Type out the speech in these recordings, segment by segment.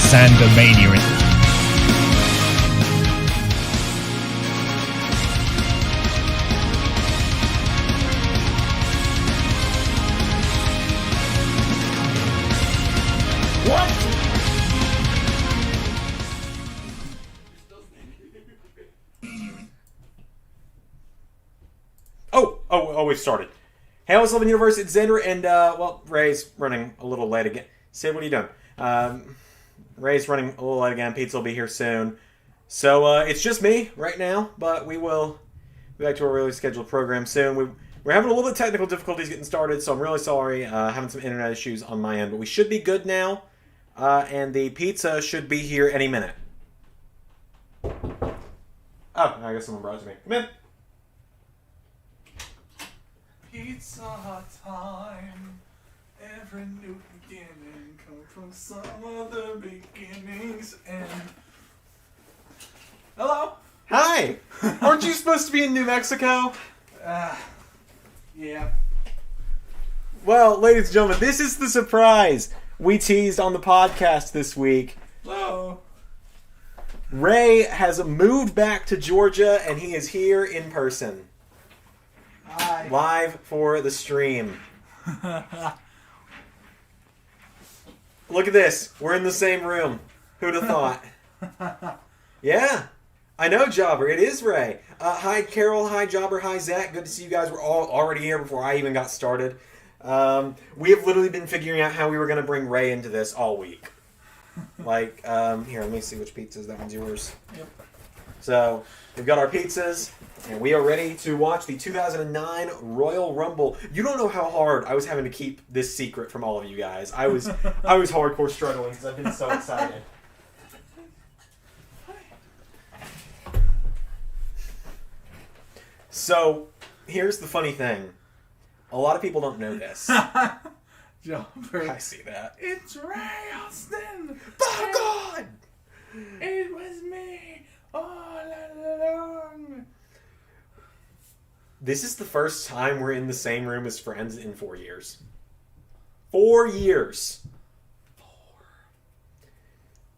Zander Mania. Oh, we've started. Hey, I was Living Universe, it's Zander, and, Ray's running a little late again. Sid, what are you doing? Ray's running a little late again. Pizza will be here soon. So, it's just me right now, but we will be back to our regularly scheduled program soon. We're having a little bit of technical difficulties getting started, so I'm really sorry. Having some internet issues on my end, but we should be good now, and the pizza should be here any minute. Oh, I guess someone brought it to me. Come in. Pizza Hut time. Every new beginning comes from some other beginnings. And hello. Hi. Aren't you supposed to be in New Mexico? Yeah. Well, ladies and gentlemen, this is the surprise we teased on the podcast this week. Hello. Ray has moved back to Georgia, and he is here in person. Hi. Live for the stream. Look at this. We're in the same room. Who'd have thought? Yeah. I know, Jobber. It is Ray. Hi, Carol. Hi, Jobber. Hi, Zach. Good to see you guys. We're all already here before I even got started. We have literally been figuring out how we were going to bring Ray into this all week. Like, here, let me see which pizzas. That one's yours. Yep. So, we've got our pizzas, and we are ready to watch the 2009 Royal Rumble. You don't know how hard I was having to keep this secret from all of you guys. I was hardcore struggling because I've been so excited. So, here's the funny thing. A lot of people don't know this. Jumper. I see that. It's Ray Austin. Oh, God! It was me all along. This is the first time we're in the same room as friends in 4 years. 4 years.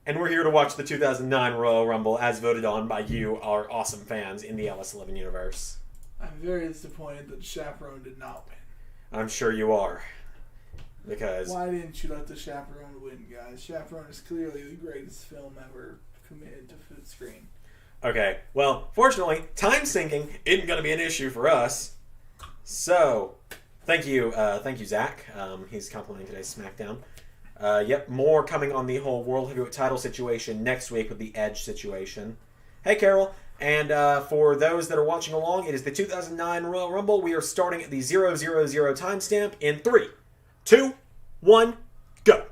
And we're here to watch the 2009 Royal Rumble as voted on by you, our awesome fans in the LS11 universe. I'm very disappointed that Chaperone did not win. I'm sure you are. Because... Why didn't you let the Chaperone win, guys? Chaperone is clearly the greatest film ever committed to the screen. Okay, well, fortunately, time syncing isn't going to be an issue for us. So, thank you, Zach. He's complimenting today's SmackDown. Yep, more coming on the whole World Heavyweight title situation next week with the Edge situation. Hey, Carol. And for those that are watching along, it is the 2009 Royal Rumble. We are starting at the 000 timestamp in 3, 2, 1, go.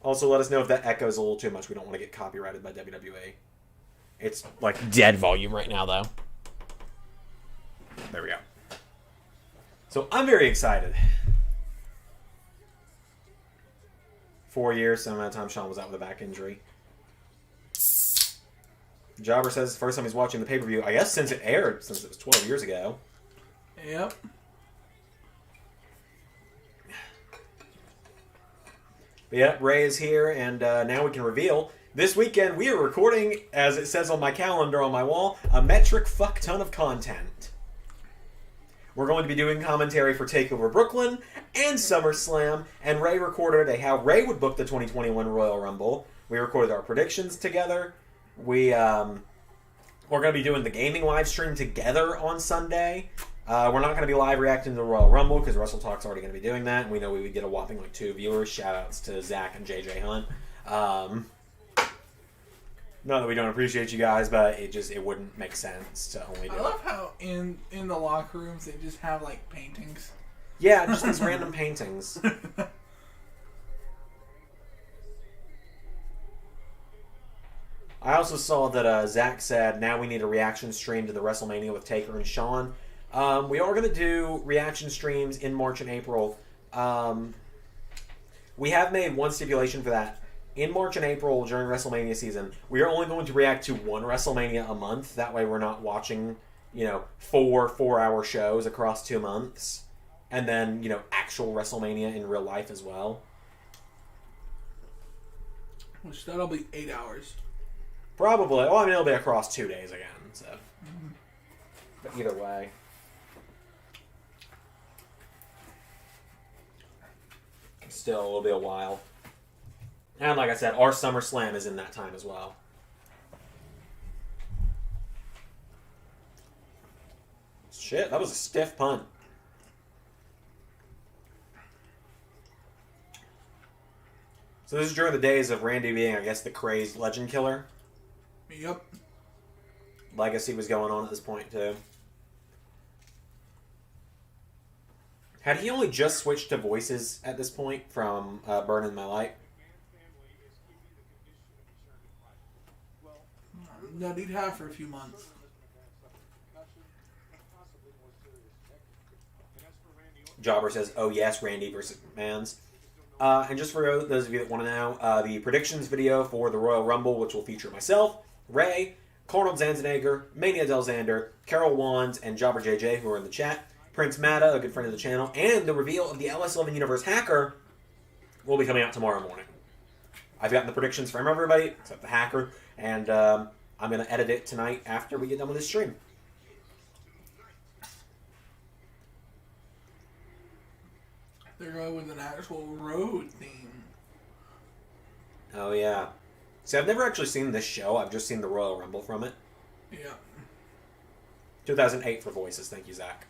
Also, let us know if that echoes a little too much. We don't want to get copyrighted by WWE. It's like dead volume right now, though. There we go. So I'm very excited. 4 years, some amount of time Sean was out with a back injury. Jobber says first time he's watching the pay-per-view, I guess since it aired, since it was 12 years ago. Yep. But yeah, Ray is here, and now we can reveal. This weekend, we are recording, as it says on my calendar on my wall, a metric fuck ton of content. We're going to be doing commentary for TakeOver Brooklyn and SummerSlam, and Ray recorded a how Ray would book the 2021 Royal Rumble. We recorded our predictions together. We're going to be doing the gaming live stream together on Sunday. We're not going to be live reacting to the Royal Rumble because Wrestle Talk's already going to be doing that, and we know we would get a whopping 2 viewers. Shout-outs to Zach and JJ Hunt. Not that we don't appreciate you guys, but it wouldn't make sense to only do I love how in the locker rooms they just have like paintings. Yeah, just these random paintings. I also saw that Zach said now we need a reaction stream to the WrestleMania with Taker and Shawn. We are going to do reaction streams in March and April. We have made one stipulation for that. In March and April, during WrestleMania season, we are only going to react to one WrestleMania a month. That way we're not watching, 4 4-hour shows across 2 months. And then, actual WrestleMania in real life as well. Which that'll be 8 hours. Probably. Well, I mean, it'll be across 2 days again, so. But either way. Still, it'll be a while. And like I said, our SummerSlam is in that time as well. Shit, that was a stiff punt. So this is during the days of Randy being, I guess, the crazed legend killer. Yep. Legacy was going on at this point, too. Had he only just switched to voices at this point from Burning My Light? No, he'd have for a few months. Jobber says, oh yes, Randy versus McMahon's. And just for those of you that want to know, the predictions video for the Royal Rumble, which will feature myself, Ray, Cornel Zanzenegger, Mania Del Zander, Carol Wands, and Jobber JJ, who are in the chat, Prince Mada, a good friend of the channel, and the reveal of the LS11 Universe hacker will be coming out tomorrow morning. I've gotten the predictions from everybody, except the hacker, and I'm going to edit it tonight after we get done with this stream. They're going with an actual road theme. Oh, yeah. See, I've never actually seen this show. I've just seen the Royal Rumble from it. Yeah. 2008 for voices. Thank you, Zach.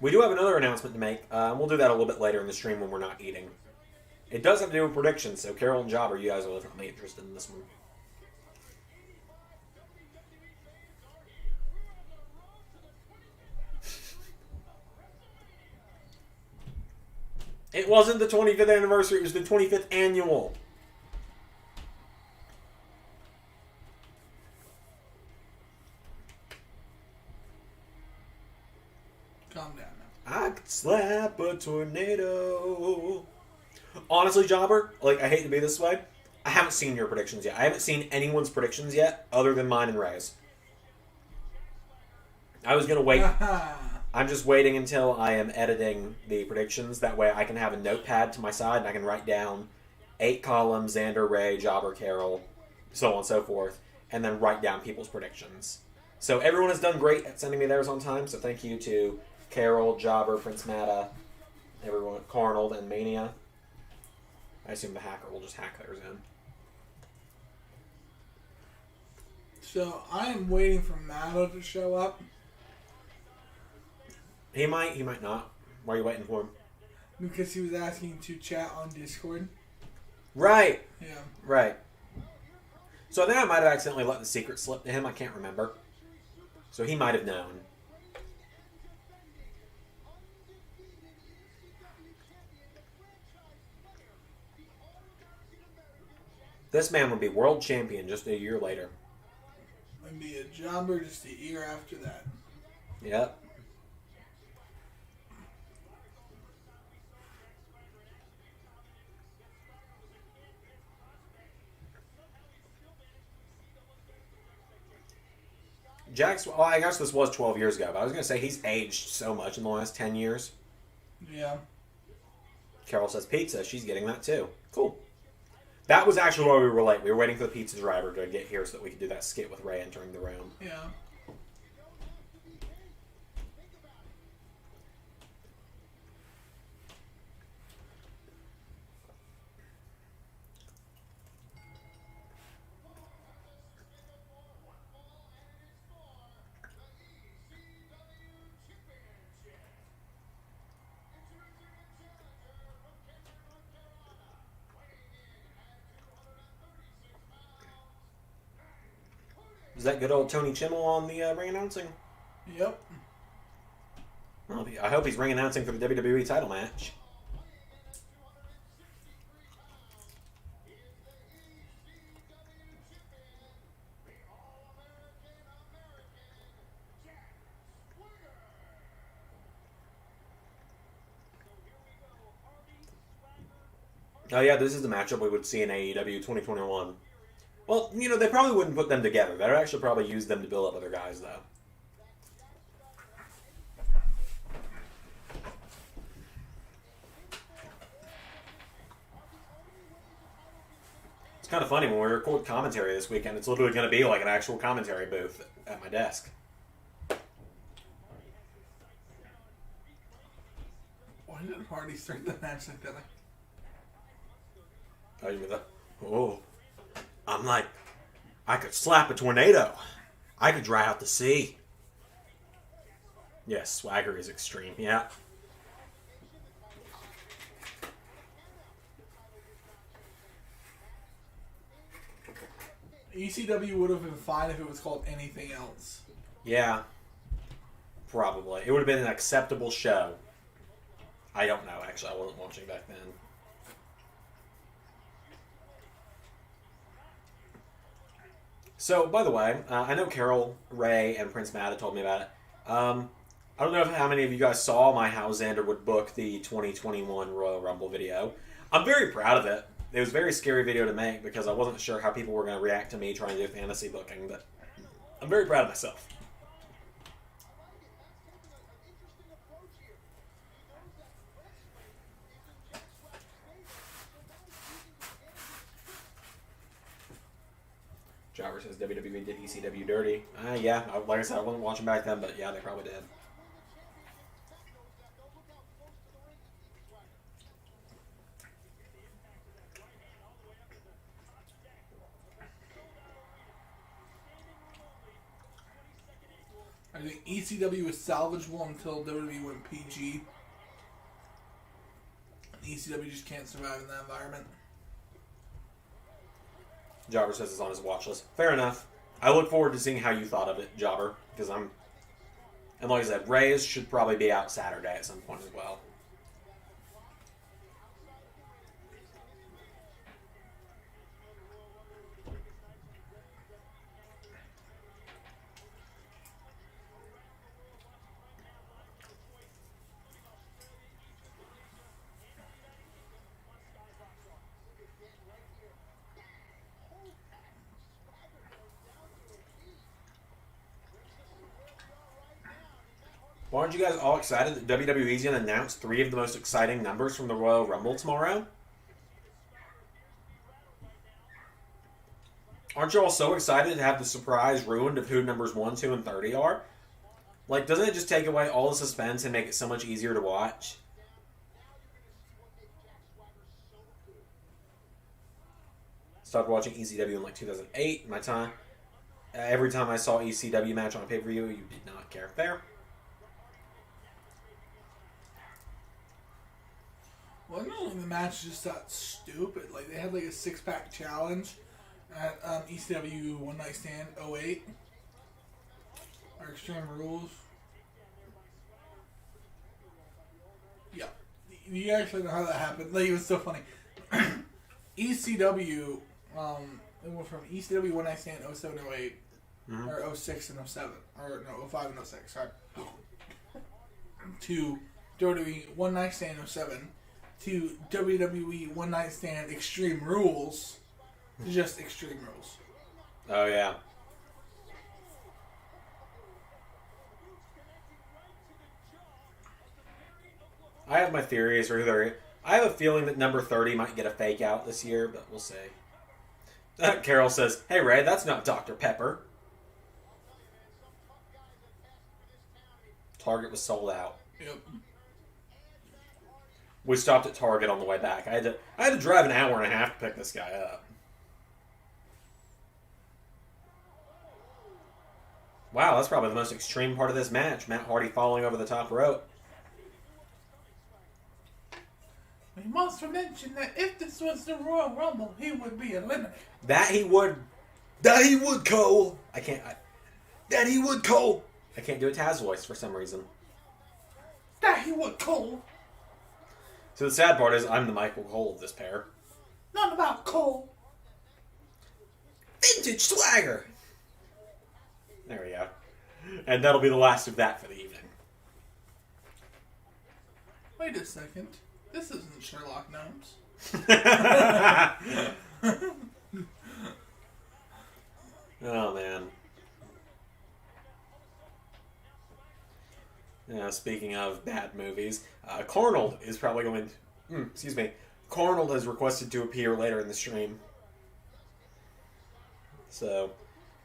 We do have another announcement to make. We'll do that a little bit later in the stream when we're not eating. It does have to do with predictions, so Carol and Jobber, you guys are definitely interested in this one. It wasn't the 25th anniversary, it was the 25th annual. Calm down now. I could slap a tornado. Honestly, Jobber, like, I hate to be this way, I haven't seen your predictions yet. I haven't seen anyone's predictions yet, other than mine and Ray's. I was gonna wait. I'm just waiting until I am editing the predictions. That way I can have a notepad to my side and I can write down 8 columns, Zander, Ray, Jobber, Carol, so on and so forth, and then write down people's predictions. So everyone has done great at sending me theirs on time, so thank you to Carol, Jobber, Prince Mada, everyone at Carnold, and Mania. I assume the hacker will just hack theirs in. So I'm waiting for Mada to show up. He might not. Why are you waiting for him? Because he was asking to chat on Discord. Right! Yeah. Right. So I think I might have accidentally let the secret slip to him. I can't remember. So he might have known. This man would be world champion just a year later. And be a jobber just a year after that. Yep. Jack's, well, I guess this was 12 years ago, but I was going to say he's aged so much in the last 10 years. Yeah. Carol says pizza. She's getting that too. Cool. That was actually why we were late. We were waiting for the pizza driver to get here so that we could do that skit with Ray entering the room. Yeah. Is that good old Tony Chimmel on the ring announcing? Yep. Well, I hope he's ring announcing for the WWE title match. Oh yeah, this is the matchup we would see in AEW 2021. Well, you know, they probably wouldn't put them together. They'd actually probably use them to build up other guys, though. It's kind of funny, when we record commentary this weekend, it's literally going to be like an actual commentary booth at my desk. Why did Hardy start the match like that? Oh, you mean that? Oh. I'm like, I could slap a tornado. I could dry out the sea. Yes, swagger is extreme, yeah. ECW would have been fine if it was called anything else. Yeah. Probably. It would have been an acceptable show. I don't know, actually. I wasn't watching back then. So, by the way, I know Carol, Ray, and Prince Mada told me about it. I don't know how many of you guys saw my How Zander Would Book the 2021 Royal Rumble video. I'm very proud of it. It was a very scary video to make because I wasn't sure how people were going to react to me trying to do fantasy booking, but I'm very proud of myself. Jobber says WWE did ECW dirty. Yeah, like I said, I wasn't watching back then, but yeah, they probably did. I think ECW was salvageable until WWE went PG. ECW just can't survive in that environment. Jobber says it's on his watch list. Fair enough. I look forward to seeing how you thought of it, Jobber, because and like I said, Reyes should probably be out Saturday at some point as well. Well, aren't you guys all excited that WWE's going to announce 3 of the most exciting numbers from the Royal Rumble tomorrow? Aren't you all so excited to have the surprise ruined of who numbers 1, 2, and 30 are? Like, doesn't it just take away all the suspense and make it so much easier to watch? Started watching ECW in like 2008. My time, every time I saw ECW match on a pay-per-view, you did not care. Fair. Well, the match just got stupid. Like, they had like a 6-pack challenge at ECW One Night Stand 08. Or Extreme Rules. Yeah. You actually know how that happened. Like, it was so funny. ECW, it went from ECW One Night Stand 07 08, or 06 and 07, or no, 05 and 06, sorry, to WWE One Night Stand 07, to WWE One Night Stand Extreme Rules, to just Extreme Rules. Oh, yeah. I have my theories for who they're... I have a feeling that number 30 might get a fake out this year, but we'll see. Carol says, "Hey, Ray, that's not Dr. Pepper." Target was sold out. Yep. We stopped at Target on the way back. I had to drive an hour and a half to pick this guy up. Wow, that's probably the most extreme part of this match. Matt Hardy falling over the top rope. We must mention that if this was the Royal Rumble, he would be eliminated. That he would, Cole. That he would, Cole. I can't do a Taz voice for some reason. That he would, Cole. So the sad part is I'm the Michael Cole of this pair. Not about Cole. Vintage swagger. There we go. And that'll be the last of that for the evening. Wait a second. This isn't Sherlock Gnomes. Oh, man. Speaking of bad movies, Cornold is probably going to... excuse me. Cornold has requested to appear later in the stream. So,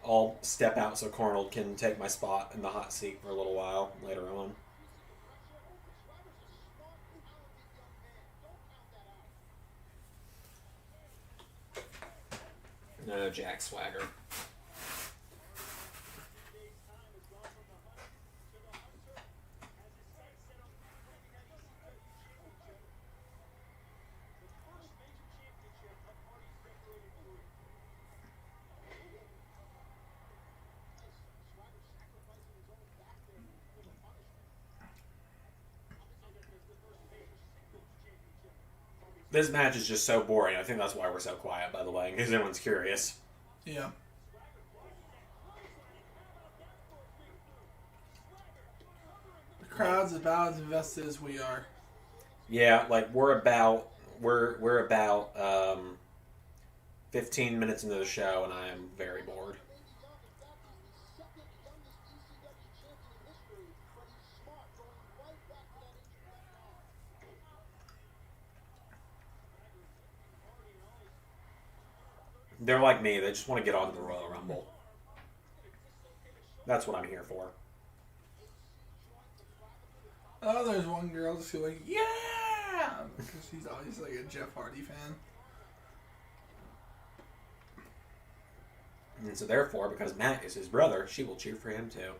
I'll step out so Cornold can take my spot in the hot seat for a little while later on. No, Jack Swagger. This match is just so boring. I think that's why we're so quiet, by the way, because everyone's curious. Yeah. The crowd's about as invested as we are. Yeah, like we're about 15 minutes into the show, and I am very bored. They're like me. They just want to get on to the Royal Rumble. That's what I'm here for. Oh, there's one girl just like, yeah! Because she's always like a Jeff Hardy fan. And so therefore, because Matt is his brother, she will cheer for him too.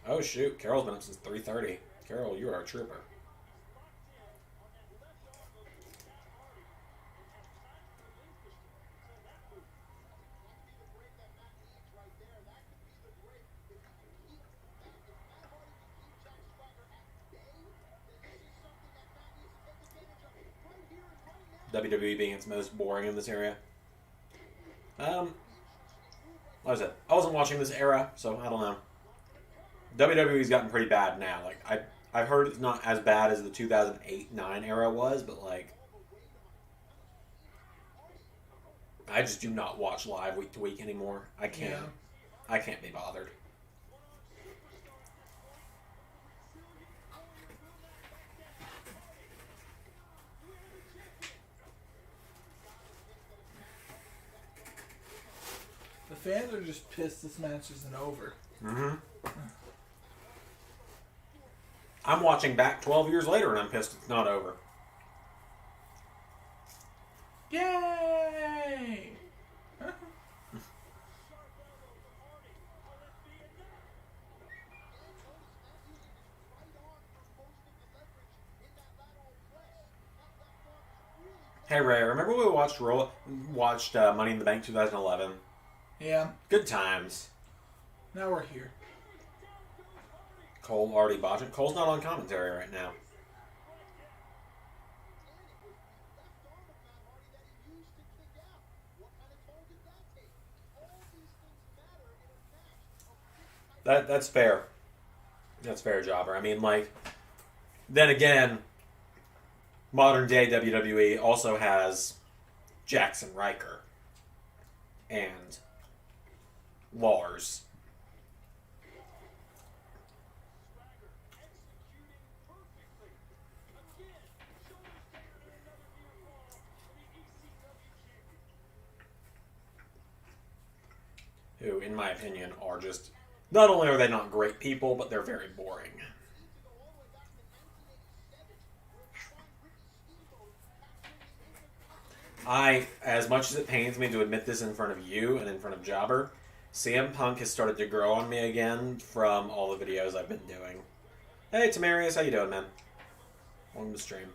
Oh shoot, Carol's been up since 3:30. Carol, you are a trooper. WWE being its most boring in this area. Like I said, I wasn't watching this era, so I don't know. WWE's gotten pretty bad now. Like I've heard it's not as bad as the 2008-9 era was, but like I just do not watch live week to week anymore. I can't. Yeah. I can't be bothered. The fans are just pissed this match isn't over. Mm-hmm. I'm watching back 12 years later and I'm pissed it's not over. Yay! Hey Ray, remember we watched Money in the Bank 2011? Yeah, Good times. now we're here. Cole already botched it. Cole's not on commentary right now. That's fair. That's fair, Jobber. I mean, like, then again, modern day WWE also has Jackson Riker and Lars. Who, in my opinion, are just... Not only are they not great people, but they're very boring. As much as it pains me to admit this in front of you and in front of Jobber, CM Punk has started to grow on me again from all the videos I've been doing. Hey, Tamarius, how you doing, man? Welcome to the stream.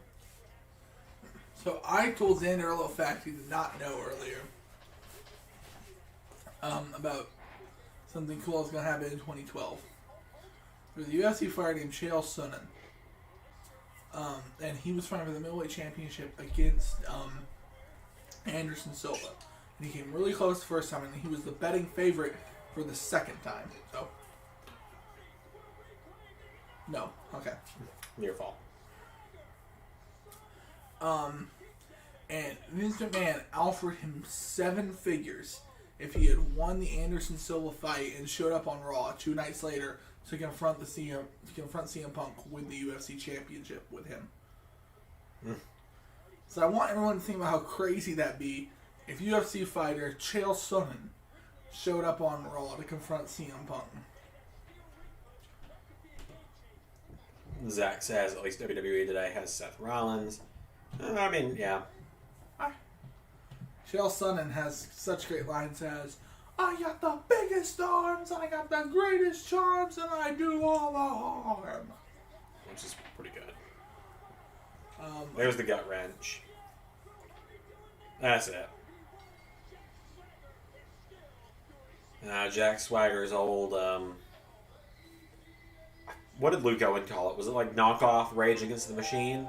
So I told Zander a little fact he did not know earlier. About something cool that's going to happen in 2012. There's a UFC fighter named Chael Sonnen. And he was fighting for the middleweight championship against Anderson Silva. And he came really close the first time, and he was the betting favorite for the second time. So, no. Okay. Your fault. And Vince McMahon offered him 7 figures if he had won the Anderson Silva fight and showed up on Raw 2 nights later to confront CM Punk with the UFC Championship with him. So I want everyone to think about how crazy that'd be if UFC fighter Chael Sonnen showed up on Raw to confront CM Punk. Zach says at least WWE today has Seth Rollins. I mean, yeah. Chael Sonnen has such great lines as, I got the biggest arms, I got the greatest charms, and I do all the harm. Which is pretty good. There's the gut wrench. That's it. Jack Swagger's old, what did Luke Owen call it? Was it like knockoff Rage Against the Machine?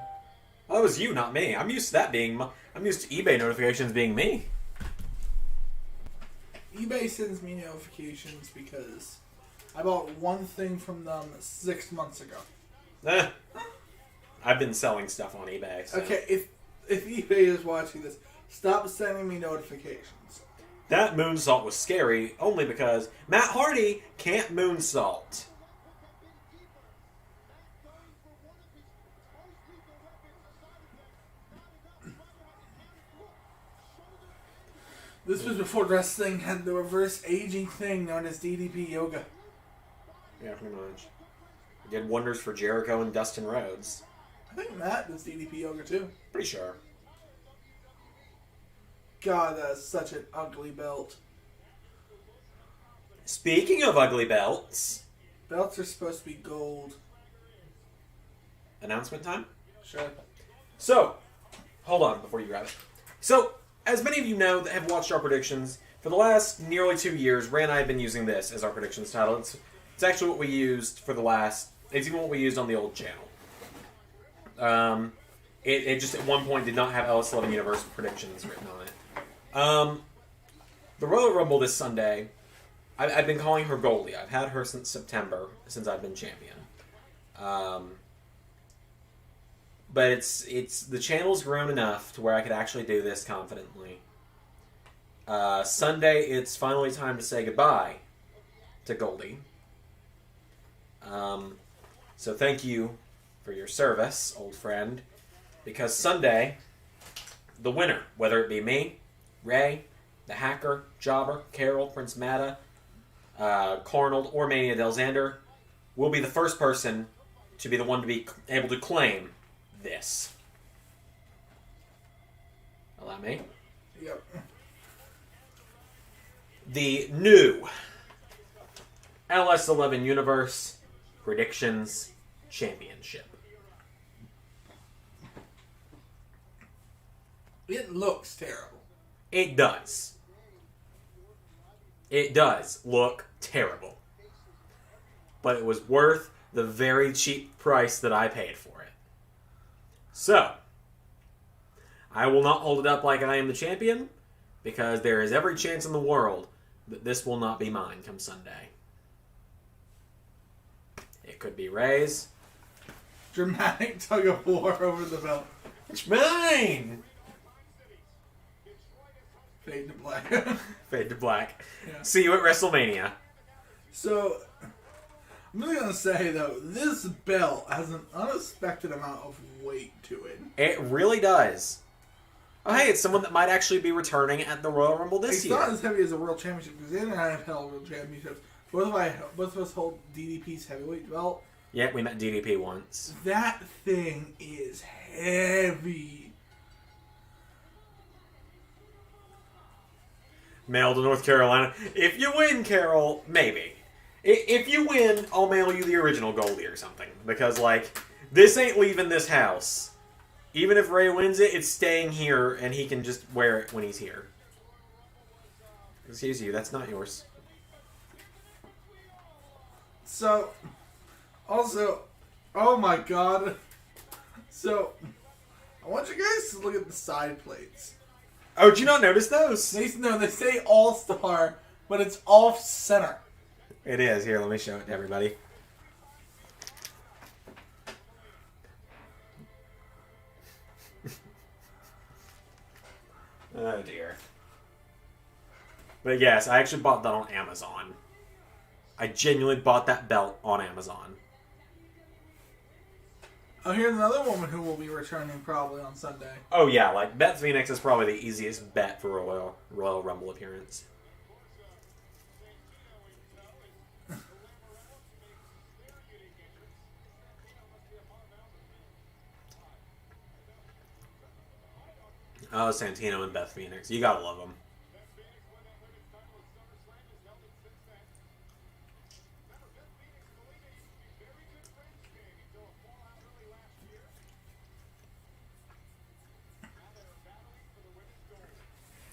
Oh, that was you, not me. I'm used to that being... I'm used to eBay notifications being me. eBay sends me notifications because I bought one thing from them 6 months ago. I've been selling stuff on eBay. So. Okay, if eBay is watching this, stop sending me notifications. That moonsault was scary only because Matt Hardy can't moonsault. This was before wrestling had the reverse aging thing known as DDP yoga. Yeah, pretty much. It did wonders for Jericho and Dustin Rhodes. I think Matt does DDP yoga too. Pretty sure. God, that's such an ugly belt. Speaking of ugly belts... Belts are supposed to be gold. Announcement time? Sure. So, hold on before you grab it. So, as many of you know that have watched our predictions, for the last nearly 2 years, Ray and I have been using this as our predictions title. It's actually what we used for the last... It's even what we used on the old channel. It just at one point did not have LS11 Universe predictions written on it. The Royal Rumble this Sunday, I've been calling her Goldie. I've had her since September, since I've been champion. But it's the channel's grown enough to where I could actually do this confidently. Sunday, it's finally time to say goodbye to Goldie. So thank you for your service, old friend. Because Sunday, the winner, whether it be me, Ray, the Hacker, Jobber, Carol, Prince Mada, Carnold, or Mania Del Zander, will be the first person to be the one to be able to claim this. Allow me? Yep. The new LS11 Universe Predictions Championship. It looks terrible. It does. It does look terrible. But it was worth the very cheap price that I paid for it. So, I will not hold it up like I am the champion, because there is every chance in the world that this will not be mine come Sunday. It could be Ray's. Dramatic tug of war over the belt. It's mine! Fade to black. Fade to black. Yeah. See you at WrestleMania. So, I'm really going to say, though, this belt has an unexpected amount of weight to it. It really does. Oh, hey, it's someone that might actually be returning at the Royal Rumble this year. It's not as heavy as a World Championship, because Zander and I have held World Championships. Both of us hold DDP's heavyweight belt. Yeah, we met DDP once. That thing is heavy. Mail to North Carolina. If you win, Carol, maybe. If you win, I'll mail you the original Goldie or something. Because, like, this ain't leaving this house. Even if Ray wins it, it's staying here, and he can just wear it when he's here. Excuse you, that's not yours. So, also, oh my god. So, I want you guys to look at the side plates. Oh, did you not notice those? They say All-Star, but it's off-center. It is. Here, let me show it to everybody. Oh dear. But yes, I actually bought that on Amazon. I genuinely bought that belt on Amazon. Oh, here's another woman who will be returning probably on Sunday. Oh yeah, like Beth Phoenix is probably the easiest bet for a Royal Rumble appearance. Oh, Santino and Beth Phoenix. You gotta love them.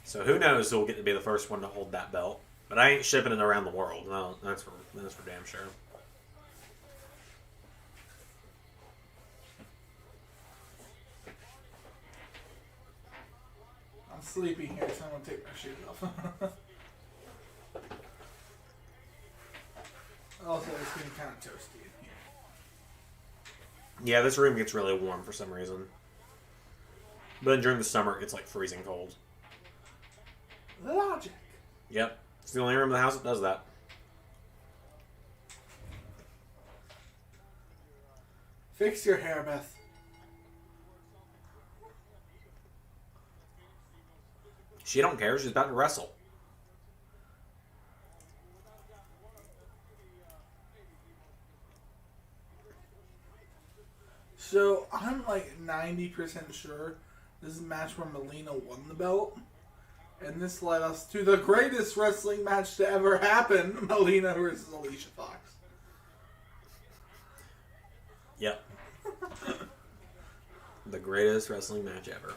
So who knows who'll get to be the first one to hold that belt. But I ain't shipping it around the world. No, that's for damn sure. I'm sleepy here, so I'm going to take my shoes off. Also, it's getting kind of toasty in here. Yeah, this room gets really warm for some reason. But then during the summer, it's like freezing cold. Logic. Yep. It's the only room in the house that does that. Fix your hair, Beth. She don't care. She's about to wrestle. So, I'm like 90% sure this is a match where Melina won the belt. And this led us to the greatest wrestling match to ever happen. Melina versus Alicia Fox. Yep. The greatest wrestling match ever.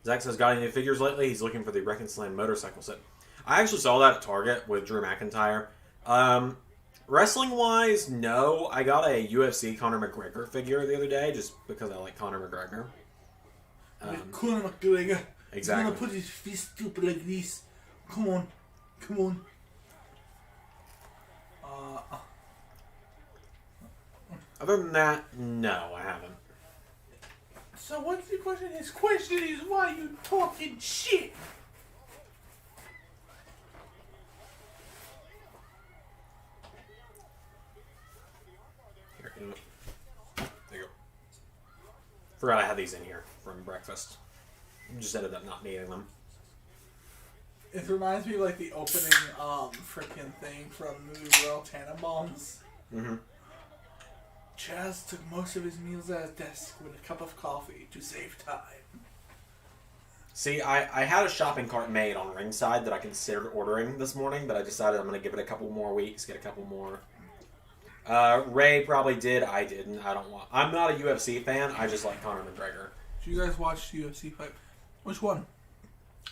Zach says, got any new figures lately? He's looking for the Wreck and Slam motorcycle set. I actually saw that at Target with Drew McIntyre. Wrestling-wise, no. I got a UFC Conor McGregor figure the other day just because I like Conor McGregor. Conor McGregor. Exactly. He's gonna put his fist stupid like this. Come on. Come on. Other than that, no, I haven't. So what's the question? His question is, why are you talking shit? Here, there you go. Forgot I had these in here from breakfast. Just ended up not needing them. It reminds me of like the opening freaking thing from the movie Royal Tenenbaums. Mm-hmm. Chaz took most of his meals at his desk with a cup of coffee to save time. See, I had a shopping cart made on Ringside that I considered ordering this morning, but I decided I'm going to give it a couple more weeks, get a couple more. Ray probably did, I didn't. I'm not a UFC fan, I just like Conor McGregor. Did you guys watch the UFC fight? Which one?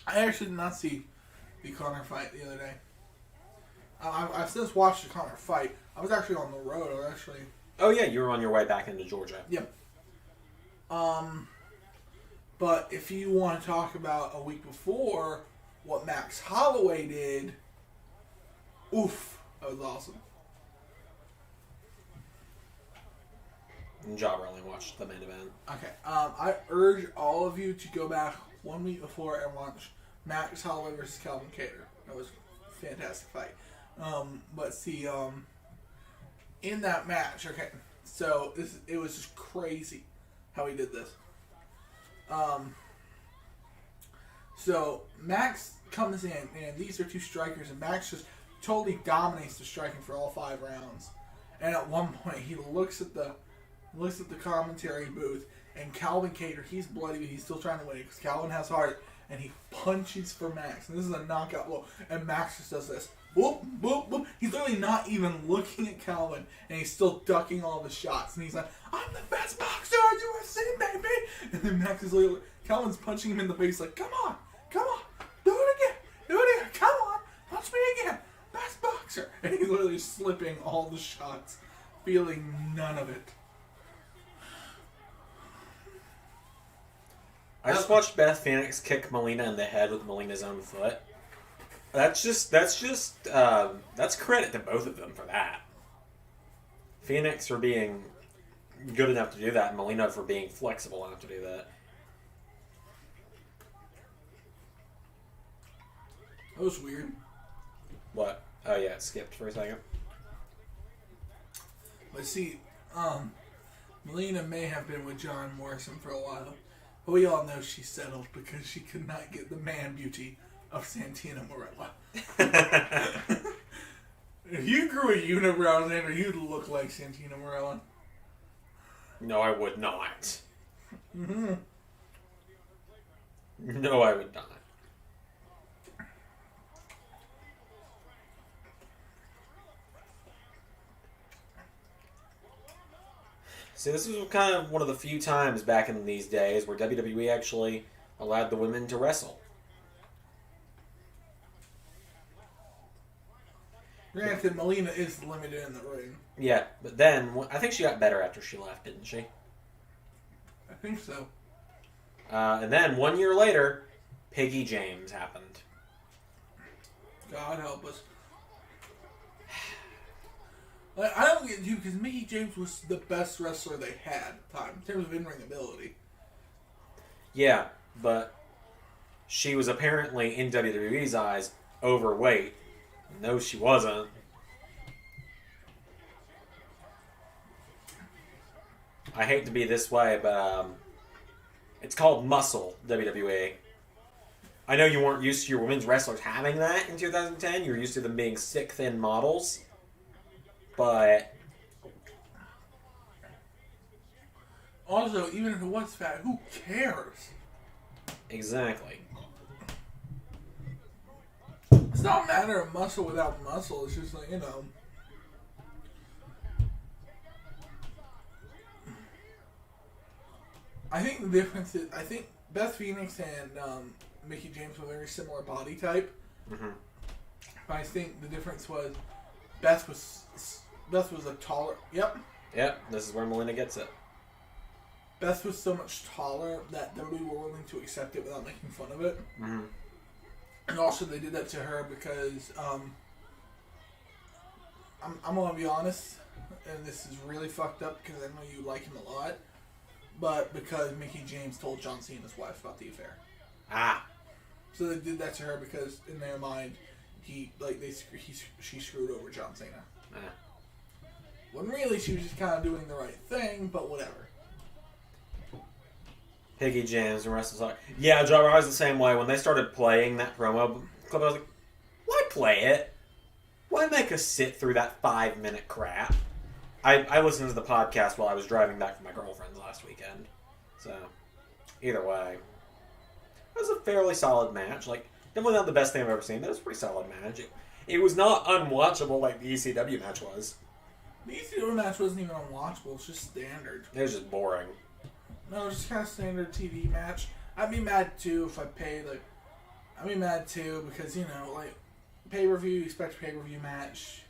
I actually did not see the Conor fight the other day. I've since watched the Conor fight. I was actually on the road. I was actually... Oh yeah, you were on your way back into Georgia. Yep. But if you want to talk about a week before what Max Holloway did, oof, that was awesome. And Jobber only watched the main event. Okay, I urge all of you to go back 1 week before and watch Max Holloway versus Calvin Kattar. That was a fantastic fight. But see, in that match, okay, so it was just crazy how he did this. So Max comes in, and these are two strikers, and Max just totally dominates the striking for all 5 rounds. And at one point, he looks at the commentary booth, and Calvin Kattar, he's bloody, but he's still trying to win it because Calvin has heart, and he punches for Max, and this is a knockout blow, and Max just does this. Boop, boop, boop. He's literally not even looking at Calvin, and he's still ducking all the shots. And he's like, I'm the best boxer in UFC, baby! And then Max is literally, Calvin's punching him in the face like, come on, do it again, come on, punch me again, best boxer! And he's literally slipping all the shots, feeling none of it. I just watched Beth Phoenix kick Melina in the head with Melina's own foot. That's credit to both of them for that. Phoenix for being good enough to do that, and Melina for being flexible enough to do that. That was weird. What? Oh yeah, it skipped for a second. But see, Melina may have been with John Morrison for a while, but we all know she settled because she could not get the man beauty of Santina Morella. If you grew a unibrow, Zander, you'd look like Santina Morella. No, I would not. Mm-hmm. No, I would not. See, this was kind of one of the few times back in these days where WWE actually allowed the women to wrestle. Granted, Melina is limited in the ring. Yeah, but then I think she got better after she left, didn't she? I think so. And then 1 year later, Piggy James happened. God help us. Like, I don't get you because Mickey James was the best wrestler they had at the time in terms of in-ring ability. Yeah, but she was apparently, in WWE's eyes, overweight. No, she wasn't. I hate to be this way, but it's called muscle, WWE. I know you weren't used to your women's wrestlers having that in 2010. You were used to them being sick, thin models. But also, even if it was fat, who cares? Exactly. It's not a matter of muscle without muscle. It's just like, you know. I think the difference is, I think Beth Phoenix and Mickey James were very similar body type. Mm-hmm. But I think the difference was Beth was a taller. Yep. Yep, this is where Melina gets it. Beth was so much taller that WWE were willing to accept it without making fun of it. Mm-hmm. And also, they did that to her because I'm gonna be honest, and this is really fucked up because I know you like him a lot, but because Mickey James told John Cena's wife about the affair. Ah. So they did that to her because in their mind, she screwed over John Cena. Ah. When really she was just kind of doing the right thing, but whatever. Piggy James and Wrestle Talk. Yeah, Joe, I was the same way. When they started playing that promo clip, I was like, why play it? Why make us sit through that 5-minute crap? I listened to the podcast while I was driving back from my girlfriend's last weekend. So, either way. It was a fairly solid match. Like, definitely not the best thing I've ever seen, but it was a pretty solid match. It was not unwatchable like the ECW match was. The ECW match wasn't even unwatchable. It's just standard. It was just boring. No, it's just kind of standard TV match. I'd be mad too if I paid I'd be mad too because pay-per-view. You expect a pay-per-view match.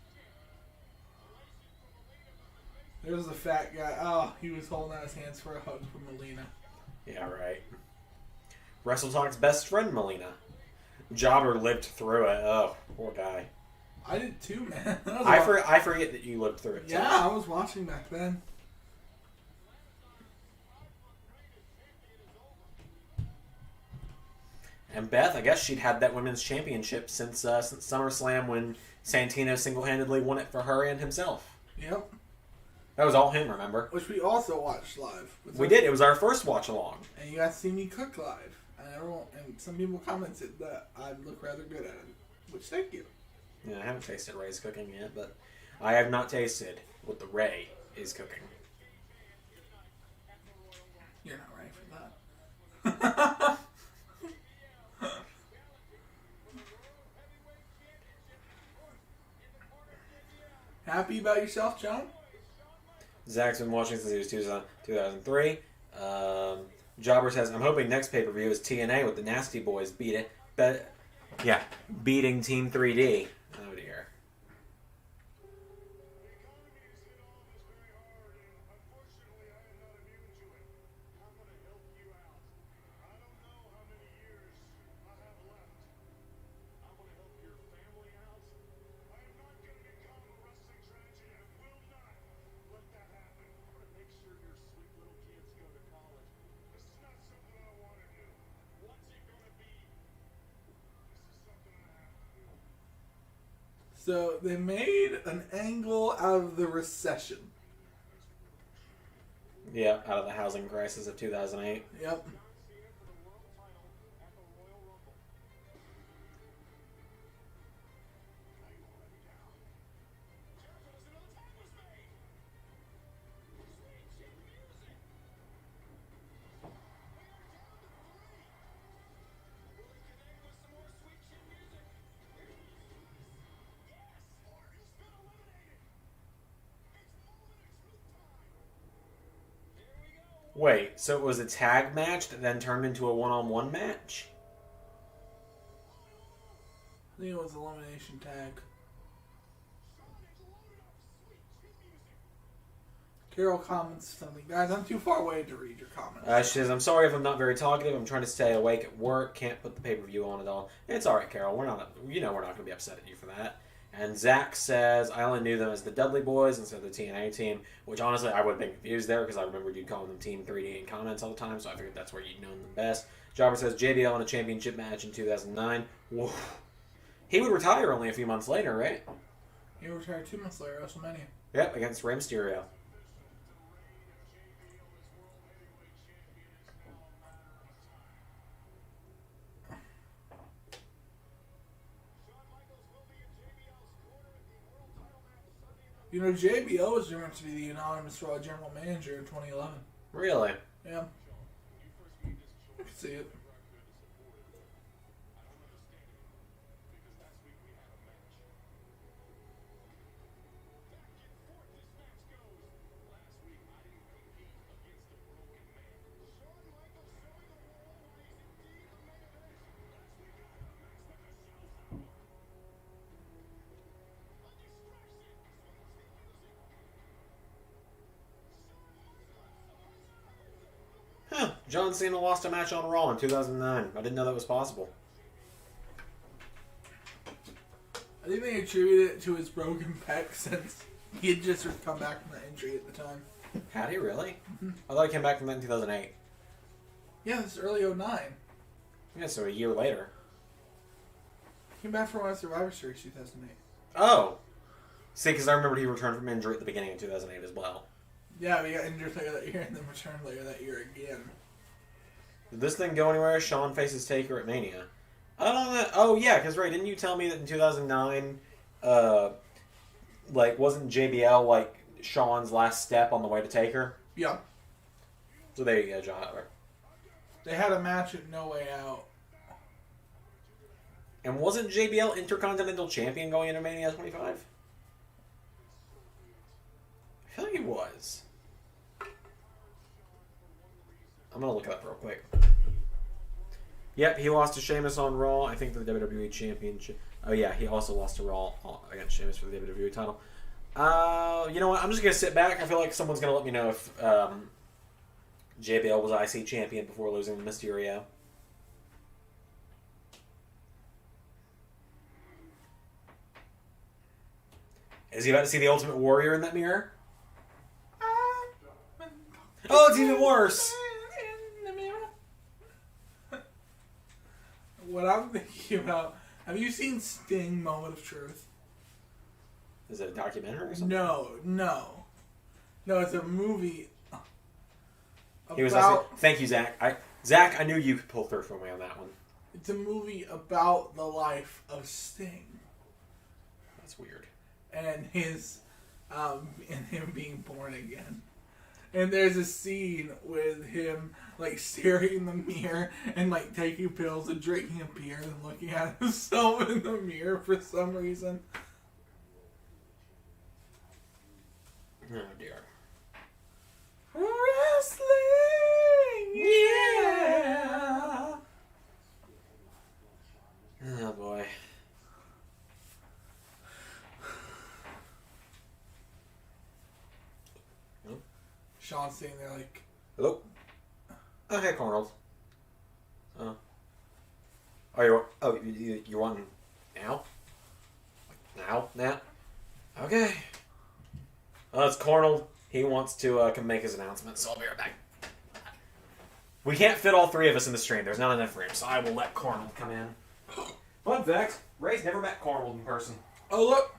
There's the fat guy. Oh, he was holding out his hands for a hug from Melina. Yeah, right. Wrestle Talk's best friend, Melina. Jobber lived through it. Oh, poor guy. I did too, man. I forget that you lived through it too. Yeah, I was watching back then. And Beth, I guess she'd had that women's championship since SummerSlam when Santino single-handedly won it for her and himself. Yep. That was all him, remember? Which we also watched live. We did. It was our first watch-along. And you got to see me cook live. And some people commented that I look rather good at it. Which, thank you. Yeah, I haven't tasted Ray's cooking yet, but I have not tasted what the Ray is cooking. You're not ready for that. Happy about yourself, John? Zach's been watching since he was 2003. Jobber says, I'm hoping next pay-per-view is TNA with the Nasty Boys beating Team 3D. Oh, dear. So they made an angle out of the recession. Yeah, out of the housing crisis of 2008. Yep. Wait, so it was a tag match that then turned into a one-on-one match? I think it was elimination tag. Carol comments something. Guys, I'm too far away to read your comments. She says, I'm sorry if I'm not very talkative. I'm trying to stay awake at work. Can't put the pay-per-view on at all. It's alright, Carol. We're not going to be upset at you for that. And Zach says, I only knew them as the Dudley Boys instead of the TNA team, which honestly I would have been confused there because I remembered you'd call them Team 3D in comments all the time, so I figured that's where you'd known them best. Jobber says, JBL in a championship match in 2009. Whoa. He would retire only a few months later, right? He retired 2 months later, WrestleMania. Yep, against Rey Mysterio. You know, JBL was rumored to be the anonymous Raw General Manager in 2011. Really? Yeah. I can see it. Huh. John Cena lost a match on Raw in 2009. I didn't know that was possible. I think they attributed it to his broken pec since he had just come back from the injury at the time. Had he really? I thought he came back from that in 2008. Yeah, this is early 09. Yeah, so a year later. Came back from our Survivor Series 2008. Oh. See, because I remember he returned from injury at the beginning of 2008 as well. Yeah, we got injured later that year and then returned later that year again. Did this thing go anywhere? Shawn faces Taker at Mania. I don't know. Oh, yeah, because, Ray, didn't you tell me that in 2009, wasn't JBL, Shawn's last step on the way to Taker? Yeah. So there you go, John. They had a match at No Way Out. And wasn't JBL Intercontinental Champion going into Mania 25? I feel like he was. I'm going to look it up real quick. Yep, he lost to Sheamus on Raw, I think, for the WWE Championship. Oh, yeah, he also lost to Raw against Sheamus for the WWE title. You know what? I'm just going to sit back. I feel like someone's going to let me know if JBL was IC Champion before losing to Mysterio. Is he about to see the Ultimate Warrior in that mirror? Oh, it's even worse! What I'm thinking about, have you seen Sting Moment of Truth? Is it a documentary or something? No, it's a movie about... He was also, thank you, Zach. Zach, I knew you could pull through for me on that one. It's a movie about the life of Sting. That's weird. And and him being born again. And there's a scene with him, staring in the mirror and, taking pills and drinking a beer and looking at himself in the mirror for some reason. Oh, dear. Wrestling! Yeah! Oh, boy. Sean's sitting there Hello? Oh, hey, Arnold. Oh. You want now? Now? Okay. It's Cornell. He wants to come make his announcement, so I'll be right back. We can't fit all three of us in the stream. There's not enough room, so I will let Cornell come in. Fun fact, Ray's never met Cornell in person. Oh, look.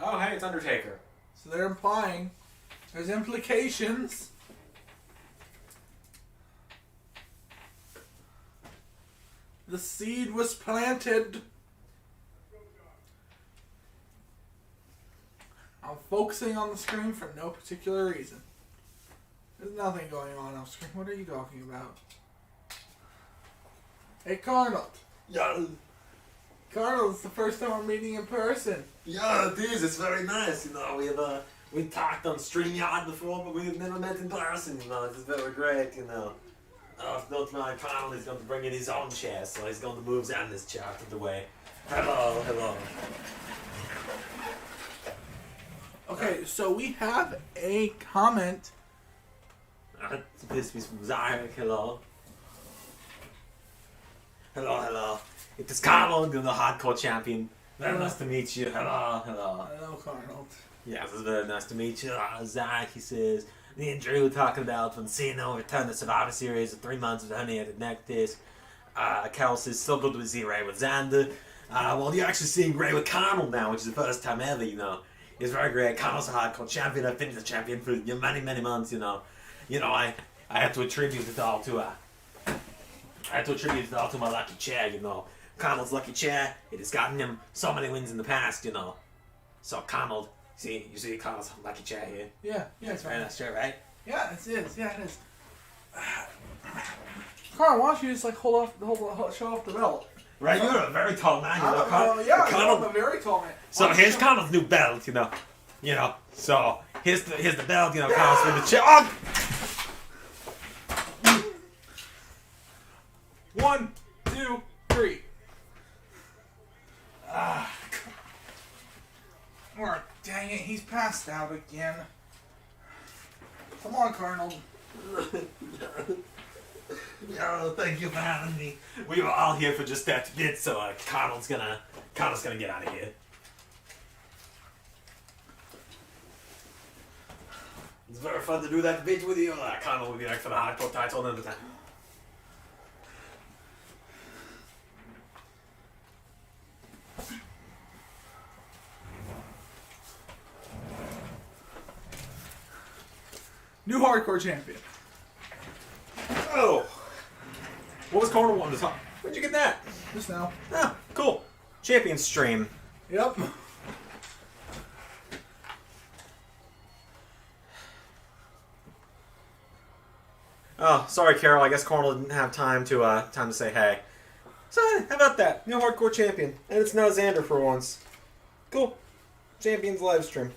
Oh, hey, it's Undertaker. So they're implying there's implications. The seed was planted. I'm focusing on the screen for no particular reason. There's nothing going on off screen. What are you talking about? Hey, Carnold. Yeah, Carnold, it's the first time we're meeting in person. yeah, it is. It's very nice. You know, we've talked on StreamYard before, but we've never met in person. You know, it's very great. You know, if not my Carl, he's going to bring in his own chair, so he's going to move Zander's chair out of the way. Hello, hello. Okay, so we have a comment. This is from Zander. Hello. Hello, hello. It is Carlo, the hardcore champion. Very nice to meet you. Hello, hello. Hello, Carnold. Yes, it's very nice to meet you. Zach, he says, the injury we're talking about when Cena returned to Survivor Series of 3 months with herniated neck disc. Carol says, so good to see Ray with Zander. Well, you're actually seeing Ray with Connell now, which is the first time ever, you know. It's very great. Connell's a hardcore champion. I've been the champion for many, many months, you know. I have to attribute it all to my lucky chair, you know. Connell's lucky chair, it has gotten him so many wins in the past, you know. So Connell, you see Connell's lucky chair here? Yeah, It's a very nice chair, right? Yeah, it is. Yeah, it is. Carl, why don't you just like show off the belt? Right, you're a very tall man, you know. I'm a very tall man. So here's Connell's new belt, you know. So here's the belt, you know, Connell's for the chair. Oh! 1, 2, 3. Oh, dang it, he's passed out again. Come on, Carnold. Yeah, thank you for having me. We were all here for just that bit, so Connell's gonna get out of here. It's very fun to do that bit with you. Connell will be back for the hardcore title another time. New hardcore champion. Oh! What was Corner wanting to talk? Where'd you get that? Just now. Oh, cool. Champion stream. Yep. Oh, sorry, Carol. I guess Cornell didn't have time to say hey. So, how about that? New hardcore champion. And it's not Zander for once. Cool. Champions live stream.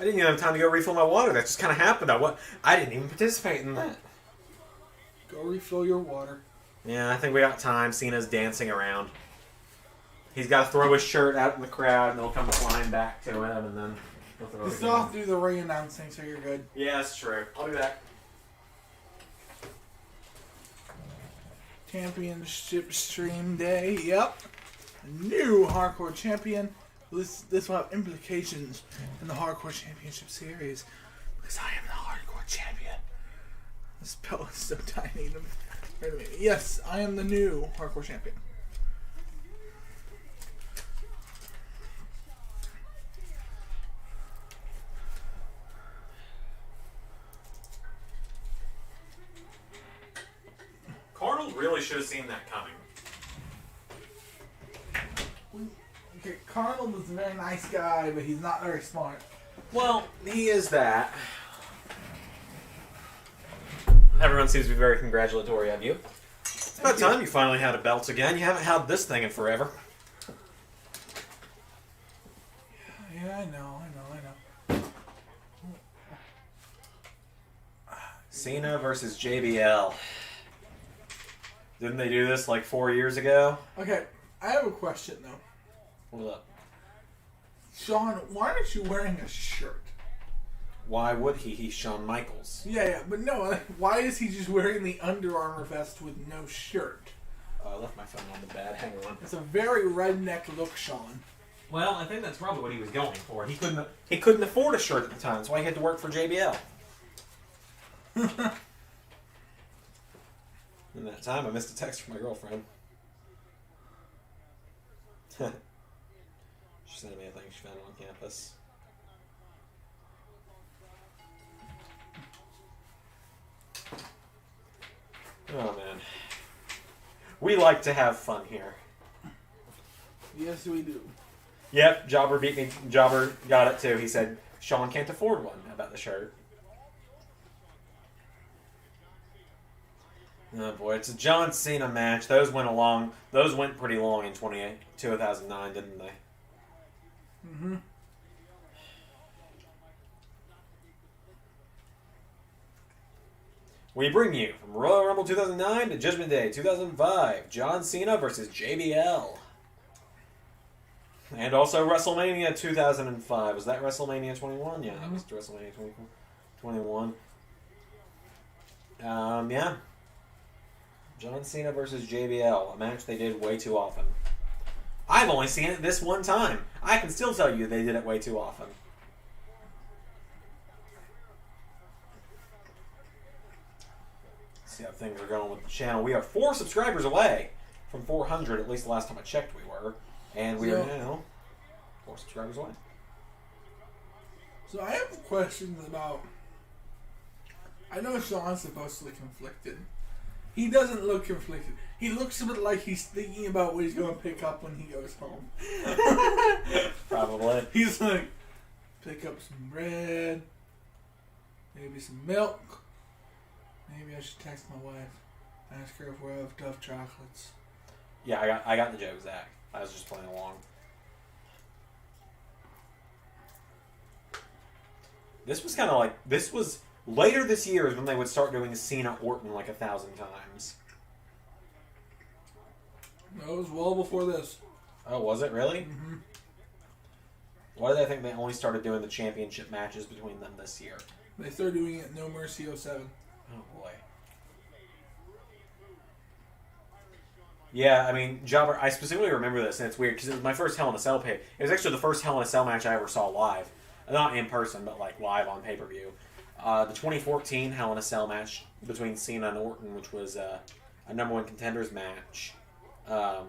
I didn't even have time to go refill my water. That just kind of happened. I didn't even participate in that. Go refill your water. Yeah, I think we got time. Cena's dancing around. He's got to throw his shirt out in the crowd, and they'll come flying back to him, and then he'll throw You it still again. have to do the ring announcing, so you're good. Yeah, that's true. I'll do that. Championship stream day. Yep. A new hardcore champion. This will have implications in the hardcore championship series because I am the hardcore champion. This belt is so tiny. Wait a minute. Yes, I am the new hardcore champion. Carnal really should have seen that coming. Okay, Carnold is a very nice guy, but he's not very smart. Well, he is that. Everyone seems to be very congratulatory of you. It's about time you finally had a belt again. You haven't had this thing in forever. Yeah, I know. Cena versus JBL. Didn't they do this like 4 years ago? Okay, I have a question though. What's up? Sean, why aren't you wearing a shirt? Why would he? He's Shawn Michaels. Yeah, but no, why is he just wearing the Under Armour vest with no shirt? I left my phone on the bed. Hang on. It's a very redneck look, Sean. Well, I think that's probably what he was going for. He couldn't afford a shirt at the time. That's why he had to work for JBL. In that time, I missed a text from my girlfriend. She sent me a thing she found on campus. Oh man. We like to have fun here. Yes, we do. Yep, Jobber beat me. Jobber got it too. He said Sean can't afford one about the shirt. Oh boy, it's a John Cena match. Those went pretty long in 2009, didn't they? Mm-hmm. We bring you from Royal Rumble 2009 to Judgment Day 2005, John Cena versus JBL. And also WrestleMania 2005. Was that WrestleMania 21? Yeah, that was WrestleMania 21. Yeah. John Cena versus JBL, a match they did way too often. I've only seen it this one time. I can still tell you they did it way too often. See how things are going with the channel. We are 4 subscribers away from 400, at least the last time I checked we were. And we are now 4 subscribers away. So I have questions about... I know Sean's supposed to look conflicted. He doesn't look conflicted. He looks a bit like he's thinking about what he's going to pick up when he goes home. Probably. He's like, pick up some bread, maybe some milk. Maybe I should text my wife, ask her if we have Dove chocolates. Yeah, I got the joke, Zach. I was just playing along. This was kind of like, this was later this year is when they would start doing Cena Orton like 1,000 times. No, it was well before this. Oh, was it really? Mm-hmm. Why did I think they only started doing the championship matches between them this year? They started doing it No Mercy 07. Oh boy. Yeah, I mean, Jobber, I specifically remember this, and it's weird because it was my first Hell in a Cell pay. It was actually the first Hell in a Cell match I ever saw live. Not in person, but like live on pay-per-view. The 2014 Hell in a Cell match between Cena and Orton, which was a number 1 contenders match. I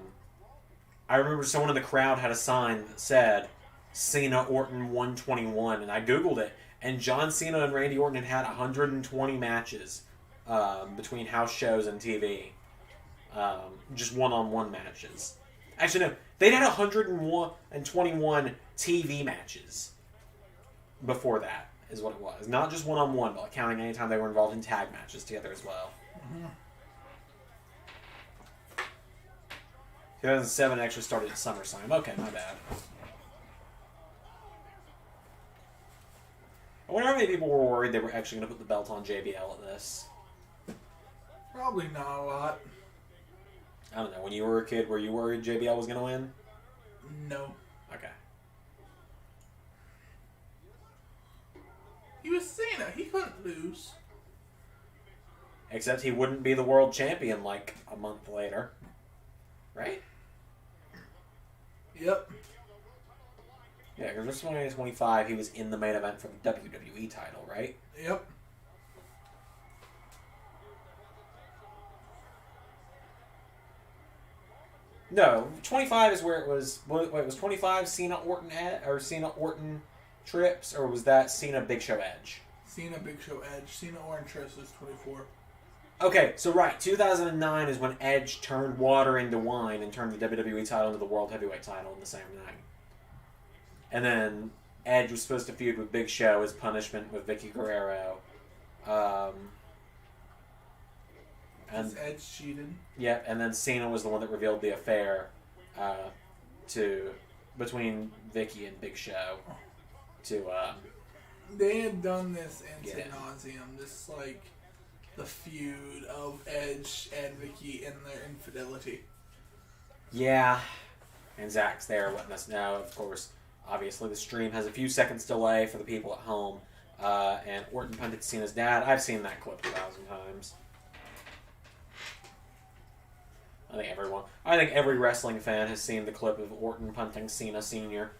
remember someone in the crowd had a sign that said Cena Orton 121, and I googled it, and John Cena and Randy Orton had 120 matches between house shows and TV. Just one-on-one matches. Actually, no, they'd had 121 TV matches before that, is what it was. Not just one-on-one, but like counting any time they were involved in tag matches together as well. Mm-hmm. 2007 actually started at SummerSlam. Okay, my bad. I wonder how many people were worried they were actually going to put the belt on JBL at this. Probably not a lot. I don't know. When you were a kid, were you worried JBL was going to win? No. Okay. He was Cena. He couldn't lose. Except he wouldn't be the world champion like a month later. Right? Yep. Yeah, because WrestleMania 25, he was in the main event for the WWE title, right? Yep. No, 25 is where it was. Wait, was 25 Cena Orton or Cena Orton Trips, or was that Cena Big Show Edge? Cena Big Show Edge. Cena Orange Trips was 24. Okay, so right, 2009 is when Edge turned water into wine and turned the WWE title into the World Heavyweight title in the same night. And then Edge was supposed to feud with Big Show as punishment with Vicky Guerrero. Because Edge cheated. Yeah, and then Cena was the one that revealed the affair between Vicky and Big Show. They had done this in Yeah. nauseum. This like the feud of Edge and Vicky and their infidelity. Yeah. And Zach's there letting us know, of course. Obviously, the stream has a few seconds delay for the people at home. And Orton punted Cena's dad. I've seen that clip 1,000 times. I think every wrestling fan has seen the clip of Orton punting Cena Sr.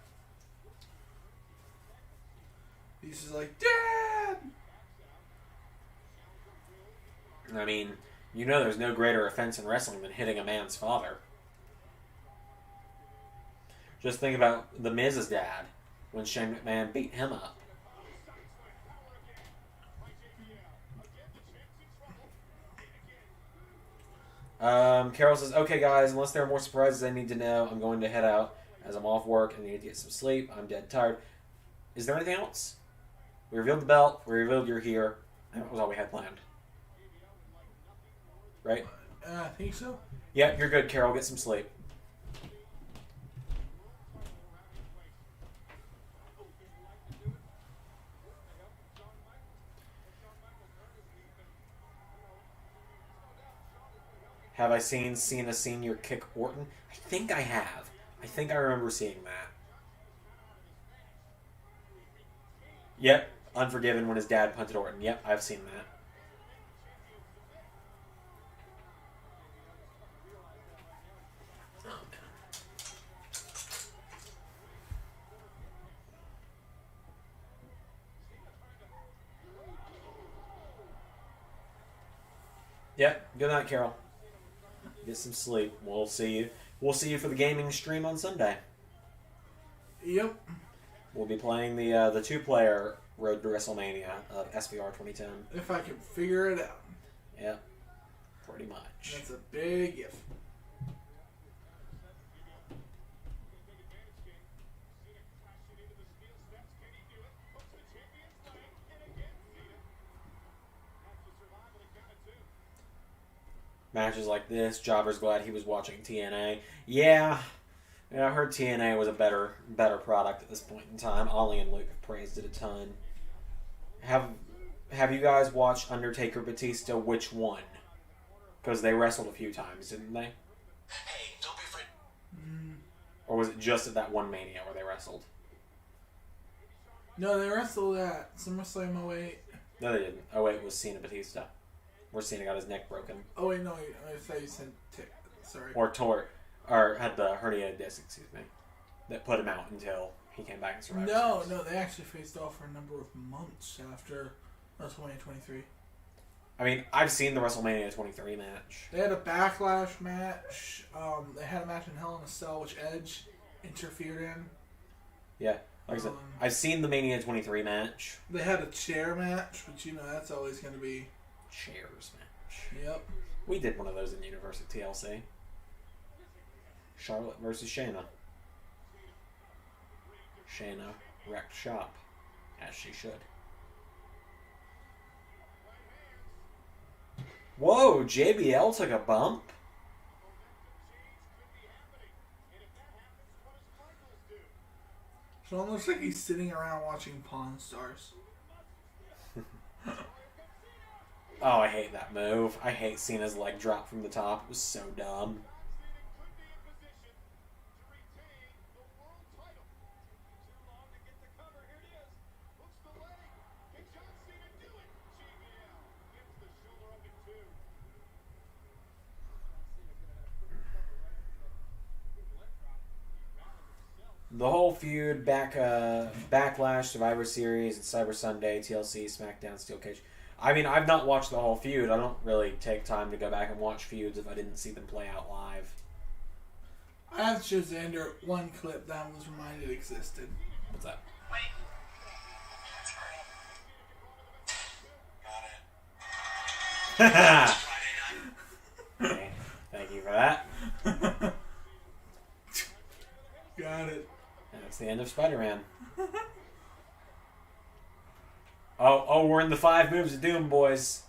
He's just like, Dad! I mean, you know there's no greater offense in wrestling than hitting a man's father. Just think about the Miz's dad when Shane McMahon beat him up. Carol says, okay guys, unless there are more surprises I need to know, I'm going to head out as I'm off work and need to get some sleep. I'm dead tired. Is there anything else? We revealed the belt. We revealed you're here. That was all we had planned. Right? I think so. Yeah, you're good, Carol. Get some sleep. Have I seen Cena Sr. kick Orton? I think I have. I think I remember seeing that. Yep. Unforgiven when his dad punted Orton. Yep, I've seen that. Oh, man. Yep. Good night, Carol. Get some sleep. We'll see you. We'll see you for the gaming stream on Sunday. Yep. We'll be playing the 2-player Road to WrestleMania of SVR 2010. If I can figure it out. Yep. Pretty much. That's a big if. Matches like this, Jobber's glad he was watching TNA. Yeah, I heard TNA was a better product at this point in time. Ollie and Luke have praised it a ton. Have you guys watched Undertaker Batista? Which one? Because they wrestled a few times, didn't they? Hey, don't be afraid. Or was it just at that one Mania where they wrestled? No, they wrestled at SummerSlam 08. No, they didn't. Oh wait, it was Cena Batista, where Cena got his neck broken, Oh wait, no, I thought you said tick. Sorry. or or had the herniated disc. Excuse me, that put him out until he came back and survived. No, they actually faced off for a number of months after WrestleMania 23. I mean, I've seen the WrestleMania 23 match. They had a backlash match. They had a match in Hell in a Cell, which Edge interfered in. Yeah, like I said, I've seen the Mania 23 match. They had a chair match, but that's always going to be... Chairs match. Yep. We did one of those in Universe at TLC. Charlotte versus Shayna. Shayna wrecked shop, as she should. Whoa, JBL took a bump? So it looks like he's sitting around watching Pawn Stars. Oh, I hate that move. I hate Cena's leg drop from the top. It was so dumb. The whole feud, Backlash, Survivor Series, and Cyber Sunday, TLC, SmackDown, Steel Cage. I mean, I've not watched the whole feud. I don't really take time to go back and watch feuds if I didn't see them play out live. I have to show Zander one clip that I was reminded existed. What's that? Wait. That's right. Got it. Friday night. Okay, thank you for that. Got it. And that's the end of Spider-Man. Oh, we're in the 5 moves of doom, boys.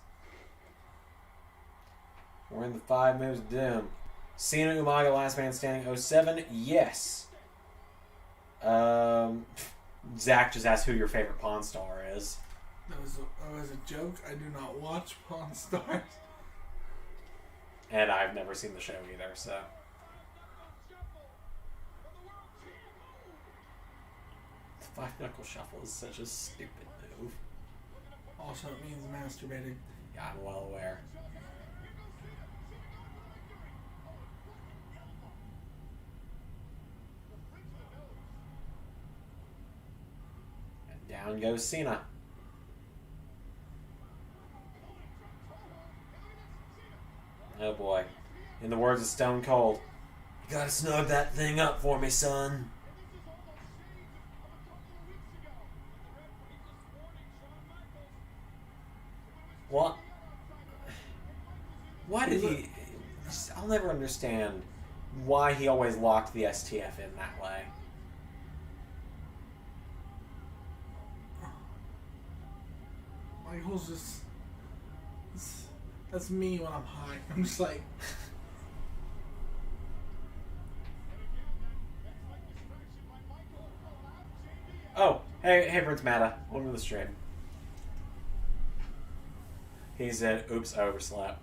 We're in the 5 moves of doom. Cena Umaga, Last Man Standing 07? Yes. Zach just asked who your favorite Pawn Star is. That was a joke. I do not watch Pawn Stars. And I've never seen the show either, so. The 5-knuckle shuffle is such a stupid move. Also, it means masturbating. Yeah, I'm well aware. And down goes Cena. Oh boy. In the words of Stone Cold, you gotta snug that thing up for me, son. Why did he? I'll never understand why he always locked the STF in that way. Michael's just... That's me when I'm high. I'm just like... Oh, hey, Prince Mada. Welcome to the stream. He said, "Oops, I overslept."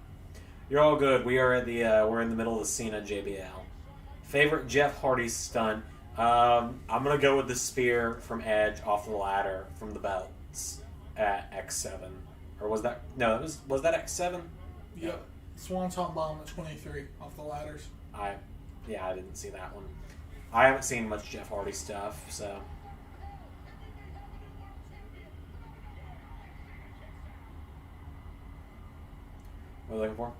You're all good. We're in the middle of the Cena JBL. Favorite Jeff Hardy stunt? I'm gonna go with the spear from Edge off the ladder from the belts at X7. Or was that was that X7? Yep. Swanton Bomb at 23 off the ladders. I didn't see that one. I haven't seen much Jeff Hardy stuff, so. What are you looking for?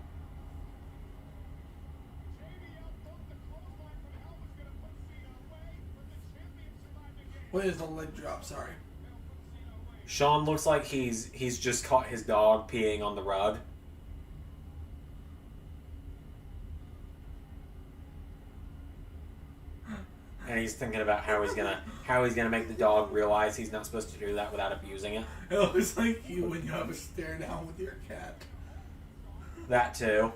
What is the leg drop? Sorry. Sean looks like he's just caught his dog peeing on the rug. And he's thinking about how he's gonna make the dog realize he's not supposed to do that without abusing it. It looks like you when you have a stare down with your cat. That too.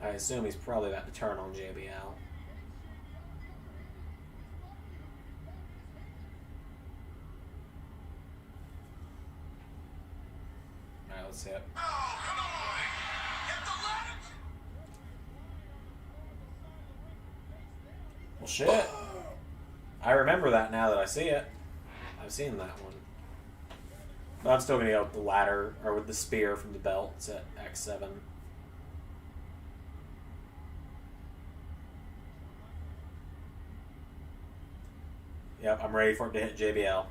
I assume he's probably about to turn on JBL. Alright, let's see it. Oh, come on! Get the ladder! Well, shit. I remember that now that I see it. I've seen that one. But I'm still going to go with the ladder, or with the spear from the belts at X7. Yep, I'm ready for it to hit JBL.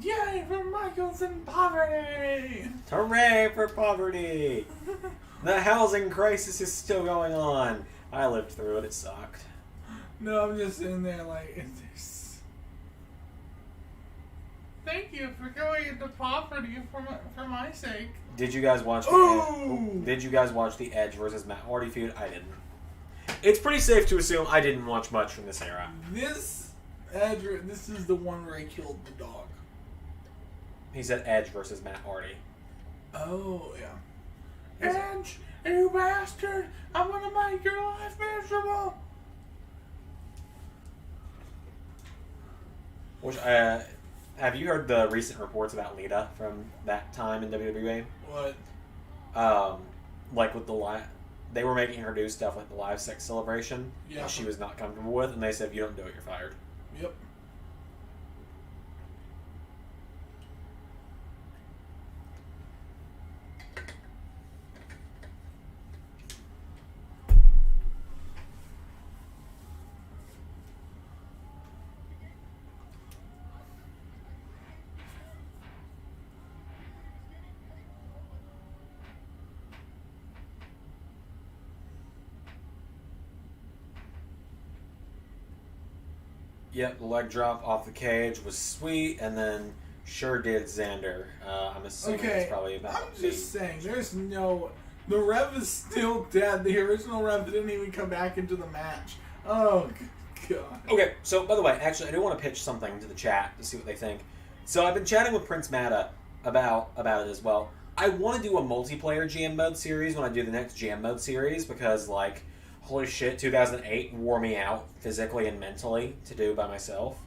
Yay for Michaels in poverty! Hooray for poverty! The housing crisis is still going on. I lived through it. It sucked. No, I'm just sitting there like, this. Thank you for going into poverty for my sake. Did you guys watch Ooh! Did you guys watch the Edge versus Matt Hardy feud? I didn't. It's pretty safe to assume I didn't watch much from this era. This is the one where I killed the dog. He said Edge versus Matt Hardy. Oh, yeah. Edge, you bastard! I'm gonna make your life miserable! Which, have you heard the recent reports about Lita from that time in WWE? What? Like with the they were making her do stuff like the live sex celebration Yeah. that she was not comfortable with, and they said, if you don't do it, you're fired. Yep. Yep, the leg drop off the cage was sweet, and then sure did Zander. I'm assuming it's probably about I'm just saying, the Rev is still dead. The original Rev didn't even come back into the match. Oh, God. Okay, so by the way, actually, I do want to pitch something to the chat to see what they think. So I've been chatting with Prince Mada about it as well. I want to do a multiplayer GM mode series when I do the next GM mode series because, like, holy shit, 2008 wore me out physically and mentally to do by myself.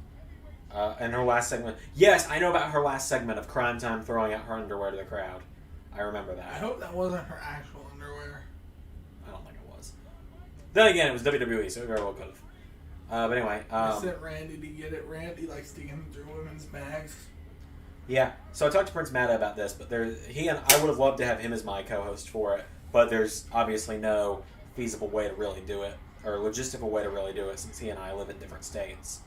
And her last segment. Yes, I know about her last segment of Crime Time throwing out her underwear to the crowd. I remember that. I hope that wasn't her actual underwear. I don't think it was. Then again, it was WWE, so it very well could have. But anyway. I sent Randy to get it. Randy likes digging through women's bags. Yeah, so I talked to Prince Mada about this, but I would have loved to have him as my co-host for it, but there's obviously no feasible way to really do it, or logistical way to really do it, since he and I live in different states.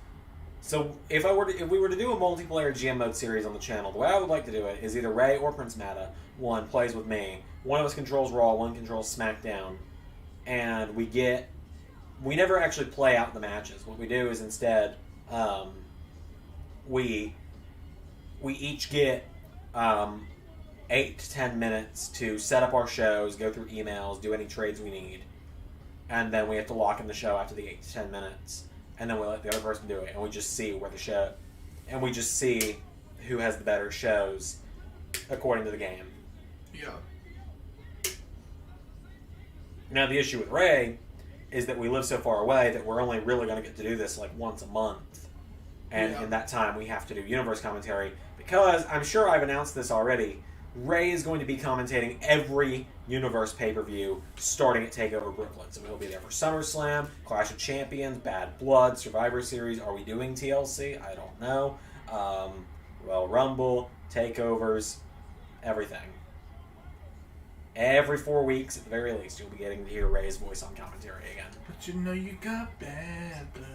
So if we were to do a multiplayer GM mode series on the channel, the way I would like to do it is either Ray or Prince Mada, one plays with me, one of us controls Raw, one controls SmackDown, and we never actually play out the matches. What we do is instead, we each get 8 to 10 minutes to set up our shows, go through emails, do any trades we need, and then we have to lock in the show after the 8 to 10 minutes, and then we let the other person do it, and we just see who has the better shows according to the game. Yeah. Now the issue with Ray is that we live so far away that we're only really going to get to do this like once a month, and in that time we have to do universe commentary. Because, I'm sure I've announced this already, Ray is going to be commentating every Universe pay-per-view starting at TakeOver Brooklyn. So he'll be there for SummerSlam, Clash of Champions, Bad Blood, Survivor Series. Are we doing TLC? I don't know. Royal Rumble, TakeOvers, everything. Every 4 weeks, at the very least, you'll be getting to hear Ray's voice on commentary again. But you know you got bad blood.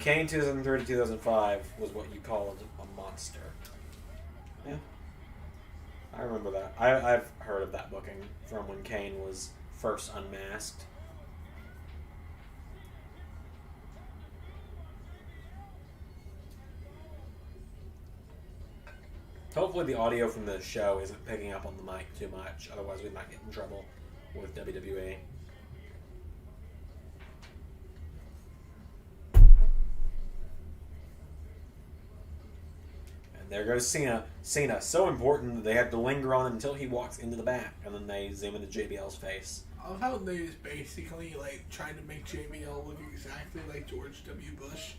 Kane 2003 to 2005 was what you called a monster. Yeah. I remember that. I've heard of that booking from when Kane was first unmasked. Hopefully the audio from the show isn't picking up on the mic too much, otherwise we might get in trouble with WWE. There goes Cena. Cena, so important that they have to linger on until he walks into the back, and then they zoom into JBL's face. I love how they just basically tried to make JBL look exactly like George W. Bush.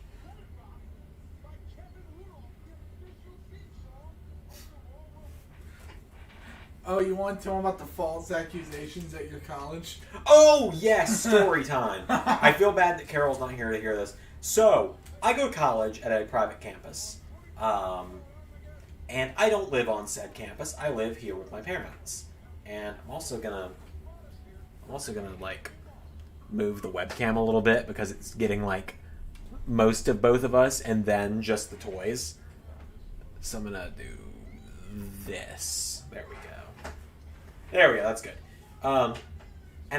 Oh, you want to tell them about the false accusations at your college? Oh, yes, story time. I feel bad that Carol's not here to hear this. So, I go to college at a private campus. And I don't live on said campus. I live here with my parents. And I'm also gonna move the webcam a little bit because it's getting most of both of us and then just the toys. So I'm gonna do this. There we go. There we go, that's good. And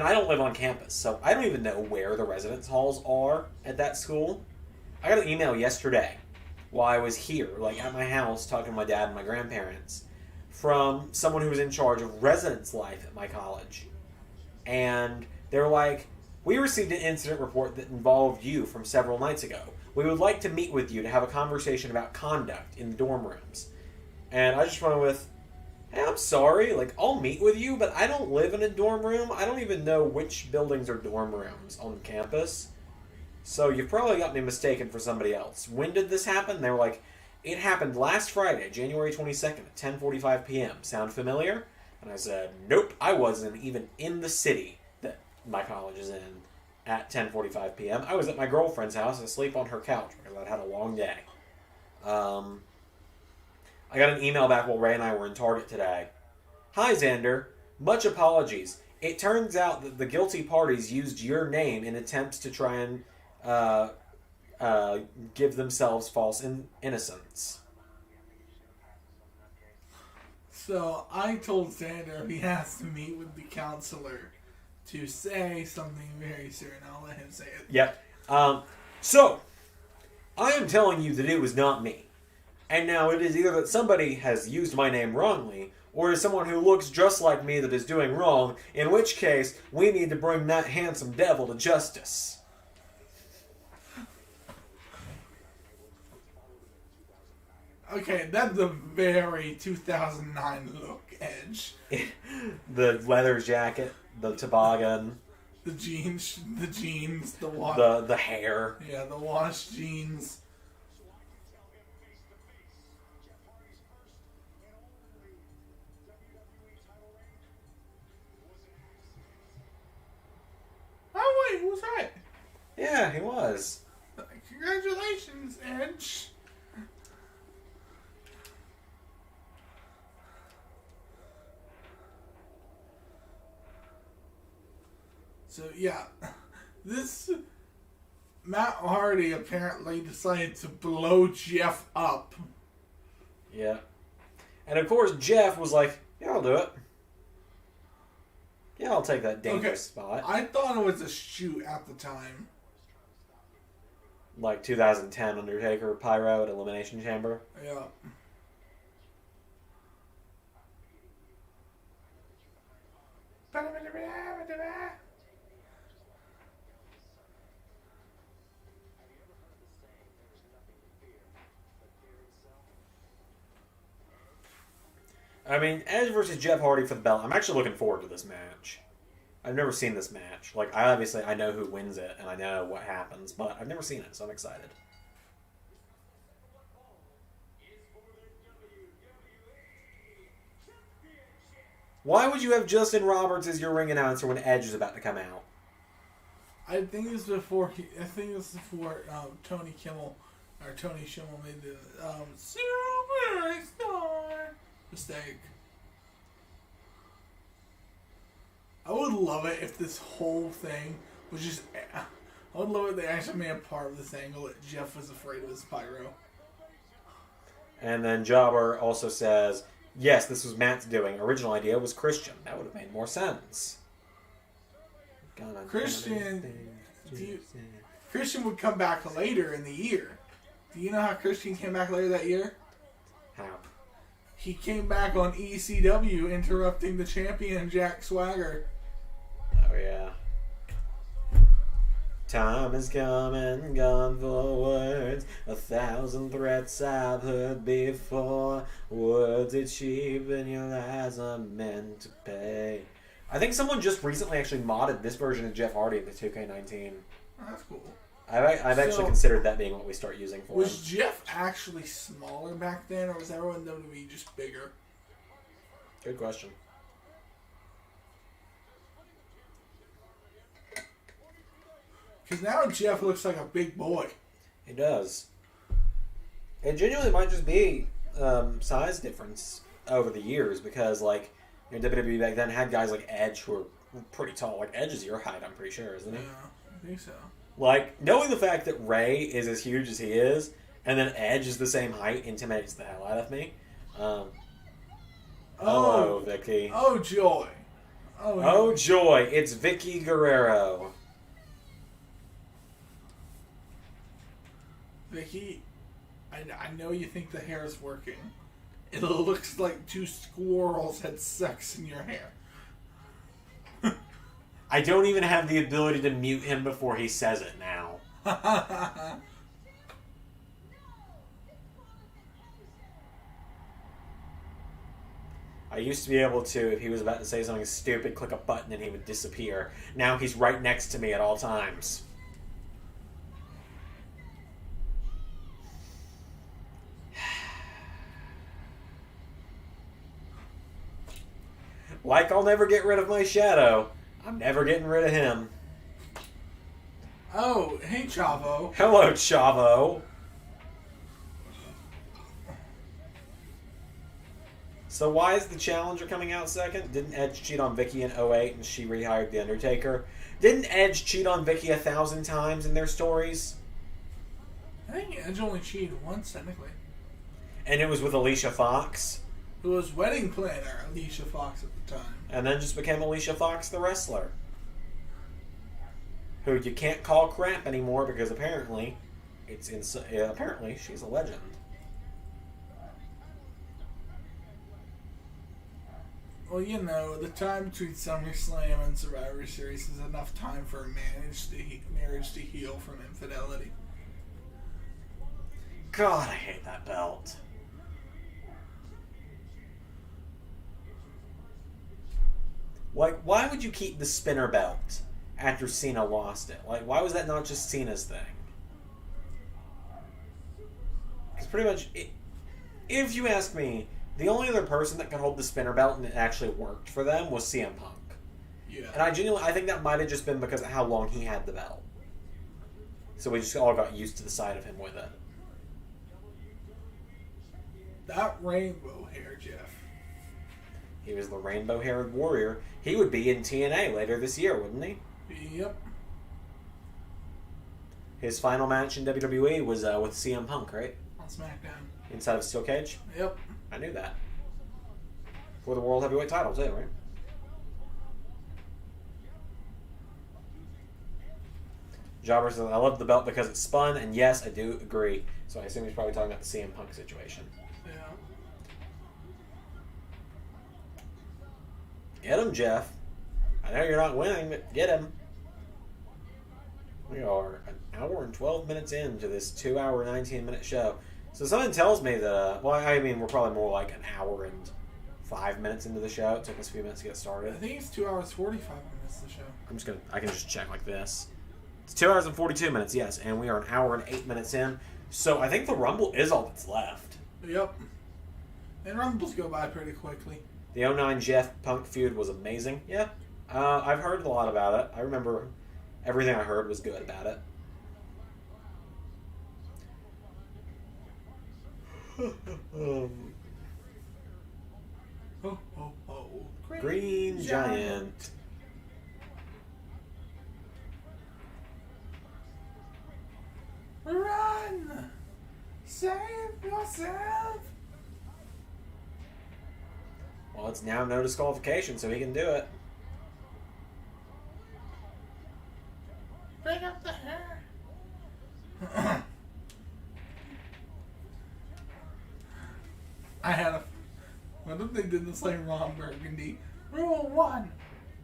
I don't live on campus, so I don't even know where the residence halls are at that school. I got an email yesterday while I was here, at my house, talking to my dad and my grandparents, from someone who was in charge of residence life at my college. And they were like, we received an incident report that involved you from several nights ago. We would like to meet with you to have a conversation about conduct in the dorm rooms. And I just went with, hey, I'm sorry, I'll meet with you, but I don't live in a dorm room. I don't even know which buildings are dorm rooms on campus. So you've probably got me mistaken for somebody else. When did this happen? They were like, it happened last Friday, January 22nd at 10:45 p.m. Sound familiar? And I said, nope, I wasn't even in the city that my college is in at 10:45 p.m. I was at my girlfriend's house asleep on her couch because I'd had a long day. I got an email back while Ray and I were in Target today. Hi, Zander. Much apologies. It turns out that the guilty parties used your name in attempts to try and give themselves false innocence. So I told Zander he has to meet with the counselor to say something very certain. I'll let him say it. Yep. So, I am telling you that it was not me. And now it is either that somebody has used my name wrongly, or is someone who looks just like me that is doing wrong, in which case, we need to bring that handsome devil to justice. Okay, that's a very 2009 look, Edge. The leather jacket, the toboggan. The jeans, the wash. The hair. Yeah, the washed jeans. Oh wait, who was that? Yeah, he was. Congratulations, Edge. So yeah, this Matt Hardy apparently decided to blow Jeff up. Yeah. And of course, Jeff was like, yeah, I'll do it. Yeah, I'll take that dangerous spot. I thought it was a shoot at the time. Like 2010 Undertaker Pyro at Elimination Chamber. Yeah. I mean, Edge versus Jeff Hardy for the belt. I'm actually looking forward to this match. I've never seen this match. Like, I know who wins it and I know what happens, but I've never seen it, so I'm excited. Why would you have Justin Roberts as your ring announcer when Edge is about to come out? I think it was before. Tony Kimmel or Tony Schimmel made the superstar mistake. I would love it if this whole thing was just. I would love it if they actually made a part of this angle that Jeff was afraid of his pyro. And then Jobber also says, yes, this was Matt's doing. Original idea was Christian. That would have made more sense. Christian would come back later in the year. Do you know how Christian came back later that year? How? He came back on ECW interrupting the champion Jack Swagger. Oh, yeah. Time has come and gone for words. 1,000 threats I've heard before. Words that cheap and your eyes are meant to pay. I think someone just recently actually modded this version of Jeff Hardy in the 2K19. Oh, that's cool. I've actually considered that being what we start using for Was him. Jeff actually smaller back then, or was everyone in WWE just bigger? Good question. Because now Jeff looks like a big boy. He does. It genuinely might just be size difference over the years because, like, WWE back then had guys like Edge who were pretty tall. Like, Edge is your height, I'm pretty sure, isn't he? Yeah, I think so. Like, knowing the fact that Ray is as huge as he is, and then Edge is the same height, intimidates the hell out of me. Hello, Vicky. Oh, joy. Oh, joy. It's Vicky Guerrero. Vicky, I know you think the hair is working. It looks like two squirrels had sex in your hair. I don't even have the ability to mute him before he says it now. I used to be able to, if he was about to say something stupid, click a button and he would disappear. Now he's right next to me at all times. Like I'll never get rid of my shadow, I'm never getting rid of him. Oh, hey, Chavo. Hello, Chavo. So why is the Challenger coming out second? Didn't Edge cheat on Vicky in 08 and she rehired The Undertaker? Didn't Edge cheat on Vicky 1,000 times in their stories? I think Edge only cheated once, technically. And it was with Alicia Fox? It was wedding planner Alicia Fox at the time. And then just became Alicia Fox the wrestler. Who you can't call crap anymore because apparently apparently she's a legend. Well, you know, the time between SummerSlam and Survivor Series is enough time for a marriage to heal from infidelity. God, I hate that belt. Like, why would you keep the spinner belt after Cena lost it? Like, why was that not just Cena's thing? Because pretty much, if you ask me, the only other person that could hold the spinner belt and it actually worked for them was CM Punk. Yeah. And I think that might have just been because of how long he had the belt. So we just all got used to the sight of him with it. That rainbow hair, Jeff. He was the rainbow-haired warrior. He would be in TNA later this year, wouldn't he? Yep. His final match in WWE was with CM Punk, right? On SmackDown. Inside of a steel cage? Yep. I knew that. For the World Heavyweight title, too, right? Jobber says, I love the belt because it's spun, and yes, I do agree. So I assume he's probably talking about the CM Punk situation. Yeah. Get him, Jeff. I know you're not winning, but get him. We are an hour and 12 minutes into this 2-hour, 19-minute show. So something tells me that, well, I mean, we're probably more like an hour and 5 minutes into the show. It took us a few minutes to get I started. think it's 2 hours 45 minutes. The show. I can just check like this. It's 2 hours and 42 minutes, yes, and we are an hour and 8 minutes in. So I think the Rumble is all that's left. Yep. And Rumbles go by pretty quickly. The 09 Jeff Punk feud was amazing. Yeah, I've heard a lot about it. I remember everything I heard was good about it. Oh, oh, oh. Green Giant. Run! Save yourself! Well, it's now no disqualification, so he can do it. Bring up the hair! What if they did this like Ron Burgundy? Rule 1.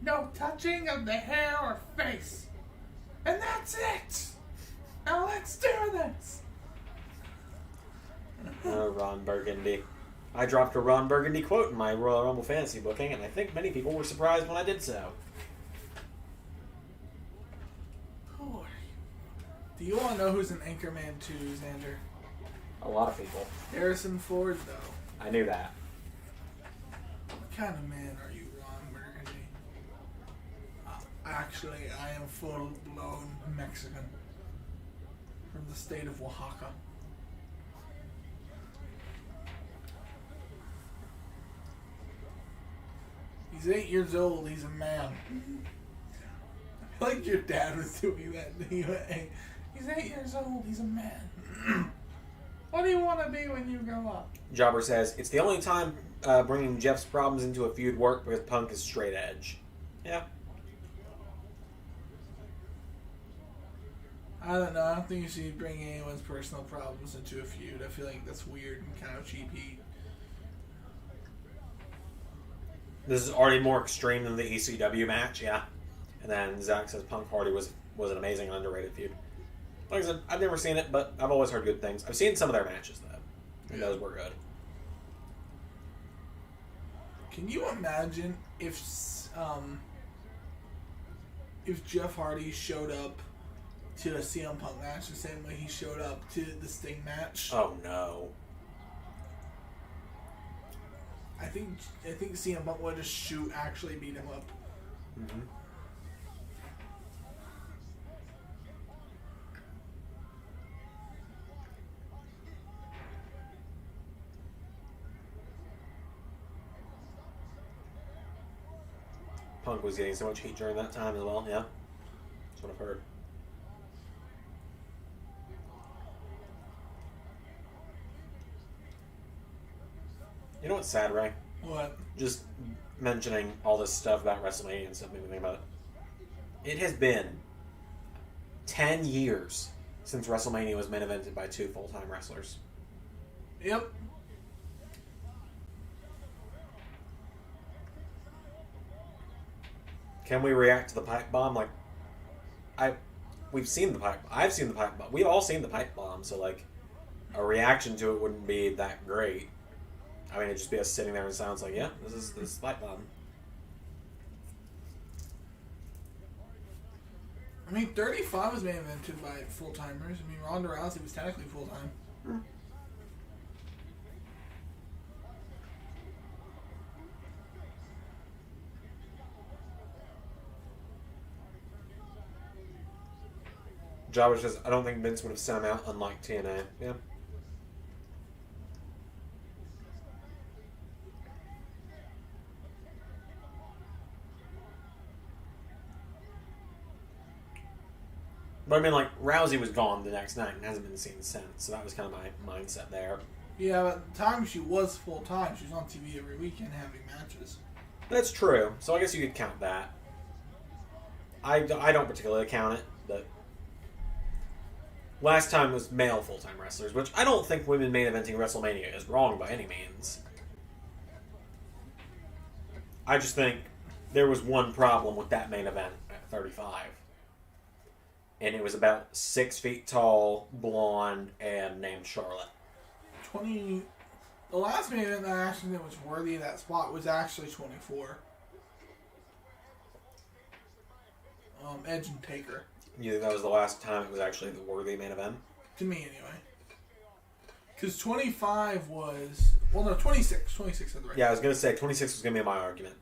No touching of the hair or face. And that's it! Now let's do this! Oh, Ron Burgundy. I dropped a Ron Burgundy quote in my Royal Rumble fantasy booking, and I think many people were surprised when I did so. Who are you? Do you want to know who's an Anchorman 2, Zander? A lot of people. Harrison Ford, though. I knew that. What kind of man are you, Ron Burgundy? Actually, I am full-blown Mexican. From the state of Oaxaca. He's 8 years old. He's a man. I feel like your dad was doing that. He's 8 years old. He's a man. What do you want to be when you grow up? Jobber says, it's the only time bringing Jeff's problems into a feud work because Punk is straight edge. Yeah. I don't know. I don't think you should bring anyone's personal problems into a feud. I feel like that's weird and kind of cheapy. This is already more extreme than the ECW match, yeah. And then Zach says Punk Hardy was an amazing and underrated feud. Like I said, I've never seen it, but I've always heard good things. I've seen some of their matches, though. And those were good. Can you imagine if Jeff Hardy showed up to a CM Punk match the same way he showed up to the Sting match? Oh, no. I think CM Punk would just actually beat him up. Mm-hmm. Punk was getting so much heat during that time as well, yeah. That's what I've heard. You know what's sad, Ray? What? Just mentioning all this stuff about WrestleMania and stuff, made me think about it. It has been 10 years since WrestleMania was main evented by 2 full-time wrestlers. Yep. Can we react to the pipe bomb? Like, we've seen the pipe. I've seen the pipe bomb. We've all seen the pipe bomb. So like, a reaction to it wouldn't be that great. I mean, it'd just be us sitting there and sounds like, yeah, this is pipe bomb. I mean, 35 was main evented by full-timers. I mean, Ronda Rousey was technically full-time. Jabba says, I don't think Vince would have sent him out unlike TNA. Yeah. But I mean, like, Rousey was gone the next night and hasn't been seen since, so that was kind of my mindset there. Yeah, but at the time she was full-time. She was on TV every weekend having matches. That's true, so I guess you could count that. I don't particularly count it, but last time was male full-time wrestlers, which I don't think women main eventing WrestleMania is wrong by any means. I just think there was one problem with that main event at 35. And it was about 6 feet tall, blonde, and named Charlotte. The last main event that I actually think was worthy of that spot was actually 24. Edge and Taker. You think that was the last time it was actually the worthy main event? To me, anyway. Because 25 was... Well, no, 26. 26 had the right. Yeah, I was going to say 26 was going to be my argument.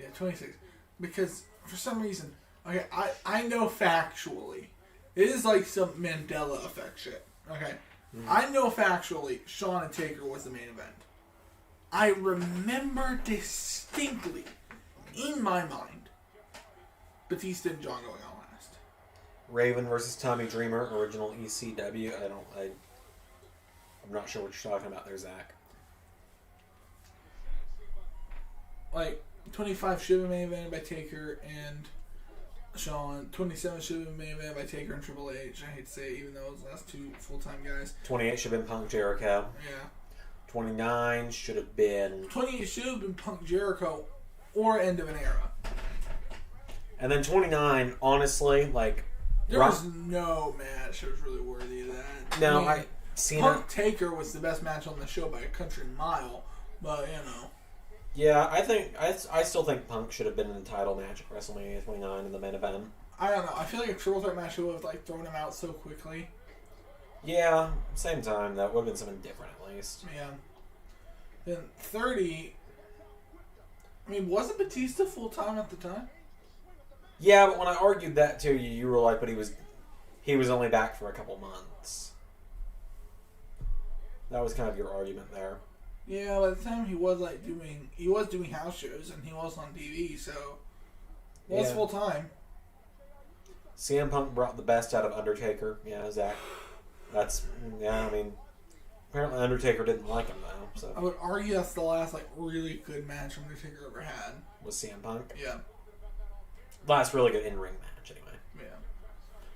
Yeah, 26. Because, for some reason... Okay, I know factually. It is like some Mandela effect shit. Okay? I know factually Shawn and Taker was the main event. I remember distinctly, in my mind, Batista and John going on last. Raven versus Tommy Dreamer, original ECW. I'm not sure what you're talking about there, Zach. Like, 25 should have been main evented by Taker and Shawn. 27 should have been main evented by Taker and Triple H. I hate to say it, even though it was the last two full-time guys. 28 should have been Punk Jericho. Yeah. 29 should have been... 28 should have been Punk Jericho or end of an era. And then 29, honestly, like... There was no match that was really worthy of that. No, I mean, Cena... Punk Taker was the best match on the show by a country mile, but, you know... Yeah, I still think Punk should have been in the title match at WrestleMania 29 in the main event. I don't know. I feel like a triple threat match would have like thrown him out so quickly. Yeah, same time that would have been something different at least. Yeah. Then 30. I mean, wasn't Batista full time at the time? Yeah, but when I argued that to you, you were like, "But he was only back for a couple months." That was kind of your argument there. Yeah, by the time he was doing house shows and he was on TV, so it was full time. CM Punk brought the best out of Undertaker. Yeah, Zach. I mean, apparently Undertaker didn't like him though. So I would argue that's the last like really good match Undertaker ever had. Was CM Punk? Yeah. Last really good in-ring match, anyway. Yeah.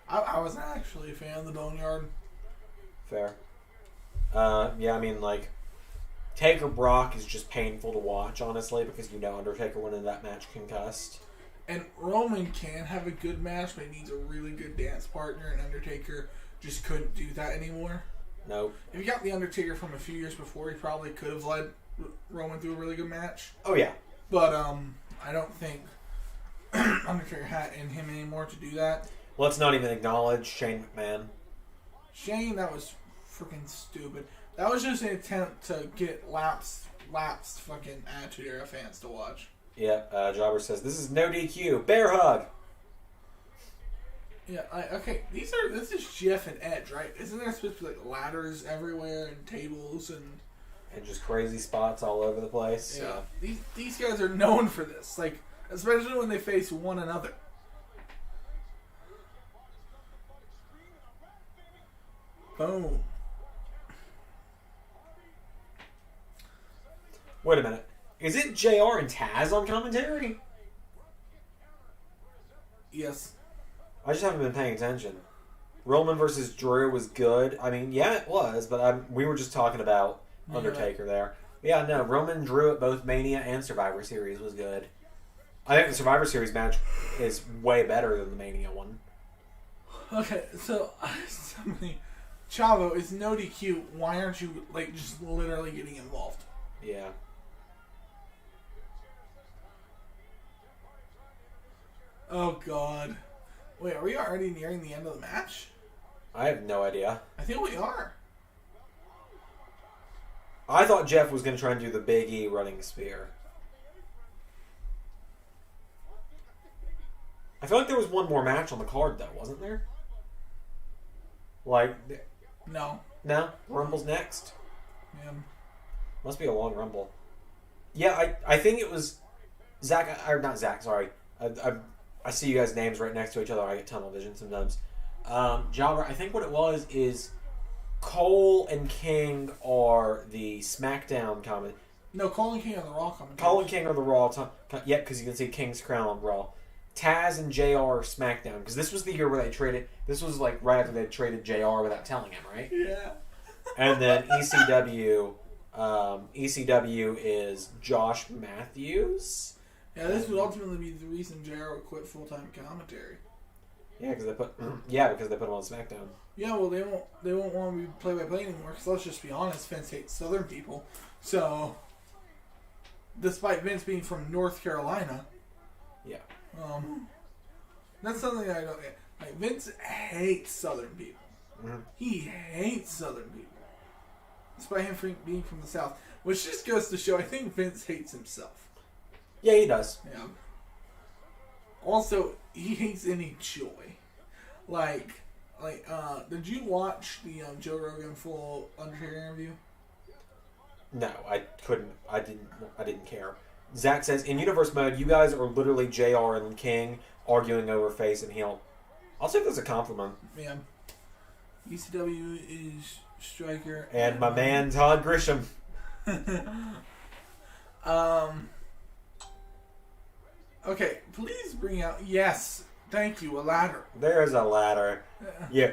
I wasn't actually a fan of the Boneyard. Fair. Yeah, I mean, like, Taker Brock is just painful to watch, honestly, because you know Undertaker went into that match concussed. And Roman can have a good match, but he needs a really good dance partner, and Undertaker just couldn't do that anymore. Nope. If you got the Undertaker from a few years before, he probably could have led Roman through a really good match. Oh, yeah. But I don't think Undertaker had in him anymore to do that. Let's not even acknowledge Shane McMahon. Shane, that was freaking stupid. That was just an attempt to get lapsed fucking Attitude Era fans to watch. Yeah, Jobber says, this is no DQ. Bear hug! Yeah, okay, this is Jeff and Edge, right? Isn't there supposed to be like ladders everywhere and tables and just crazy spots all over the place? Yeah. These guys are known for this. Like, especially when they face one another. Boom. Wait a minute. Is it JR and Taz on commentary? Yes. I just haven't been paying attention. Roman versus Drew was good. I mean, yeah, it was, but we were just talking about Undertaker there. Yeah, no, Roman Drew at both Mania and Survivor Series was good. I think the Survivor Series match is way better than the Mania one. Okay, so Chavo, is no DQ. Why aren't you like just literally getting involved? Yeah. Oh God, Wait, are we already nearing the end of the match? I have no idea. I think we are. I thought Jeff was going to try and do the Big E running spear. I feel like there was one more match on the card, though, wasn't there? Like, No. no? Rumble's next? Yeah. Must be a long Rumble. Yeah, I think it was Zach, or not Zach, sorry. I see you guys' names right next to each other. I get tunnel vision sometimes. Jobber, I think what it was is Cole and King are the SmackDown comment. No, Cole and King are the Raw commentators. Cole and King are the Raw. Yeah, because you can see King's crown on Raw. Taz and JR are SmackDown. Because this was the year where they traded. This was like right after they traded JR without telling him, right? Yeah. And then ECW. ECW is Josh Matthews. Yeah, this would ultimately be the reason JR would quit full-time commentary. Yeah, because they put him on SmackDown. Yeah, well, they won't want to be play-by-play anymore. Because let's just be honest, Vince hates Southern people. So, despite Vince being from North Carolina, Yeah. That's something I don't get. Like, Vince hates Southern people. Mm-hmm. He hates Southern people, despite him being from the South. Which just goes to show, I think Vince hates himself. Yeah, he does. Yeah. Also, he hates any joy. Did you watch the Joe Rogan full Undertaker interview? No, I couldn't. I didn't care. Zach says, in universe mode, you guys are literally JR and King arguing over face and heel. I'll take this as a compliment. Yeah. ECW is Striker. And my man Todd Grisham. Okay, please bring out. Yes, thank you. A ladder. There's a ladder. Yeah.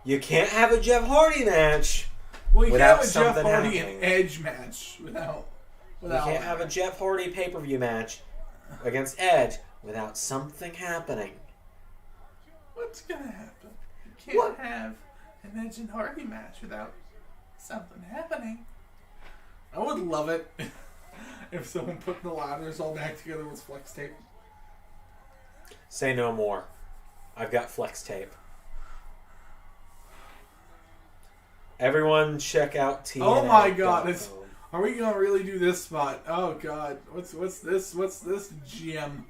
You can't have a Jeff Hardy match. Well, you without can't have a Jeff something Hardy happening. and Edge match without. You can't have a Jeff Hardy pay-per-view match against Edge without something happening. What's gonna happen? You can't have an Edge and Hardy match without something happening. I would love it if someone put the ladders all back together with flex tape. Say no more. I've got flex tape. Everyone check out TNA. Oh my god, are we gonna really do this spot? Oh god, what's this? What's this gem?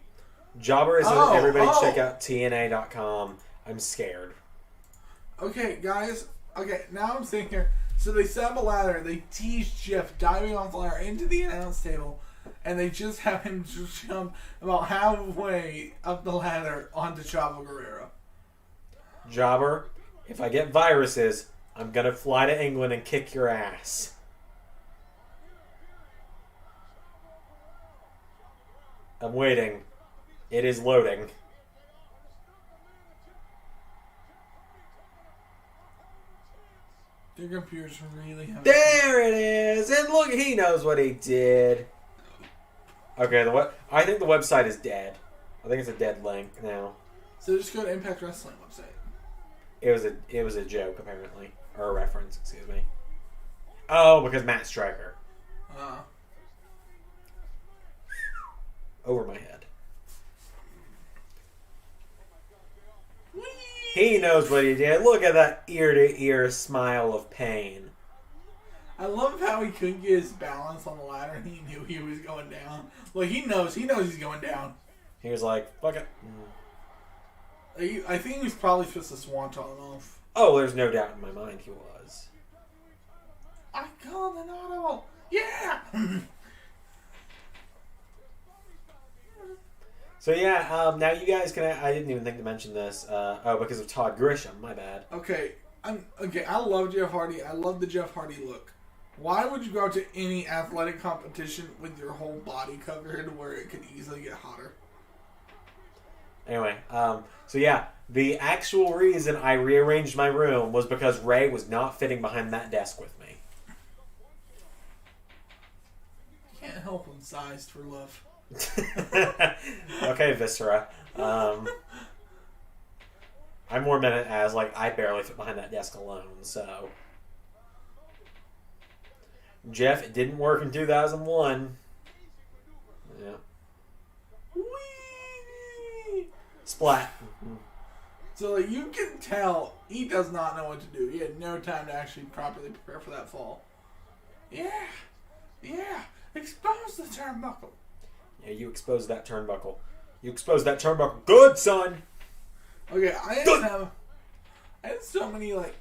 Jobber is everybody check out TNA.com. I'm scared. Okay, guys. Okay, now I'm sitting here. So they set up a ladder. They tease Jeff diving off the ladder into the announce table, and they just have him jump about halfway up the ladder onto Chavo Guerrero. Jobber, if I get viruses, I'm gonna fly to England and kick your ass. I'm waiting. It is loading. Their computers really have. There it is! And look, he knows what he did. Okay, I think the website is dead. I think it's a dead link now. So just go to Impact Wrestling website. It was a joke, apparently. Or a reference, excuse me. Oh, because Matt Striker. Over my head. Whee! He knows what he did. Look at that ear-to-ear smile of pain. I love how he couldn't get his balance on the ladder and he knew he was going down. Like, he knows he's going down. He was like, fuck it. I think he was probably supposed to swanton off. Oh, there's no doubt in my mind he was. I called an audible. Yeah! So yeah, now you guys can. I didn't even think to mention this. Because of Todd Grisham. My bad. Okay, I love Jeff Hardy. I love the Jeff Hardy look. Why would you go out to any athletic competition with your whole body covered where it could easily get hotter? Anyway, so yeah, the actual reason I rearranged my room was because Ray was not fitting behind that desk with me. You can't help him sized for love. Okay, Viscera. I more meant it as, like, I barely fit behind that desk alone, so... Jeff, it didn't work in 2001. Yeah. Whee! Splat. So like you can tell he does not know what to do. He had no time to actually properly prepare for that fall. Yeah. Expose the turnbuckle. Yeah, you exposed that turnbuckle. You exposed that turnbuckle. Good, son. Okay, I had so many like.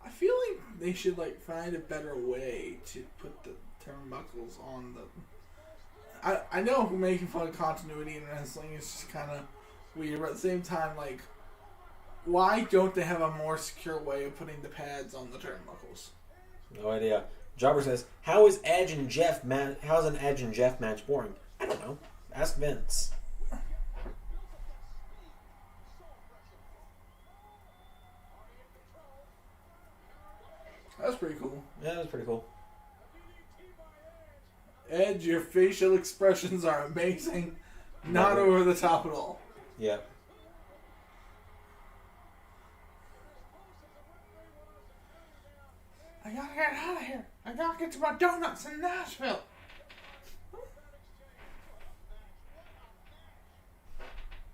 I feel like they should like find a better way to put the turnbuckles on the. I know making fun of continuity in wrestling is just kind of weird, but at the same time, like, why don't they have a more secure way of putting the pads on the turnbuckles? No idea. Jobber says, "How is Edge and Jeff? How's an Edge and Jeff match boring? I don't know. Ask Vince." That's pretty cool. Yeah, that was pretty cool. Edge, your facial expressions are amazing. Not over the top at all. Yep. I gotta get out of here. I gotta get to my donuts in Nashville.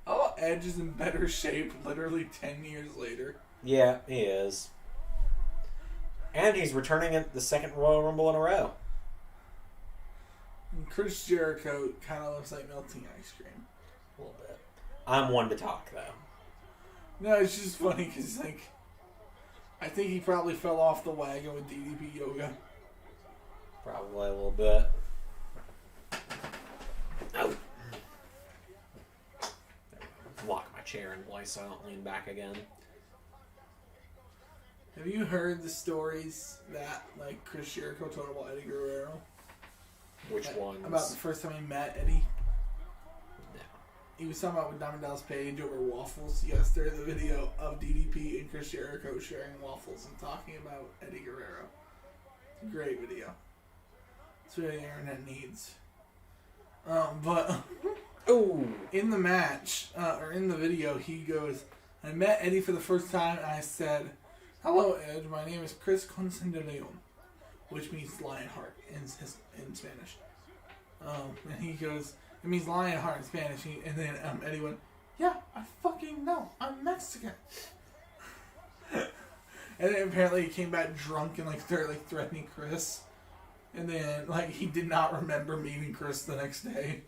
Oh, Edge is in better shape literally 10 years later. Yeah, he is. And he's returning at the second Royal Rumble in a row. And Chris Jericho kind of looks like melting ice cream. A little bit. I'm one to talk, though. No, it's just funny because, like, I think he probably fell off the wagon with DDP Yoga. Probably a little bit. Oh. Lock my chair in place so I don't lean back again. Have you heard the stories that, like, Chris Jericho told about Eddie Guerrero? Which ones? About the first time he met Eddie? No. He was talking about with Diamond Dallas Page over waffles. Yes, there's a video of DDP and Chris Jericho sharing waffles and talking about Eddie Guerrero. Great video. It's what the internet needs. But Ooh. in the match, or in the video, he goes, I met Eddie for the first time and I said, "Hello, Edge, my name is Chris Consen de Leon," which means Lionheart in Spanish. And he goes, "It means Lionheart in Spanish." And then Eddie went, "Yeah, I fucking know. I'm Mexican." And then apparently he came back drunk and like started like threatening Chris. And then like he did not remember meeting Chris the next day.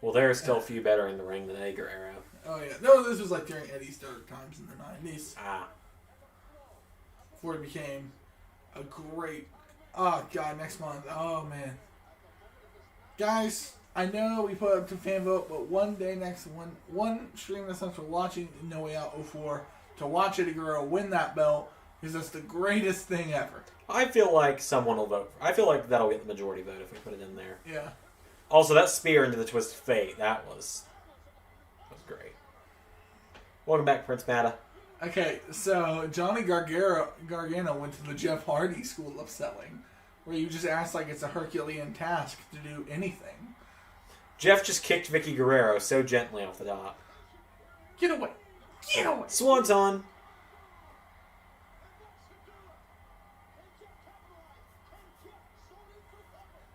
Well, there are still a few better in the ring than Eddie Guerrero. Oh yeah, no, this was like during Eddie's dark times in the 90s. Before he became a great. Oh god, next month. Oh man, guys, I know we put up to fan vote, but one day one stream this month we're watching No Way Out 04 to watch Eddie Guerrero win that belt is just the greatest thing ever. I feel like someone will vote. I feel like that'll get the majority vote if we put it in there. Yeah. Also, that spear into the Twist of Fate, that was great. Welcome back, Prince Mada. Okay, so Johnny Gargano went to the Jeff Hardy School of Selling, where you just ask like it's a Herculean task to do anything. Jeff just kicked Vicky Guerrero so gently off the top. Get away! Get away! Swanton.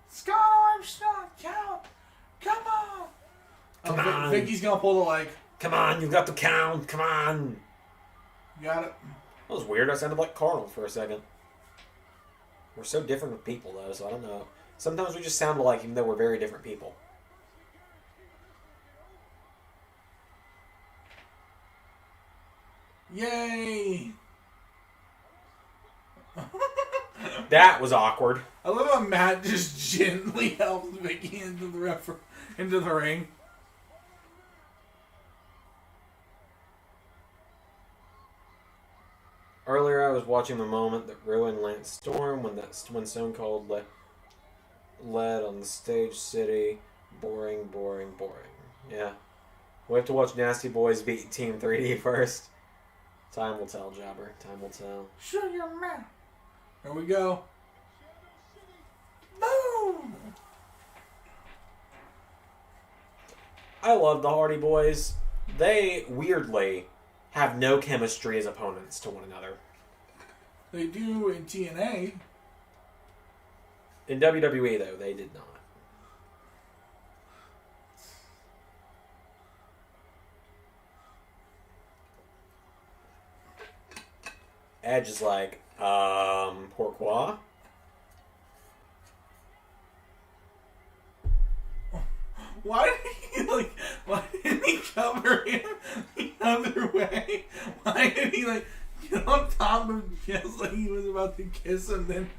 Scott Armstrong, count! Come on! Come on. Vicky's gonna pull the leg. Come on, you got the count. Come on. You got it. That was weird. I sounded like Carl for a second. We're so different with people, though, so I don't know. Sometimes we just sound alike, even though we're very different people. Yay! That was awkward. I love how Matt just gently helps Vicky into the ring. Earlier, I was watching the moment that ruined Lance Storm when Stone Cold led on the stage city. Boring, boring, boring. Yeah. We have to watch Nasty Boys beat Team 3D first. Time will tell, Jobber. Time will tell. Show your man. Here we go. Boom! I love the Hardy Boys. They, weirdly, have no chemistry as opponents to one another. They do in TNA. In WWE, though, they did not. Edge is like, pourquoi? Why didn't he cover him the other way? Why did he get on top of Jess like he was about to kiss him then?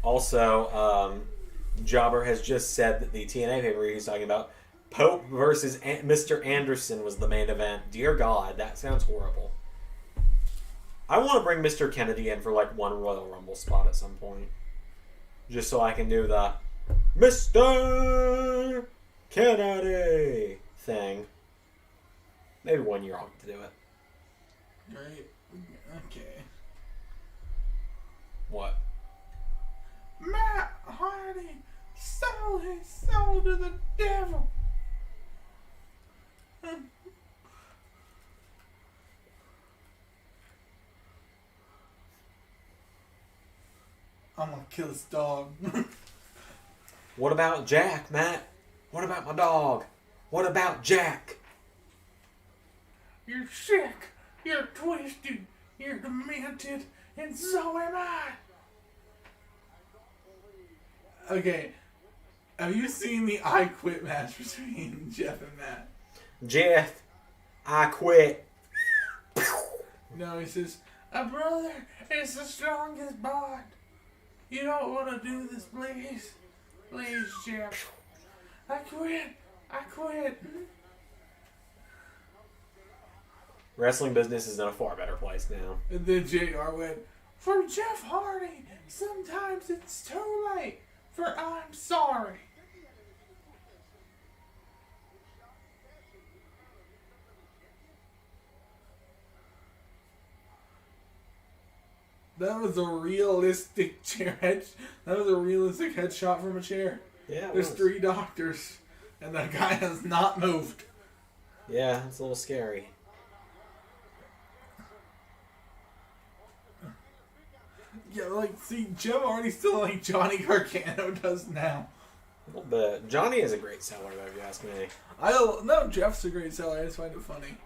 Also, Jobber has just said that the TNA pay-per-view he's talking about, Pope versus Mr. Anderson, was the main event. Dear God, that sounds horrible. I want to bring Mr. Kennedy in for one Royal Rumble spot at some point. Just so I can do the Mr. Kennedy thing. Maybe 1 year I'll get to do it. Right. Okay. What? Matt Hardy sold his soul to the devil. I'm gonna kill this dog. What about Jack, Matt? What about my dog? What about Jack? You're sick. You're twisted. You're demented. And so am I. Okay. Have you seen the I Quit match between Jeff and Matt? Jeff, I quit. No, he says, a brother is the strongest bond. You don't want to do this, please? Please, Jeff. I quit. I quit. Wrestling business is in a far better place now. And then JR went, for Jeff Hardy, sometimes it's too late, for I'm sorry. That was a realistic that was a realistic headshot from a chair. Yeah, There's 3 doctors, and that guy has not moved. Yeah, it's a little scary. Yeah, see, Jeff Hardy's still like Johnny Gargano does now. A little bit. Johnny is a great seller, though, if you ask me. No, Jeff's a great seller. I just find it funny.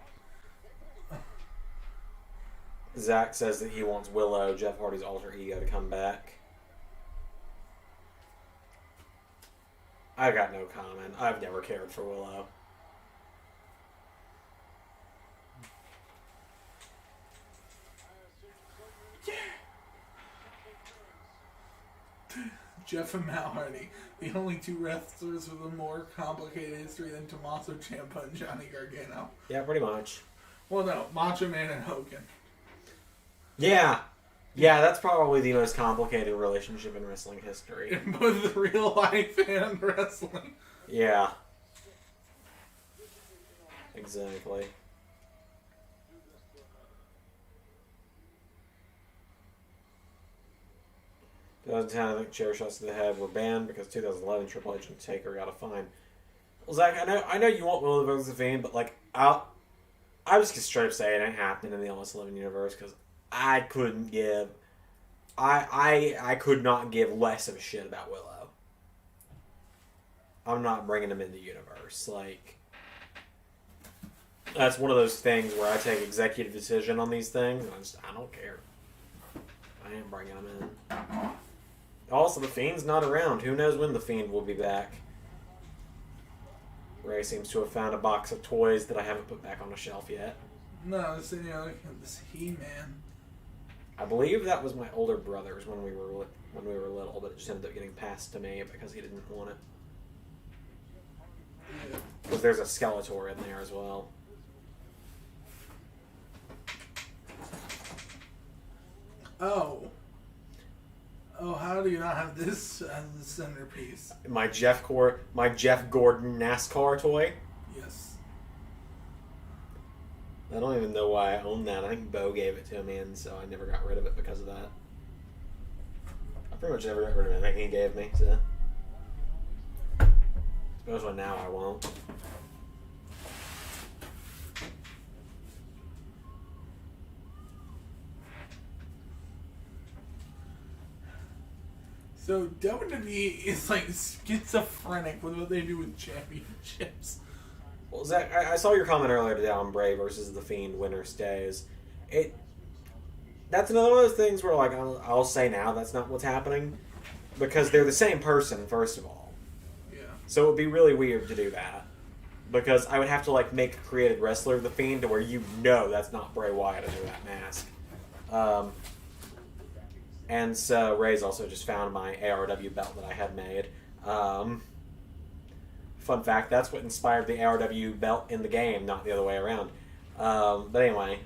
Zach says that he wants Willow, Jeff Hardy's alter ego, to come back. I got no comment. I've never cared for Willow. Jeff and Matt Hardy, the only 2 wrestlers with a more complicated history than Tommaso Ciampa and Johnny Gargano. Yeah, pretty much. Well, no, Macho Man and Hogan. Yeah. Yeah, that's probably the most complicated relationship in wrestling history. In both real life and wrestling. Yeah. Exactly. In 2010, I think chair shots to the head were banned because 2011 Triple H and Taker got a fine. Well, Zach, I know you want Willow versus the Fiend, but I just can straight up say it ain't happening in the Almost 11 universe because I couldn't give. I could not give less of a shit about Willow. I'm not bringing him in the universe. That's one of those things where I take executive decision on these things, and I don't care. I ain't bringing him in. Also, the Fiend's not around. Who knows when the Fiend will be back? Ray seems to have found a box of toys that I haven't put back on the shelf yet. No, this He-Man. I believe that was my older brother's when we were little, but it just ended up getting passed to me because he didn't want it. Because there's a Skeletor in there as well. Oh, how do you not have this as the centerpiece? My Jeff Gordon NASCAR toy. Yes. I don't even know why I own that. I think Bo gave it to me, and so I never got rid of it because of that. I pretty much never got rid of anything he gave me, so. Suppose what now I won't. So WWE is schizophrenic with what they do with championships. Well, Zach, I saw your comment earlier today on Bray versus The Fiend winner stays. that's another one of those things where, like, I'll say now that's not what's happening. Because they're the same person, first of all. Yeah. So it would be really weird to do that. Because I would have to, like, make a created wrestler the Fiend to where you know that's not Bray Wyatt under that mask. And so Ray's also just found my ARW belt that I had made. Fun fact, that's what inspired the ARW belt in the game, not the other way around. But anyway,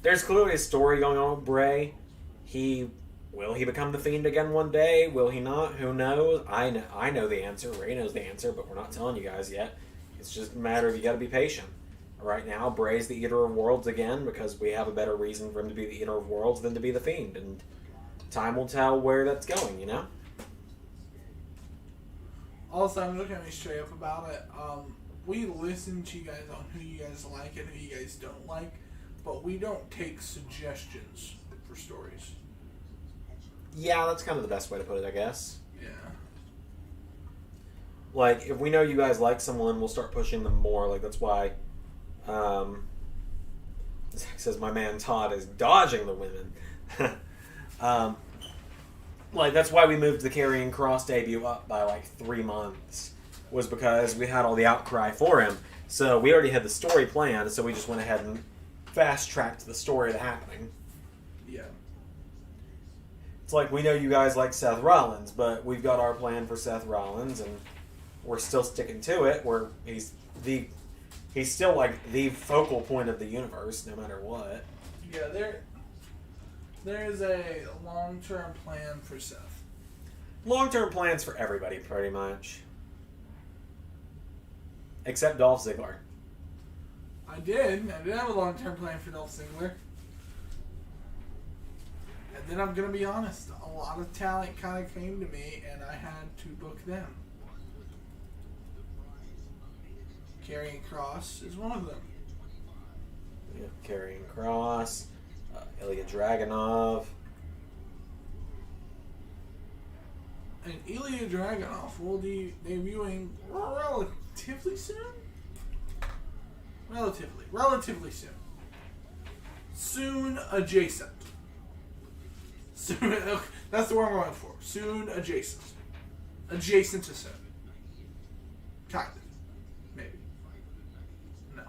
there's clearly a story going on with Bray. Will he become the Fiend again one day? Will he not? Who knows? I know the answer. Ray knows the answer, but we're not telling you guys yet. It's just a matter of you got to be patient. Right now, Bray's the Eater of Worlds again because we have a better reason for him to be the Eater of Worlds than to be the Fiend, and time will tell where that's going. You know. Also, I'm just gonna be straight up about it. We listen to you guys on who you guys like and who you guys don't like, but we don't take suggestions for stories. Yeah, that's kind of the best way to put it, I guess. Yeah. Like, if we know you guys like someone, we'll start pushing them more. Like, that's why, Zach says my man Todd is dodging the women. Like, that's why we moved the Karrion Kross debut up by, like, 3 months. Was because we had all the outcry for him. So we already had the story planned, so we just went ahead and fast-tracked the story to happening. Yeah. It's like, we know you guys like Seth Rollins, but we've got our plan for Seth Rollins, and we're still sticking to it, where he's still, like, the focal point of the universe, no matter what. Yeah, there is a long-term plan for Seth. Long-term plans for everybody, pretty much. Except Dolph Ziggler. I did have a long-term plan for Dolph Ziggler. And then I'm going to be honest, a lot of talent kind of came to me, and I had to book them. Karrion Kross is one of them. Yeah, Karrion Kross, Ilya Dragunov. And Ilya Dragunov will be debuting relatively soon? Relatively soon. Soon adjacent. Soon, that's the word I'm going for. Soon adjacent. Adjacent to soon. Kind of. Maybe. No.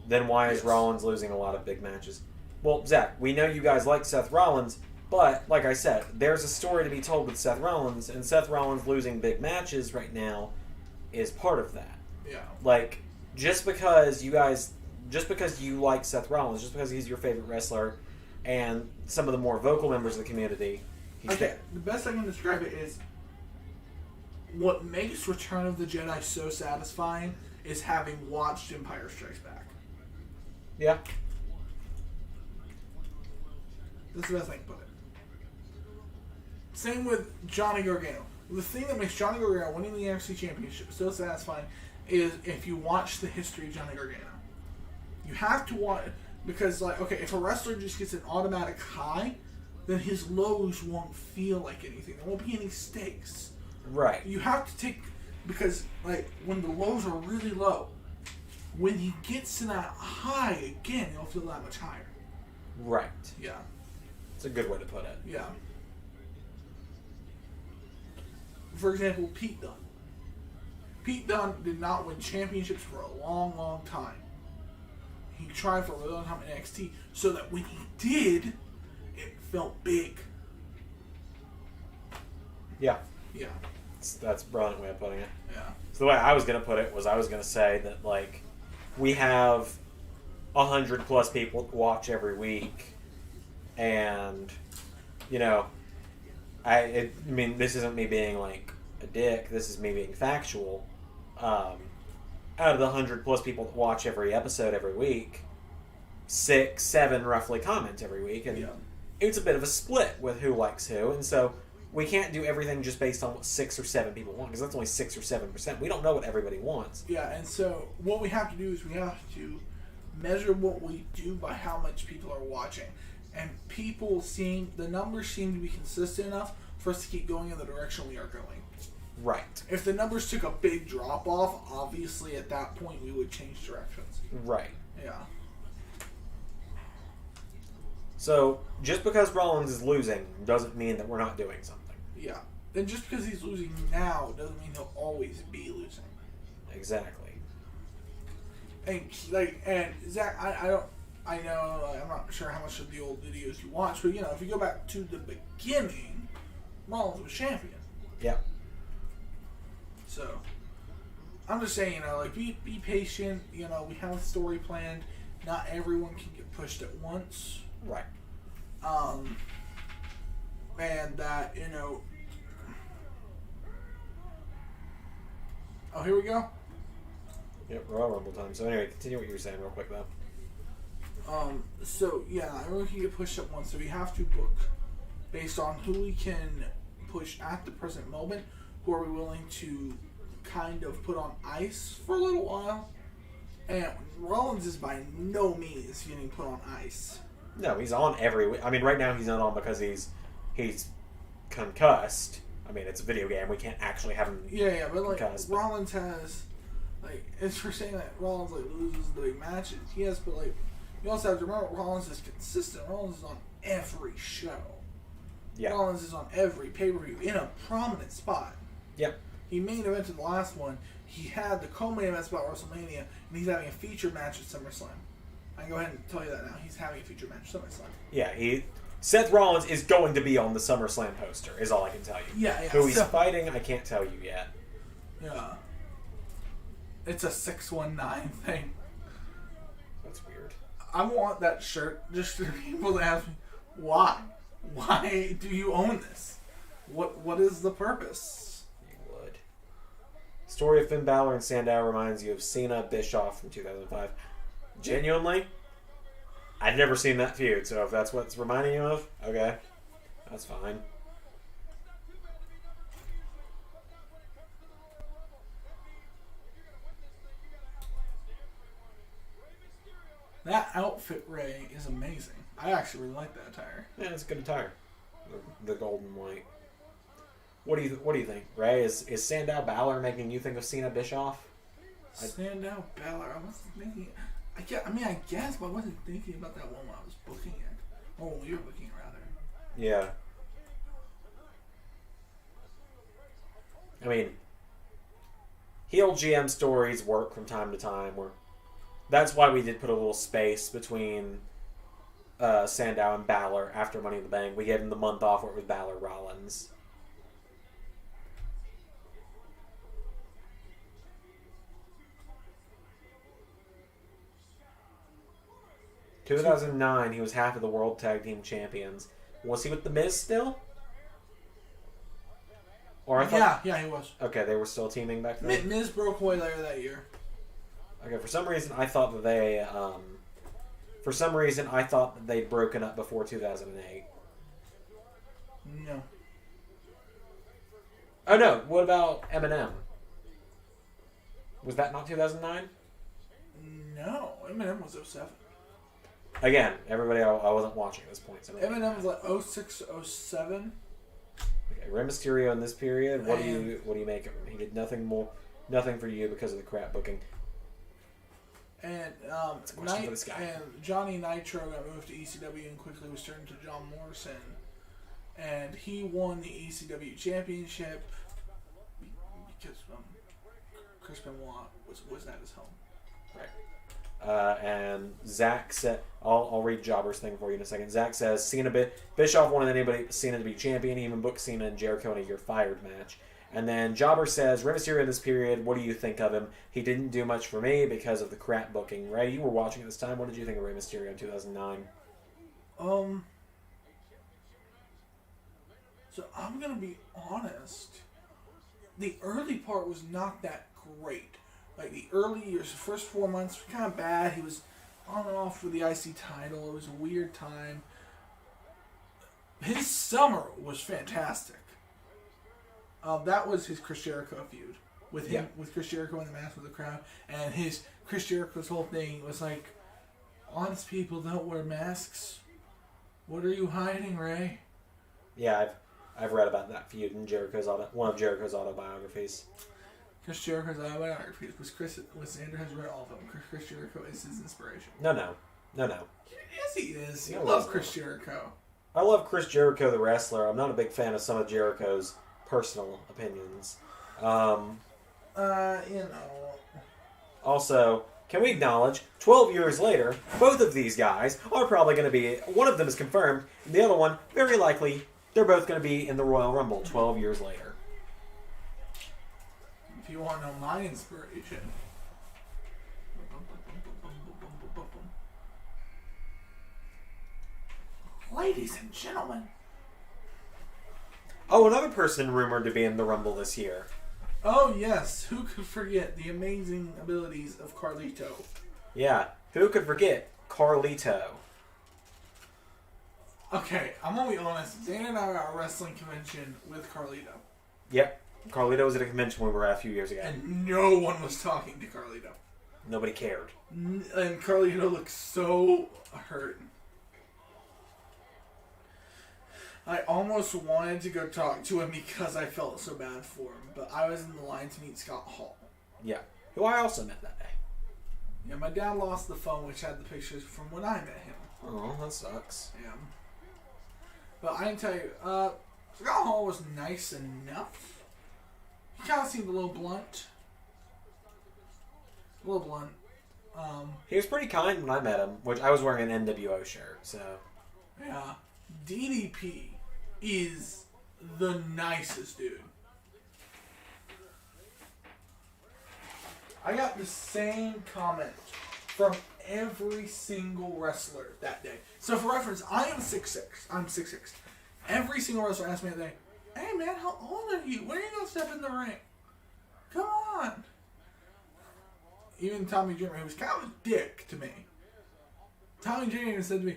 Then why is Yes. Rollins losing a lot of big matches? Well, Zach, we know you guys like Seth Rollins, but, like I said, there's a story to be told with Seth Rollins, and Seth Rollins losing big matches right now is part of that. Yeah. Like, just because you like Seth Rollins, just because he's your favorite wrestler, and some of the more vocal members of the community, Okay, the best I can describe it is what makes Return of the Jedi so satisfying is having watched Empire Strikes Back. Yeah. That's the best I can put it. Same with Johnny Gargano. The thing that makes Johnny Gargano winning the NFC Championship so satisfying is if you watch the history of Johnny Gargano. You have to watch, because, like, okay, if a wrestler just gets an automatic high, then his lows won't feel like anything. There won't be any stakes. Right. You have to take, because, like, when the lows are really low, when he gets to that high again, it'll feel that much higher. Right. Yeah. It's a good way to put it. Yeah. For example, Pete Dunne. Pete Dunne did not win championships for a long, long time. He tried for a really long time in NXT, so that when he did, it felt big. Yeah. Yeah. That's a brilliant way of putting it. Yeah. So the way I was going to put it was I was going to say that, like, we have 100+ people that watch every week, and, you know, I mean, this isn't me being, like, a dick. This is me being factual. Out of the 100+ people that watch every episode every week, 6, 7 roughly comment every week, and Yeah. it's a bit of a split with who likes who, and so we can't do everything just based on what 6 or 7 people want, because that's only 6 or 7%. We don't know what everybody wants. Yeah, and so what we have to do is we have to measure what we do by how much people are watching. And the numbers seem to be consistent enough for us to keep going in the direction we are going. Right. If the numbers took a big drop off, obviously at that point we would change directions. Right. Yeah. So, just because Rollins is losing doesn't mean that we're not doing something. Yeah. And just because he's losing now doesn't mean he'll always be losing. Exactly. And Zach, I know, I'm not sure how much of the old videos you watch, but if you go back to the beginning, Rollins was champion. Yeah. So, I'm just saying, be patient. We have a story planned. Not everyone can get pushed at once. Right. And that, Oh, here we go. Yep, Royal Rumble time. So anyway, continue what you were saying real quick, though. So, yeah, everyone can get pushed at once. So we have to book based on who we can push at the present moment, who are we willing to kind of put on ice for a little while. And Rollins is by no means getting put on ice. No, he's on every... I mean, right now he's not on because he's concussed. I mean, it's a video game. We can't actually have him Yeah, but concussed. Rollins has... it's for saying that Rollins, loses the big matches. Yes, but, you also have to remember Rollins is consistent. Rollins is on every show. Yeah. Rollins is on every pay-per-view in a prominent spot. Yep. He main evented the last one. He had the co-main event spot at WrestleMania, and he's having a feature match at SummerSlam. I can go ahead and tell you that now. He's having a feature match at SummerSlam. Yeah, Seth Rollins is going to be on the SummerSlam poster, is all I can tell you. Yeah. Who he's fighting, I can't tell you yet. Yeah. It's a 619 thing. That's weird. I want that shirt just for people to ask me, why? Why do you own this? What is the purpose? You would. Story of Finn Balor and Sandow reminds you of Cena Bischoff from 2005. Genuinely, I've never seen that feud, so if that's what it's reminding you of, okay, that's fine. That outfit, Ray, is amazing. I actually really like that attire. Yeah, it's a good attire. The gold and white. What do you think, Ray? Is Sandow Balor making you think of Cena Bischoff? Sandow Balor. I wasn't thinking. I guess, but I wasn't thinking about that one when I was booking it. Or when we were booking it, rather. Yeah. I mean, heel GM stories work from time to time. That's why we did put a little space between Sandow and Balor after Money in the Bank. We gave him the month off where it was Balor Rollins. In 2009, he was half of the World Tag Team Champions. Was he with The Miz still? Or I thought, yeah, he was. Okay, they were still teaming back then? Miz broke away later that year. Okay, for some reason I thought that they... they'd broken up before 2008. No. Oh no, what about Eminem? Was that not 2009? No, Eminem was 07. Again, everybody, I wasn't watching at this point. So Eminem was 06, 07. Okay, Rey Mysterio in this period. What do you make of him? He did nothing for you because of the crap booking. And for this guy. And Johnny Nitro got moved to ECW and quickly was turned to John Morrison, and he won the ECW championship because Chris Benoit was at his home. Right. And Zach said, I'll read Jobber's thing for you in a second. Zach says, Bischoff wanted anybody Cena to be champion. He even booked Cena and Jericho in a You're Fired match. And then Jobber says, Rey Mysterio in this period, what do you think of him? He didn't do much for me because of the crap booking. Ray, you were watching at this time. What did you think of Rey Mysterio in 2009? So I'm going to be honest. The early part was not that great. The early years, the first 4 months were kind of bad. He was on and off with the IC title. It was a weird time. His summer was fantastic. That was his Chris Jericho feud with him, with Chris Jericho in the match with the crowd, and his Chris Jericho's whole thing was honest people don't wear masks. What are you hiding, Ray? Yeah, I've read about that feud in one of Jericho's autobiographies. Chris Jericho's autobiography was Zander has read all of them. Chris Jericho is his inspiration. No. No. Yes, he is. You No, love he's Chris Jericho. I love Chris Jericho, the wrestler. I'm not a big fan of some of Jericho's personal opinions. You know. Also, can we acknowledge, 12 years later, both of these guys are probably going to be, one of them is confirmed, and the other one, very likely, they're both going to be in the Royal Rumble 12 years later. If you want to know my inspiration. Ladies and gentlemen. Oh, another person rumored to be in the Rumble this year. Oh, yes. Who could forget the amazing abilities of Carlito? Yeah, who could forget Carlito? Okay, I'm going to be honest. Zander and I were at a wrestling convention with Carlito. Yep, Carlito was at a convention we were at a few years ago. And no one was talking to Carlito. Nobody cared. And Carlito looked so hurt. I almost wanted to go talk to him because I felt so bad for him, but I was in the line to meet Scott Hall. Yeah, who I also met that day. Yeah, my dad lost the phone which had the pictures from when I met him. Oh, that sucks. Yeah. But I can tell you, Scott Hall was nice enough. He kind of seemed a little blunt. He was pretty kind when I met him, which I was wearing an NWO shirt, so... Yeah. DDP is the nicest dude. I got the same comment from every single wrestler that day. So for reference, I am 6'6". I'm 6'6". Every single wrestler asked me that day, "Hey man, how old are you? When are you gonna step in the ring? Come on." Even Tommy Dreamer, who was kind of a dick to me. Tommy Dreamer even said to me,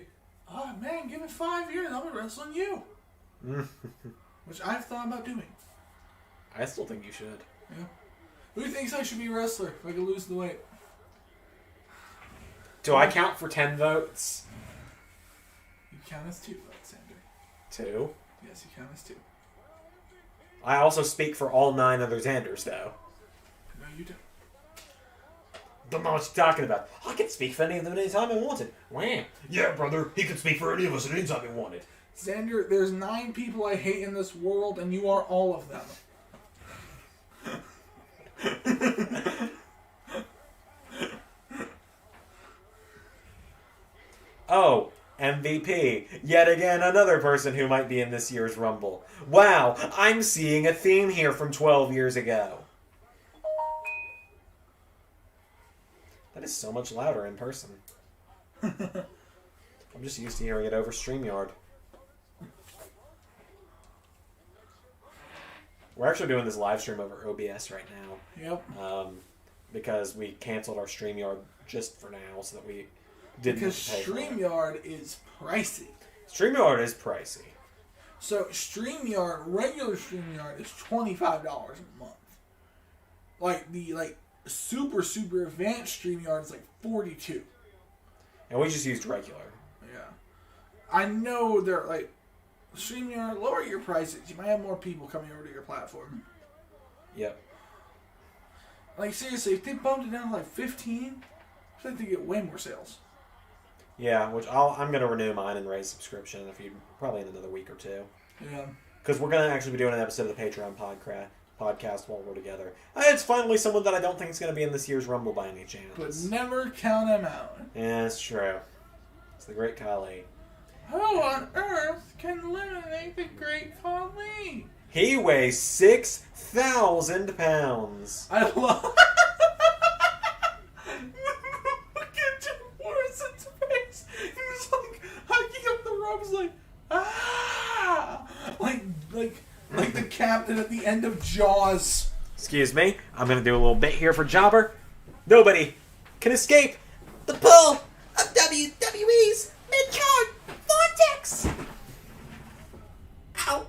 "Oh man, give it 5 years, I'll be wrestling you." Which I've thought about doing. I still think you should. Yeah. Who thinks I should be a wrestler if I could lose the weight? Do I count for 10 votes? You count as 2 votes, Zander. 2? Yes, you count as 2. I also speak for all 9 other Zanders, though. No, you don't. Don't know what you're talking about. I can speak for any of them anytime I wanted. Wham! Yeah, brother, he can speak for any of us at any time he wanted. Zander, there's 9 people I hate in this world, and you are all of them. Oh, MVP. Yet again, another person who might be in this year's Rumble. Wow, I'm seeing a theme here from 12 years ago. That is so much louder in person. I'm just used to hearing it over StreamYard. We're actually doing this live stream over OBS right now. Yep. Because we canceled our StreamYard just for now so that we didn't Because have to pay for it. StreamYard is pricey. StreamYard is pricey. So StreamYard, regular StreamYard is $25 a month. Like the super advanced StreamYard is like $42. And we just used regular. Yeah. I know they're like StreamYard, lower your prices. You might have more people coming over to your platform. Yep. Like seriously, if they bumped it down to like 15, I think they get way more sales. Yeah, which I'm going to renew mine and raise subscription probably in another week or 2. Yeah. Because we're going to actually be doing an episode of the Patreon podcast while we're together. It's finally someone that I don't think is going to be in this year's Rumble by any chance. But never count them out. Yeah, it's true. It's the Great Khali. Who on earth can eliminate the Great Khali? He weighs 6,000 pounds. I love. Look at Jim Morrison's face. He was like hugging up the ropes, like ah, like the captain at the end of Jaws. Excuse me. I'm going to do a little bit here for Jobber. Nobody can escape the pull of WWE's mid-card vortex. Ow.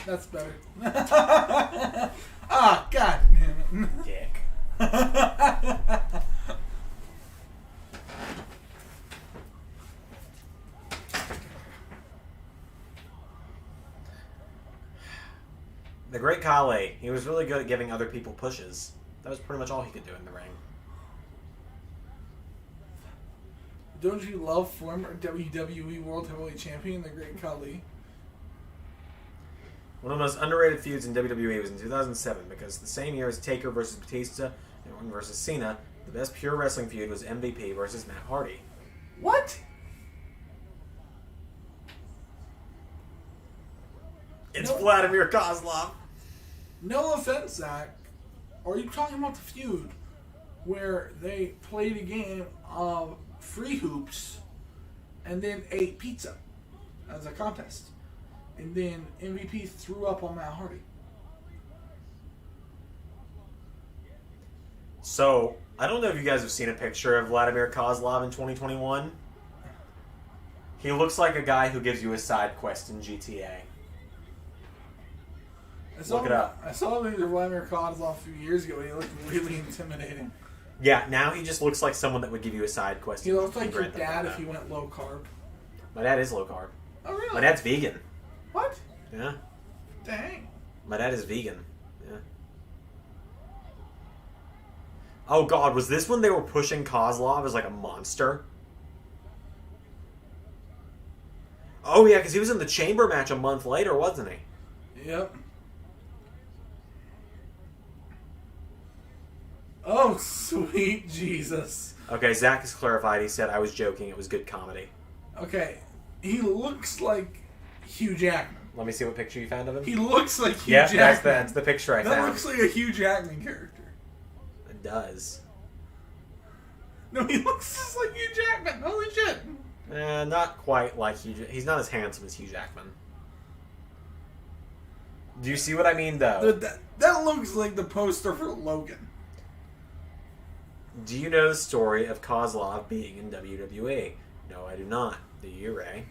That's better. Ah, god damn it. Dick. The Great Khali. He was really good at giving other people pushes. That was pretty much all he could do in the ring. Don't you love former WWE World Heavyweight Champion, the Great Khali? One of the most underrated feuds in WWE was in 2007 because the same year as Taker versus Batista and Orton versus Cena, the best pure wrestling feud was MVP versus Matt Hardy. What? It's No. Vladimir Kozlov. No offense, Zach. Are you talking about the feud where they played a game of free hoops and then ate pizza as a contest? And then MVP threw up on Matt Hardy. So, I don't know if you guys have seen a picture of Vladimir Kozlov in 2021. He looks like a guy who gives you a side quest in GTA. Look it up. I saw a picture of Vladimir Kozlov a few years ago and he looked really intimidating. Yeah, now he just looks like someone that would give you a side quest. He looks like your Grand Theft dad Auto. if he went low carb. My dad is low carb. Oh, really? My dad's vegan. What? Yeah. Dang. My dad is vegan. Yeah. Oh god, was this when they were pushing Kozlov as like a monster? Oh yeah, because he was in the chamber match a month later, wasn't he? Yep. Oh, sweet Jesus. Okay, Zach has clarified. He said I was joking. It was good comedy. Okay, he looks like Hugh Jackman. Let me see what picture you found of him. He looks like Hugh Yeah, Jackman. that's the picture I That found. looks like a Hugh Jackman character. It does. No, he looks just like Hugh Jackman. Holy shit. Not quite like Hugh. He's not as handsome as Hugh Jackman. Do you see what I mean, though? That looks like the poster for Logan. Do you know the story of Kozlov being in WWE? No, I do not. Do you, Ray?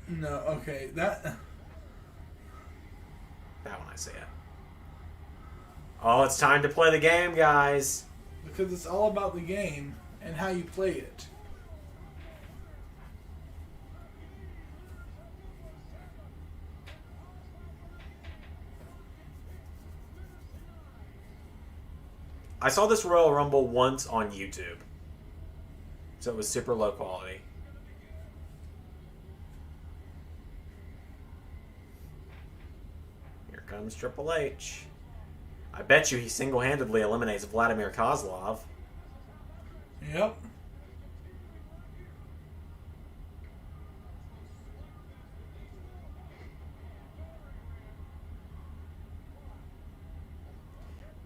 No, okay, that That one I see it. Oh, it's time to play the game, guys. because it's all about the game and how you play it. I saw this Royal Rumble once on YouTube. So it was super low quality. Here comes Triple H. I bet you he single-handedly eliminates Vladimir Kozlov. Yep.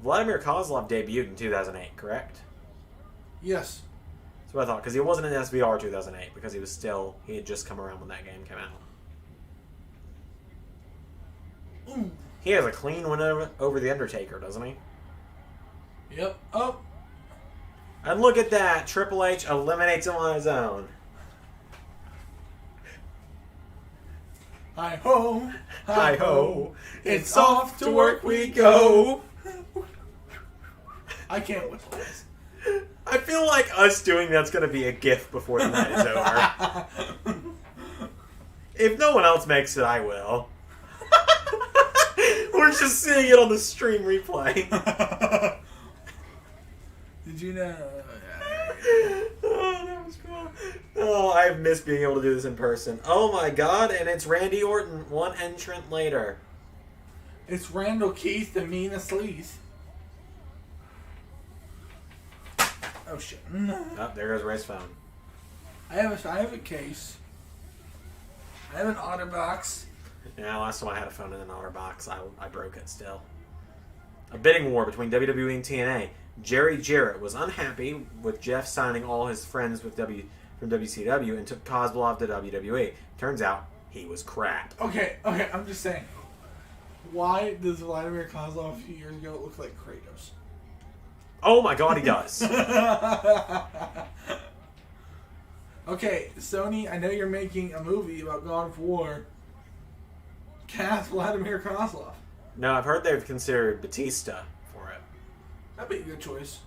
Vladimir Kozlov debuted in 2008, correct? Yes. That's what I thought, because he wasn't in SVR 2008, because he had just come around when that game came out. Ooh. He has a clean win over The Undertaker, doesn't he? Yep. Oh. And look at that! Triple H eliminates him on his own. Hi ho. Hi ho! It's off to work we go! I can't whistle this. I feel like us doing that's going to be a gif before the night is over. If no one else makes it, I will. We're just seeing it on the stream replay. Did you know? Oh, that was cool. Oh, I miss being able to do this in person. Oh my god, and it's Randy Orton, one entrant later. It's Randall Keith, the meanest sleaze. Oh shit. Oh, there goes Ray's phone. I have a case. I have an otter box. Yeah, last time I had a phone in an otter box, I broke it still. A bidding war between WWE and TNA. Jerry Jarrett was unhappy with Jeff signing all his friends from WCW and took Kozlov to WWE. Turns out, he was crap. Okay, I'm just saying. Why does Vladimir Kozlov a few years ago look like Kratos? Oh my god, he does. Okay, Sony, I know you're making a movie about God of War. Cast Vladimir Kozlov. No, I've heard they've considered Batista for it. That'd be a good choice.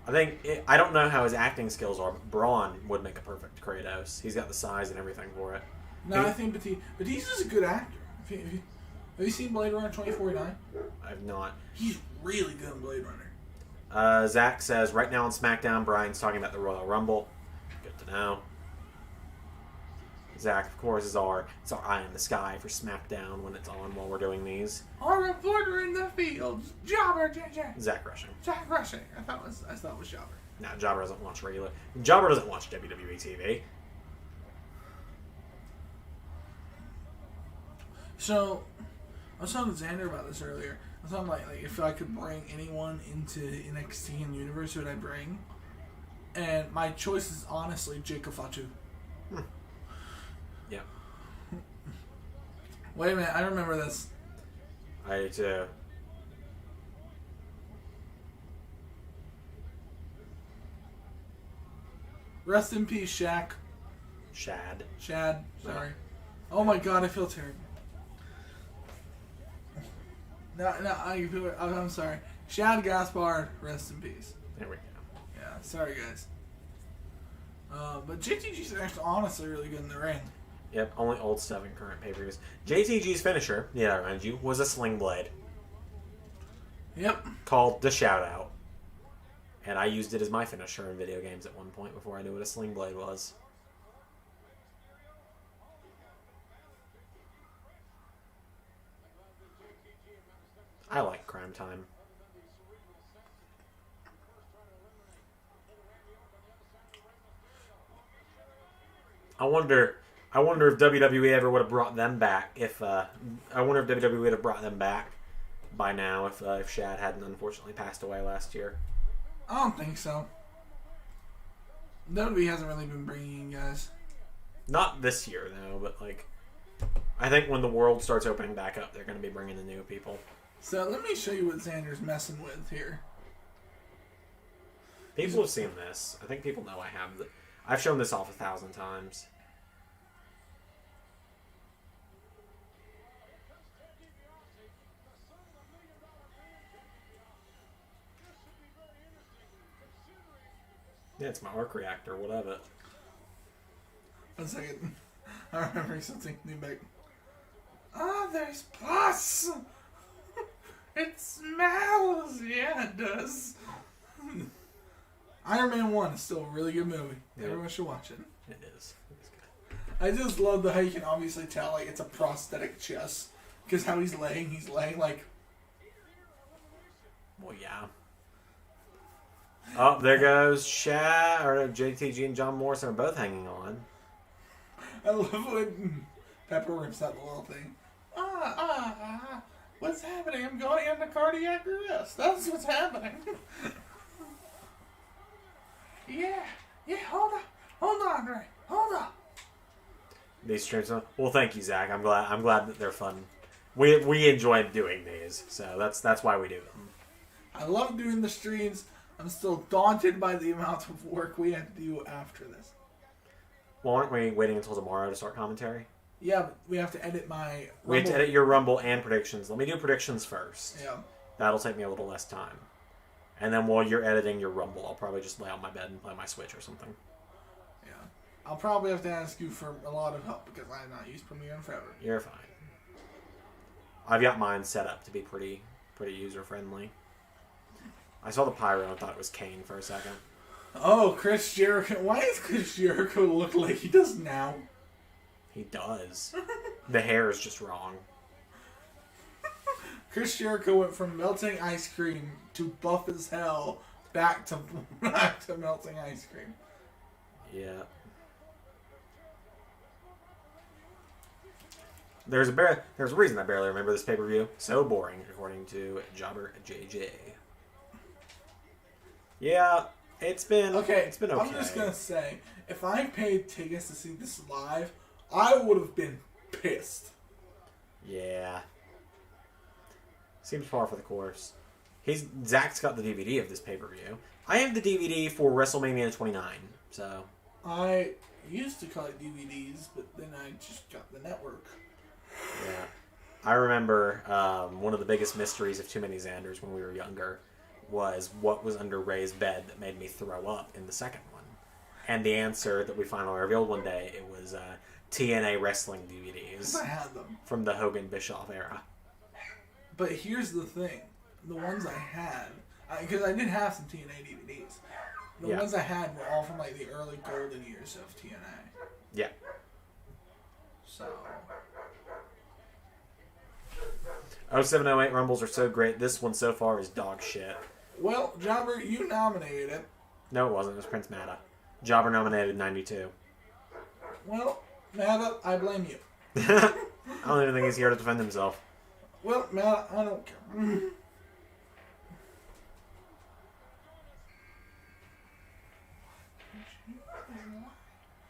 I don't know how his acting skills are, but Braun would make a perfect Kratos. He's got the size and everything for it. No, I think Batista's a good actor. Have you seen Blade Runner 2049? I've not. He's really good in Blade Runner. Zach says, right now on SmackDown, Brian's talking about the Royal Rumble. Good to know. Zach, of course, is our eye in the sky for SmackDown when it's on while we're doing these. Our reporter in the field, Jobber JJ. Zach Rushing. Jack Rushing. I thought it was Jobber. No, Jobber doesn't watch regular. Jobber doesn't watch WWE TV. So, I was talking to Zander about this earlier. I was talking like if I could bring anyone into NXT in the universe, who would I bring? And my choice is honestly Jacob Fatu. Yeah. Wait a minute, I remember this. I too. Rest in peace, Shaq. Shad. Shad. Sorry. Oh my God, I feel terrible. No, I'm sorry. Shad Gaspard, rest in peace. There we go. Yeah, sorry guys. But JTG's actually honestly really good in the ring. Yep, only old stuff in current pay-per-views. JTG's finisher, yeah, I remind you, was a sling blade Yep. called the Shout Out. And I used it as my finisher in video games at one point before I knew what a sling blade was. I like Crime Time. I wonder if WWE ever would have brought them back. I wonder if WWE would have brought them back by now if Shad hadn't unfortunately passed away last year. I don't think so. WWE hasn't really been bringing in guys. Not this year though, but I think when the world starts opening back up, they're going to be bringing the new people. So let me show you what Xander's messing with here. People have seen this. I think people know I have. I've shown this off 1,000 times. Yeah, it's my arc reactor. What of it? 1 second. I'm remembering something new back. Ah, there's pus! It smells! Yeah, it does. Iron Man 1 is still a really good movie. Yep. Everyone should watch it. It is. It's good. I just love how you can obviously tell it's a prosthetic chest. Because how he's laying like... Well, yeah. Oh, there goes JTG and John Morrison are both hanging on. I love when Pepper rips out the little thing. What's happening? I'm going into cardiac arrest. That's what's happening. Yeah, hold on, Ray. Hold on. These streams. Well, thank you, Zach. I'm glad that they're fun. We enjoy doing these, so that's why we do them. I love doing the streams. I'm still daunted by the amount of work we have to do after this. Well, aren't we waiting until tomorrow to start commentary? Yeah, but we have to edit my... We have to edit your Rumble and predictions. Let me do predictions first. Yeah. That'll take me a little less time. And then while you're editing your Rumble, I'll probably just lay on my bed and play my Switch or something. Yeah. I'll probably have to ask you for a lot of help because I have not used Premiere in forever. You're fine. I've got mine set up to be pretty user-friendly. I saw the pyro and thought it was Kane for a second. Oh, Chris Jericho. Why does Chris Jericho look like he does now? He does. The hair is just wrong. Chris Jericho went from melting ice cream to buff as hell back to melting ice cream. Yeah. There's a reason I barely remember this pay-per-view. So boring, according to Jobber JJ. Yeah, it's been okay. I'm just gonna say, if I paid tickets to see this live, I would have been pissed. Yeah. Seems par for the course. Zach's got the DVD of this pay-per-view. I have the DVD for WrestleMania 29, so... I used to collect DVDs, but then I just got the network. Yeah. I remember one of the biggest mysteries of Too Many Xanders when we were younger was what was under Ray's bed that made me throw up in the second one. And the answer that we finally revealed one day, it was TNA wrestling DVDs. I had them. From the Hogan Bischoff era. But here's the thing. The ones I had, Because I did have some TNA DVDs. The Yeah. ones I had were all from like the early golden years of TNA. Yeah. So 0708 Rumbles are so great. This one so far is dog shit. well, Jobber, you nominated it. No, it wasn't. It was Prince Mada. Jobber nominated 92. Well, Mada, I blame you. I don't even think he's here to defend himself. Well, Mada, I don't care.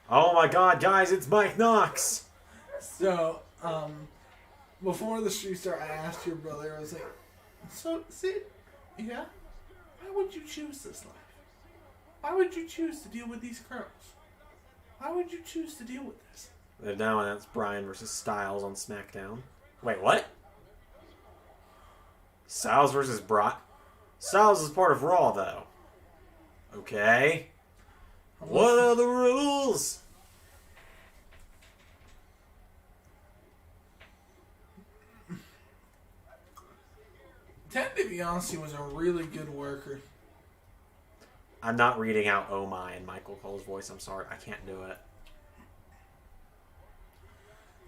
Oh my god, guys, it's Mike Knox! So, before the street start, I asked your brother, I was like, so, Sid, yeah? Why would you choose this life? Why would you choose to deal with these girls? Why would you choose to deal with this? They've now announced Bryan versus Styles on SmackDown. Wait, what? Styles versus Brock? Styles is part of Raw, though. Okay. What are the rules? Ted DiBiase was a really good worker. I'm not reading out "Oh my" in Michael Cole's voice. I'm sorry. I can't do it.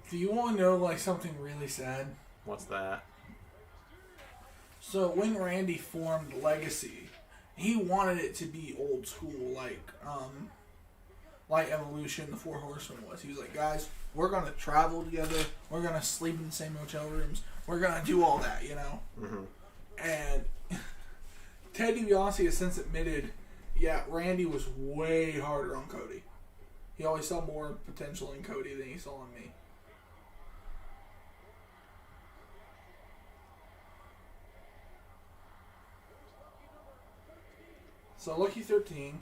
Do you want to know, like, something really sad? What's that? So, when Randy formed Legacy, he wanted it to be old school, like Evolution, the Four Horsemen was. He was like, guys, we're going to travel together. We're going to sleep in the same hotel rooms. We're going to do all that, you know? Mm-hmm. And Ted DiBiase has since admitted, yeah, Randy was way harder on Cody. He always saw more potential in Cody than he saw in me. So, Lucky 13.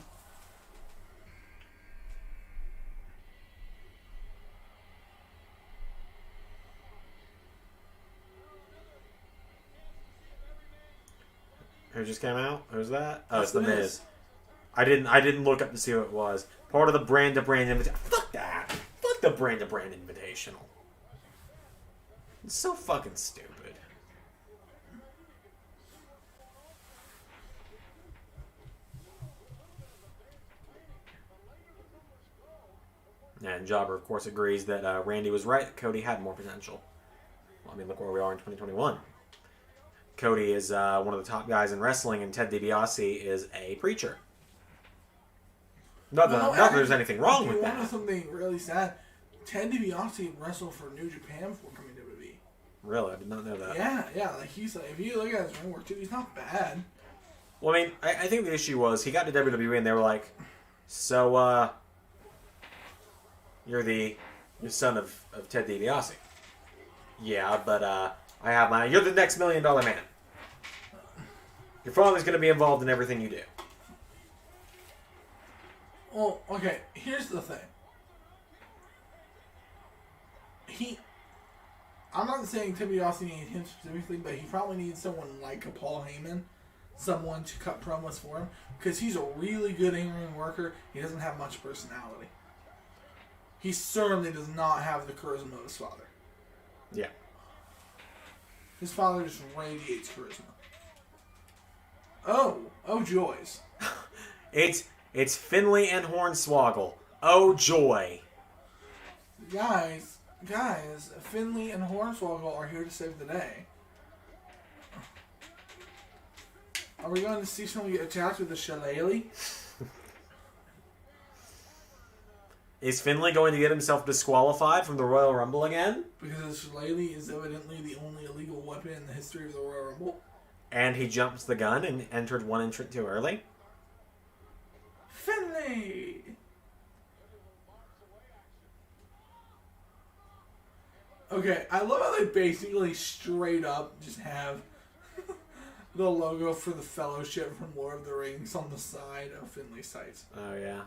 Who just came out? Who's that? Oh, it's It's the The Miz. Miz. I didn't look up to see who it was. Part of the brand to brand invitation. Fuck that. Fuck the brand to brand invitational. It's so fucking stupid. And Jobber, of course, agrees that Randy was right. Cody had more potential. Well, I mean, look where we are in 2021. Cody is one of the top guys in wrestling, and Ted DiBiase is a preacher. Not that there's anything wrong with You want to know that. something really sad? Ted DiBiase wrestled for New Japan before coming to WWE. Really, I did not know that. Yeah, like he's like, if you look at his ring work too, he's not bad. Well, I mean, I think the issue was he got to WWE and they were like, so, you're son of Ted DiBiase. Yeah, but, you're the next $1 million man. Your father's going to be involved in everything you do. Well, okay, here's the thing. I'm not saying Ted DiBiase needed him specifically, but he probably needs someone like a Paul Heyman, someone to cut promos for him, because he's a really good in-ring worker. He doesn't have much personality. He certainly does not have the charisma of his father. Yeah. His father just radiates charisma. Oh joys. It's Finley and Hornswoggle. Oh, joy. Guys, Finley and Hornswoggle are here to save the day. Are we going to see someone get attacked with a shillelagh? Is Finley going to get himself disqualified from the Royal Rumble again? Because the shillelagh is evidently the only illegal weapon in the history of the Royal Rumble. And he jumps the gun and entered one entrant too early? Finley! Okay, I love how they basically straight up just have the logo for the Fellowship from Lord of the Rings on the side of Finley's tights. Oh, yeah.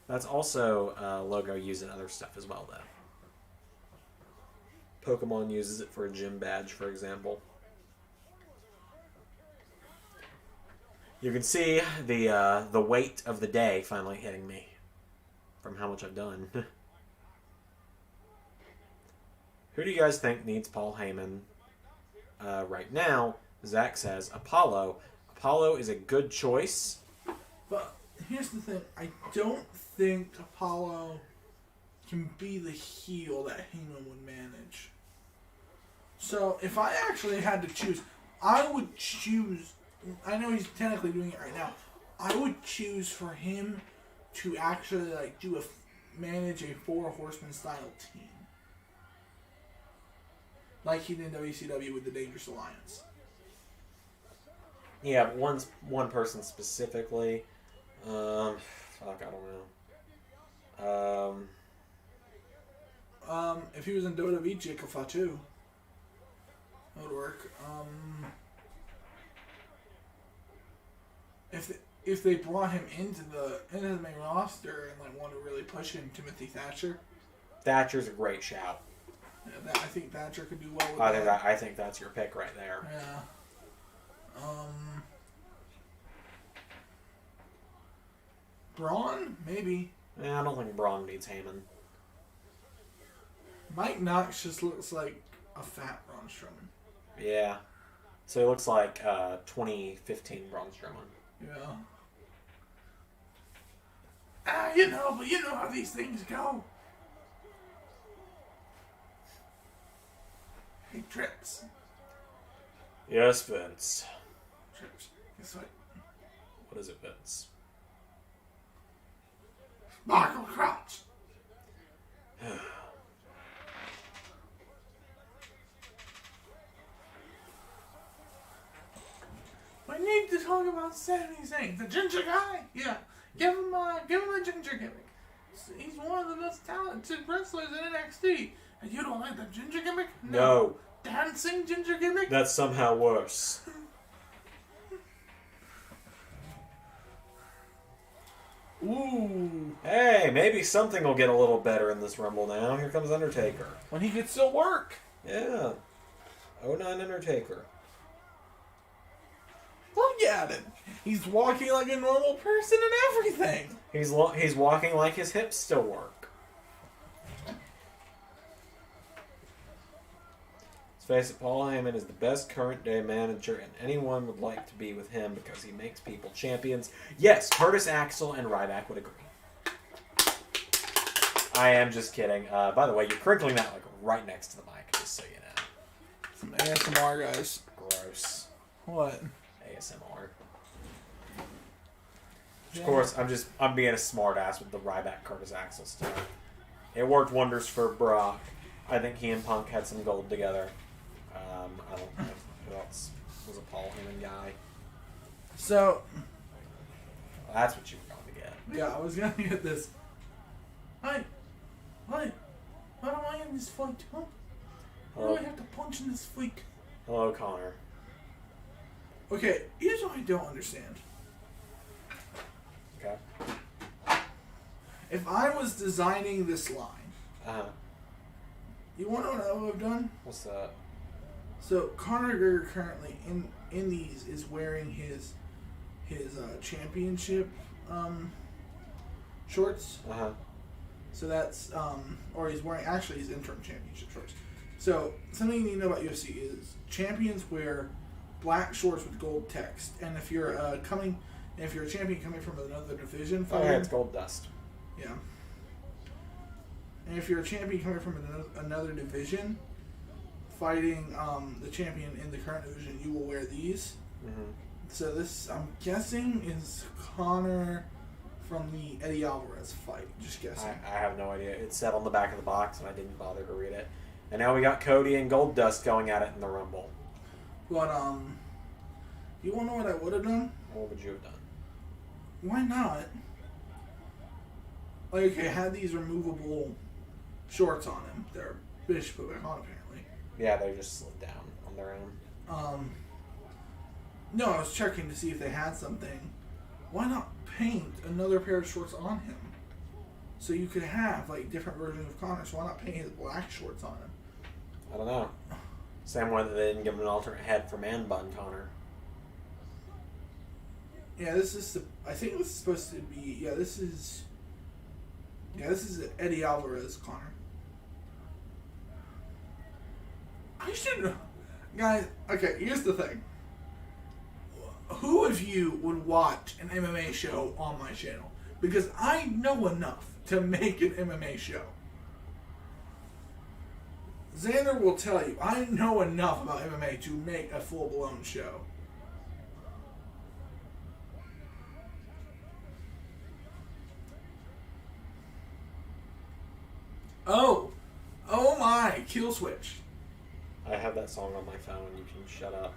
That's also a logo used in other stuff as well, though. Pokemon uses it for a gym badge, for example. You can see the weight of the day finally hitting me from how much I've done. Who do you guys think needs Paul Heyman right now? Zach says Apollo. Apollo is a good choice. But here's the thing. I don't think Apollo can be the heel that Heyman would manage. So if I actually had to choose, I would choose... I know he's technically doing it right now. I would choose for him to actually manage a 4 horseman style team. Like he did in WCW with the Dangerous Alliance. Yeah, but one person specifically. Fuck, I don't know. If he was in WWE, Jacob Fatu. That would work. If they brought him into the main roster and wanted to really push him, Timothy Thatcher. Thatcher's a great shout. Yeah, I think Thatcher could do well with that. I think that's your pick right there. Yeah. Braun? Maybe. Yeah, I don't think Braun needs Heyman. Mike Knox just looks like a fat Braun Strowman. Yeah. So he looks like 2015 Braun Strowman. Yeah. But you know how these things go. He trips. Yes, Vince. Trips. Guess what? What is it, Vince? Michael Crouch. We need to talk about Sami Zayn, the ginger guy. Yeah, give him a ginger gimmick. He's one of the most talented wrestlers in NXT, and you don't like the ginger gimmick? No. Dancing ginger gimmick? That's somehow worse. Ooh. Hey, maybe something will get a little better in this Rumble now. Here comes Undertaker. When he gets to work. Yeah. 09 Undertaker. Look at him. He's walking like a normal person and everything. He's walking like his hips still work. Let's face it, Paul Heyman is the best current day manager, and anyone would like to be with him because he makes people champions. Yes, Curtis Axel and Ryback would agree. I am just kidding. By the way, you're crinkling that right next to the mic, just so you know. Some ASMR guys. Gross. What? ASMR. Of course, I'm being a smartass with the Ryback Curtis Axel stuff. It worked wonders for Brock. I think he and Punk had some gold together. I don't know who else was a Paul Heyman guy. So, Well, that's what you were going to get. yeah, I was gonna get this. Hey, what am I in this fight, huh? Why do I have to punch in this fight? Hello, Connor. Okay, here's what I don't understand. Okay. If I was designing this line, Uh-huh. you want to know what I would have done? What's that? So Conor McGregor currently in these is wearing his championship shorts. Uh-huh. So that's or he's wearing actually his interim championship shorts. So something you need to know about UFC is champions wear black shorts with gold text, and if you're a champion coming from another division, Oh, yeah, it's Gold Dust. yeah. And if you're a champion coming from another division, fighting the champion in the current division, you will wear these. Mm-hmm. So this, I'm guessing, is Conor from the Eddie Alvarez fight. Just guessing. I have no idea. It said on the back of the box, and I didn't bother to read it. And now we got Cody and Gold Dust going at it in the Rumble. But, you want to know what I would have done? What would you have done? Why not? Like, okay, had these removable shorts on him. They're bitch put back on, apparently. Yeah, they just slid down on their own. No, I was checking to see if they had something. Why not paint another pair of shorts on him? So you could have, like, different versions of Conor. So why not paint his black shorts on him? I don't know. Same way that they didn't give him an alternate head for Man Bun Connor. Yeah, this is I think this is supposed to be. Yeah, this is Eddie Alvarez Connor. I should, guys. Okay, here's the thing. who of you would watch an MMA show on my channel? Because I know enough to make an MMA show. Zander will tell you, I know enough about MMA to make a full-blown show. Oh my, Kill Switch. I have that song on my phone. You can shut up.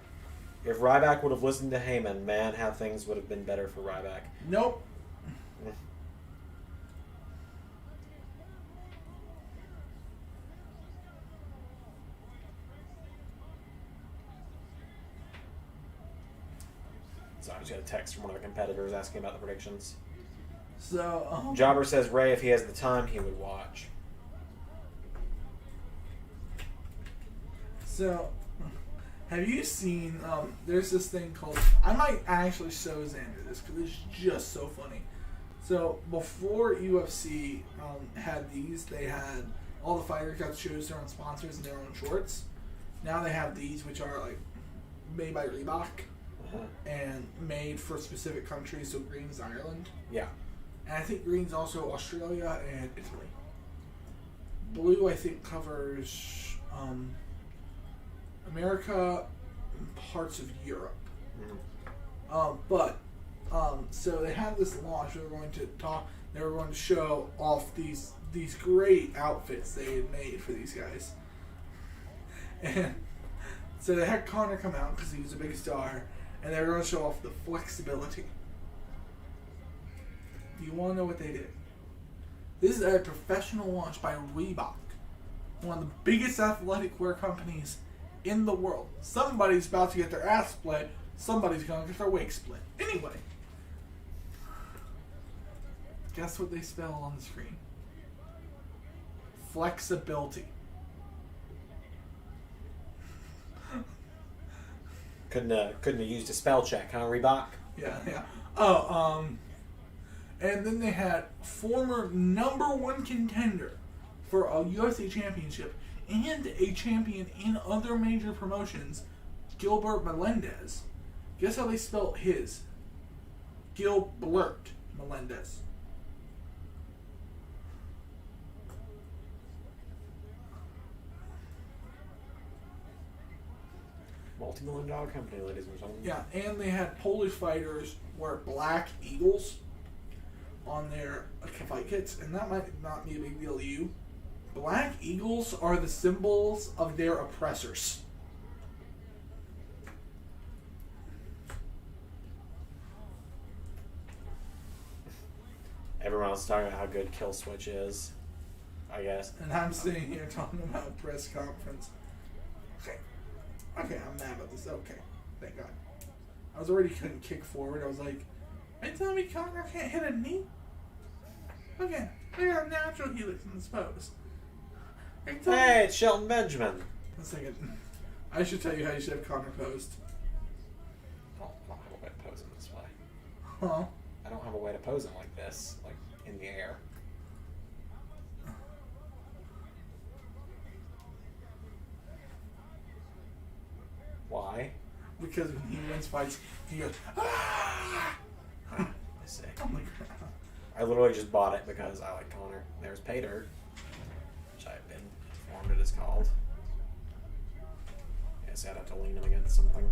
If Ryback would have listened to Heyman, man, how things would have been better for Ryback. Nope. So I just got a text from one of the competitors asking about the predictions. So, Jobber says Ray, if he has the time, he would watch. So, have you seen, there's this thing called, I might actually show Zander this because it's just so funny. So, before UFC had these, they had, all the fighters got to choose their own sponsors and their own shorts. Now they have these, which are like made by Reebok and made for specific countries, so green's Ireland. Yeah. And I think green's also Australia and Italy. Blue, I think, covers America and parts of Europe. So they had this launch. They were going to show off these great outfits they had made for these guys. And so they had Conor come out because he was a big star, and they were going to show off the flexibility. Do you want to know what they did? This is a professional launch by Reebok, one of the biggest athletic wear companies in the world. Somebody's about to get their ass split. Somebody's going to get their wig split. Anyway, guess what they spell on the screen? Flexibility. Couldn't have used a spell check, huh, Reebok? Yeah. And then they had former #1 contender for a UFC championship and a champion in other major promotions, Gilbert Melendez. Guess how they spelled his? Gilbert Melendez. Multi-million-dollar company, ladies and gentlemen. Yeah, and they had Polish fighters wear black eagles on their fight kits, and that might not be a big deal to you. Black eagles are the symbols of their oppressors. Everyone else is talking about how good Kill Switch is, I guess. And I'm sitting here talking about a press conference. Okay, I'm mad about this. Okay, thank God. I was already couldn't kick forward. I was like, are you telling me Conor can't hit a knee? Okay, look at how natural he looks in this pose. Hey, it's Shelton Benjamin. A second. I should tell you how you should have Conor posed. I don't have a way to pose him this way. Huh? I don't have a way to pose him like this, like in the air. Why? Because when he wins fights, he goes, ah! I see. I'm like, I literally just bought it because I like Conor. There's Pay Dirt, which I've been informed it is called. Yes, I'd have to lean him against something.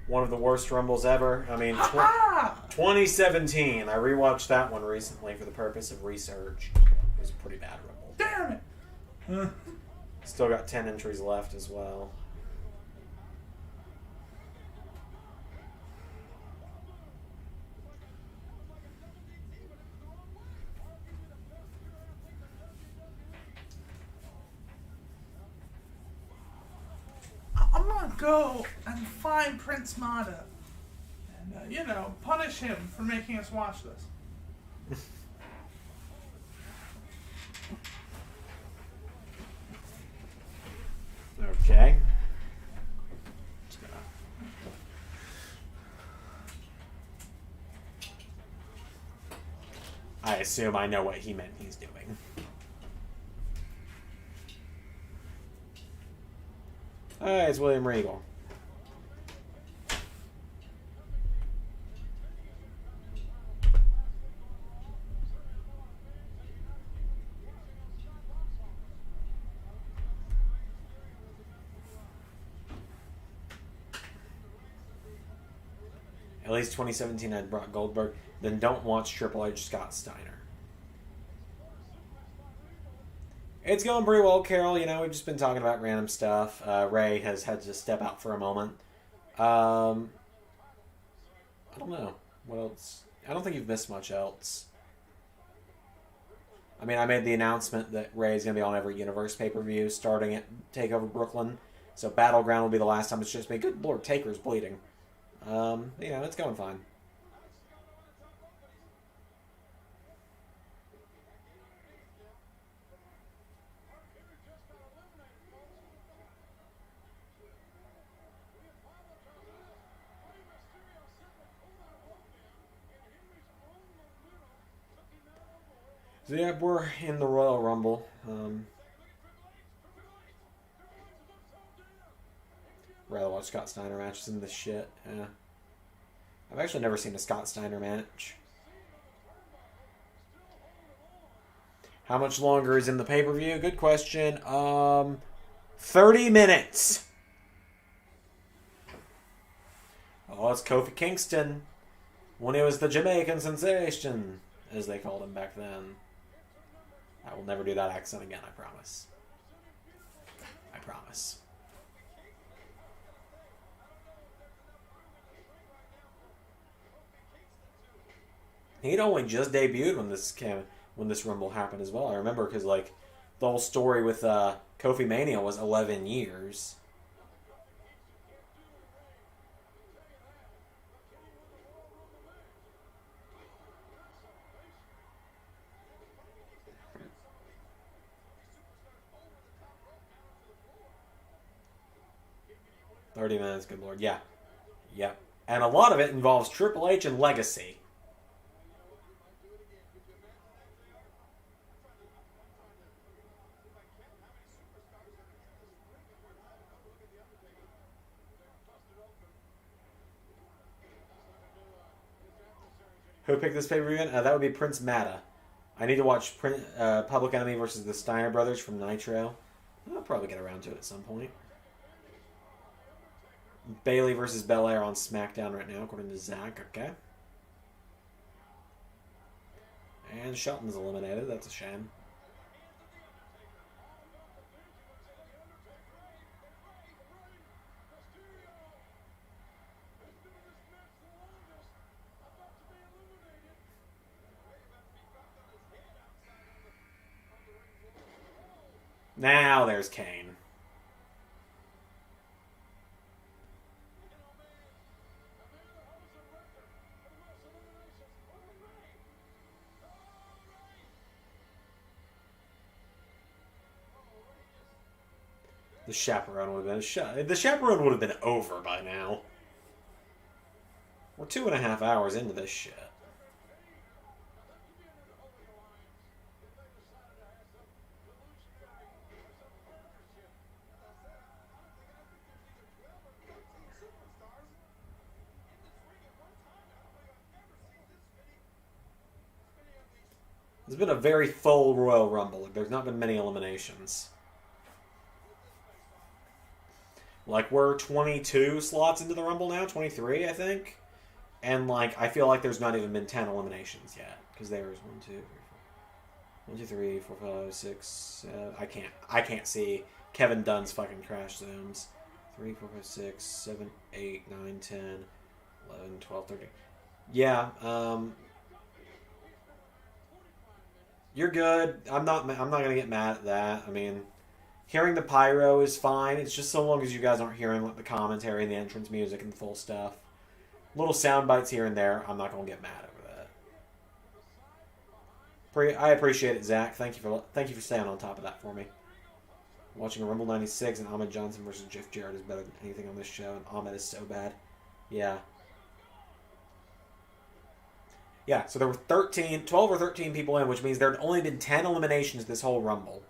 One of the worst Rumbles ever. I mean, 2017. I rewatched that one recently for the purpose of research. It was a pretty bad Rumble. damn it! Still got 10 entries left as well. I'm gonna go and find Prince Mada and, punish him for making us watch this. Okay. I assume I know what he meant he's doing. Hey, it's William Regal. At least 2017 had Brock Goldberg. Then don't watch Triple H Scott Steiner. It's going pretty well, Carol. You know, we've just been talking about random stuff. Ray has had to step out for a moment. I don't know. What else? I don't think you've missed much else. I mean, I made the announcement that Ray's going to be on every Universe pay-per-view starting at TakeOver Brooklyn. So Battleground will be the last time it's just me. Good Lord, Taker's bleeding. You know, it's going fine. So yeah, we're in the Royal Rumble. Rather watch Scott Steiner matches than this shit. Yeah. I've actually never seen a Scott Steiner match. How much longer is in the pay-per-view? Good question. 30 minutes. Oh, it's Kofi Kingston. When he was the Jamaican sensation, as they called him back then. I will never do that accent again, I promise. I promise. He'd only just debuted when this Rumble happened as well. I remember because like the whole story with Kofi Mania was 11 years. $30 minutes, good lord. Yeah. Yep. And a lot of it involves Triple H and Legacy. Who picked this pay-per-view again? That would be Prince Mada. I need to watch Public Enemy versus the Steiner Brothers from Nitro. I'll probably get around to it at some point. Bailey versus Belair on SmackDown right now, according to Zach. Okay. And Shelton's eliminated. That's a shame. Now there's Kane. The chaperone would have been the chaperone would have been over by now. We're 2.5 hours into this shit. It's been a very full Royal Rumble. There's not been many eliminations. Like, we're 22 slots into the Rumble now, 23, I think. And, like, I feel like there's not even been 10 eliminations yet. Because there's 1, 2, 3, 4, 5, 6, I can't see Kevin Dunn's fucking crash zooms. 3, 4, 5, 6, 7, 8, 9, 10, 11, 12, 13. Yeah, you're good. I'm not gonna get mad at that. I mean, hearing the pyro is fine. It's just so long as you guys aren't hearing like the commentary and the entrance music and the full stuff. Little sound bites here and there. I'm not gonna get mad over that. I appreciate it, Zach. Thank you for staying on top of that for me. Watching a Rumble 96 and Ahmed Johnson versus Jeff Jarrett is better than anything on this show, and Ahmed is so bad. Yeah. Yeah, so there were 12 or 13 people in, which means there had only been 10 eliminations this whole Rumble.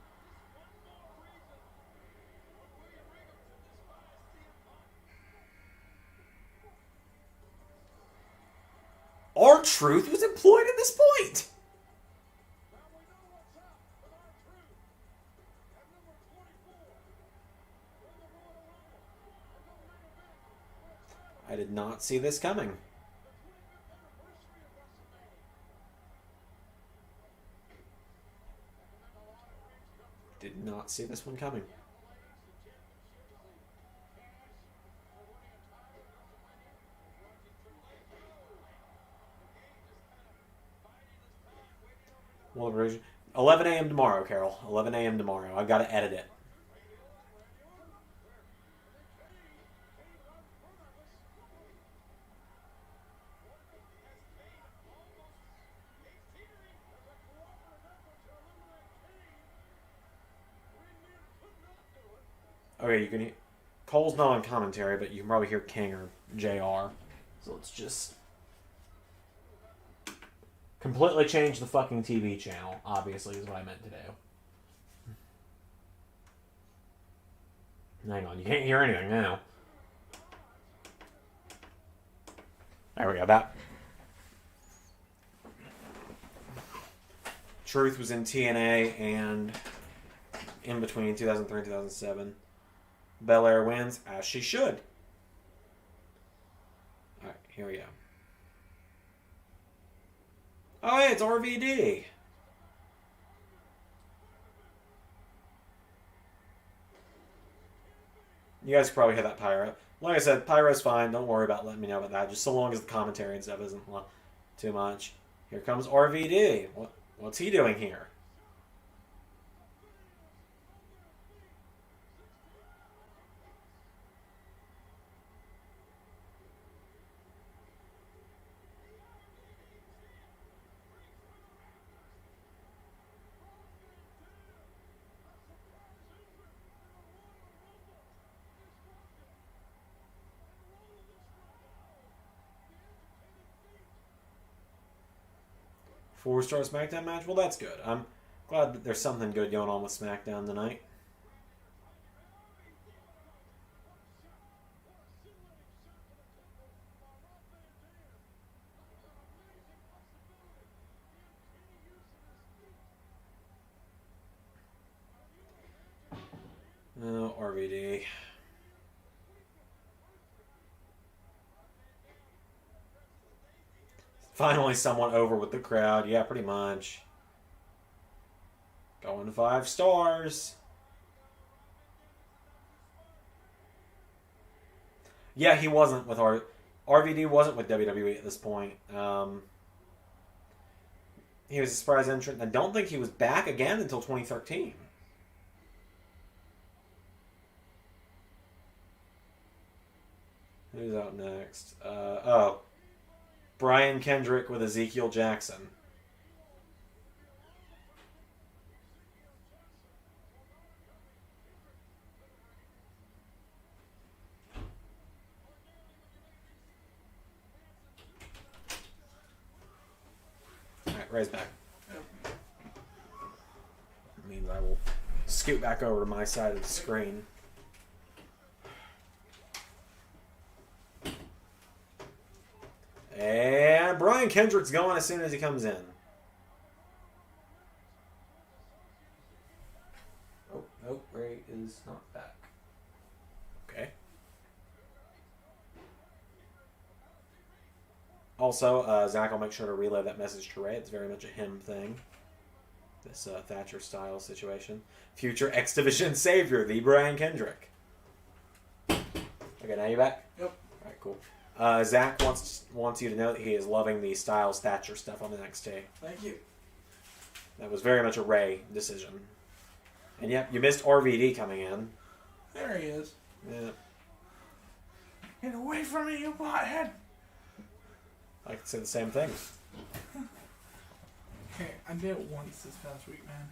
R-Truth was employed at this point! I did not see this coming. Did not see this one coming. Well, 11 a.m. tomorrow, Carol. 11 a.m. tomorrow. I've got to edit it. Okay, you can hear... Cole's not on commentary, but you can probably hear King or JR. So let's just... completely change the fucking TV channel, obviously, is what I meant to do. Hang on, you can't hear anything now. There we go, that. Truth was in TNA and in between 2003 and 2007. Belair wins, as she should. Alright, here we go. Oh, hey, it's RVD. You guys probably hear that pyro. Like I said, pyro's fine. Don't worry about letting me know about that. Just so long as the commentary and stuff isn't too much. Here comes RVD. What's he doing here? Four-star SmackDown match? Well, that's good. I'm glad that there's something good going on with SmackDown tonight. Oh, RVD. Finally someone over with the crowd. Yeah, pretty much. Going to 5 stars. Yeah, he wasn't with RVD wasn't with WWE at this point. He was a surprise entrant. I don't think he was back again until 2013. Who's out next? Brian Kendrick with Ezekiel Jackson. Alright, Ray's back. That means I will scoot back over to my side of the screen. And Brian Kendrick's going as soon as he comes in. Oh, nope, Ray is not back. Okay. Also, Zach will make sure to relay that message to Ray. It's very much a him thing. This Thatcher style situation. Future X Division savior, the Brian Kendrick. Okay, now you back? Yep. Alright, cool. Zach wants you to know that he is loving the Styles Thatcher stuff on the NXT. Thank you. That was very much a Ray decision. And yep, you missed RVD coming in. There he is. Yeah. Get away from me, you butthead! I could say the same thing. Okay, I did it once this past week, man.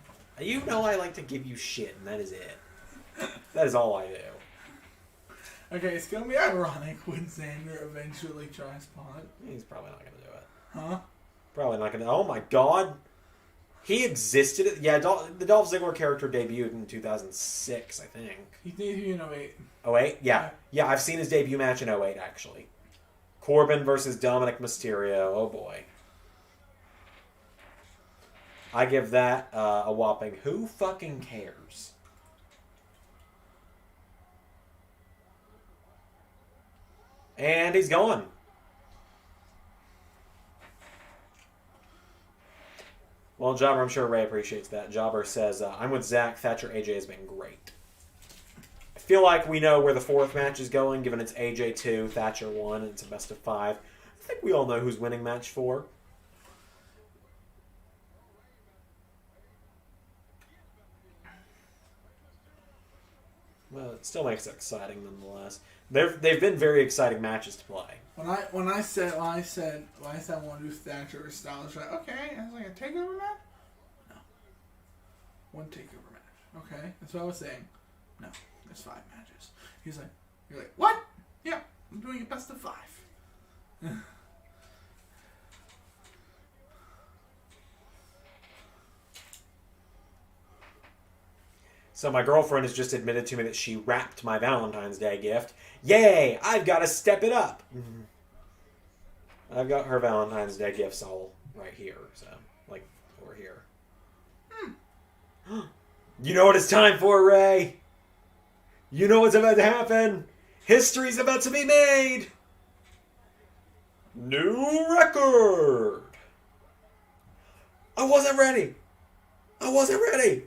You know I like to give you shit, and that is it. That is all I do. Okay, it's gonna be ironic when Zander eventually tries Pot. He's probably not going to do it. Huh? Probably not going to. Oh my god. He existed. Yeah, the Dolph Ziggler character debuted in 2006, I think. He debuted in 08. 08? Yeah. Yeah, I've seen his debut match in 08, actually. Corbin versus Dominic Mysterio. Oh boy. I give that a whopping who fucking cares? And he's gone. Well, Well, Jobber, I'm sure Ray appreciates that. Jobber says, I'm with Zach. Thatcher AJ has been great. I feel like we know where the fourth match is going, given it's AJ 2, Thatcher 1, and it's a best of 5. I think we all know who's winning match 4. Well, it still makes it exciting nonetheless. They've been very exciting matches to play. When I said I want to do Thatcher or Styles, like, okay, I was like a takeover match. No, one takeover match. Okay, that's what I was saying. No, there's 5 matches. He's like, you're like, what? Yeah, I'm doing a best of 5. So my girlfriend has just admitted to me that she wrapped my Valentine's Day gift. Yay! I've got to step it up. I've got her Valentine's Day gifts all right here. So, like, over here. You know what it's time for, Ray? You know what's about to happen? History's about to be made! New record! I wasn't ready! I wasn't ready!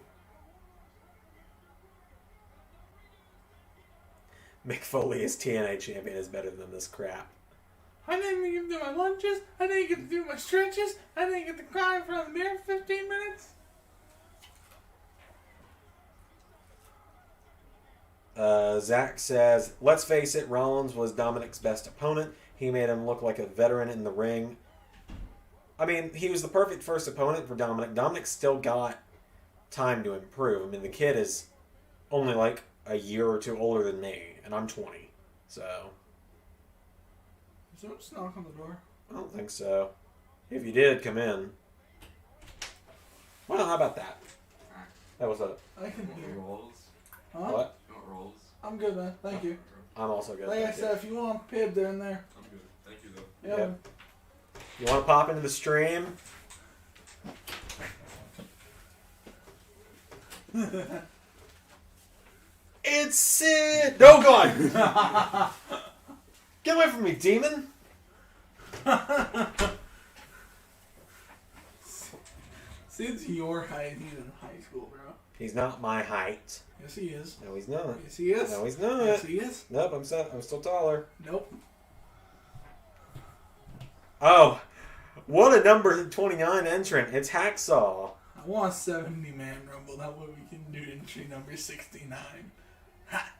Mick Foley as TNA champion is better than this crap. I didn't even get to do my lunges. I didn't get to do my stretches. I didn't get to cry in front of the mirror for 15 minutes. Zach says, let's face it, Rollins was Dominic's best opponent. He made him look like a veteran in the ring. I mean, he was the perfect first opponent for Dominic. Dominic's still got time to improve. I mean, the kid is only like a year or two older than me, and I'm 20. So, Is there a knock on the door? I don't think so. If you did, come in. Well, how about that? That was a... I can hear. Rolls? Huh? What? You want rolls? I'm good, man. Thank you. I'm also good. Like I thank you. said, if you want Pib, they're in there. I'm good. Thank you, though. Yeah. Yep. You want to pop into the stream? It's Sid! Oh, God! Get away from me, demon! Sid's your height. He's in high school, bro. He's not my height. Yes, he is. No, he's not. Yes, he is. No, he's not. Yes, he is. Nope, I'm still taller. Nope. Oh, what a number 29 entrant. It's Hacksaw. I want a 70-man rumble. That way we can do entry number 69. Ha!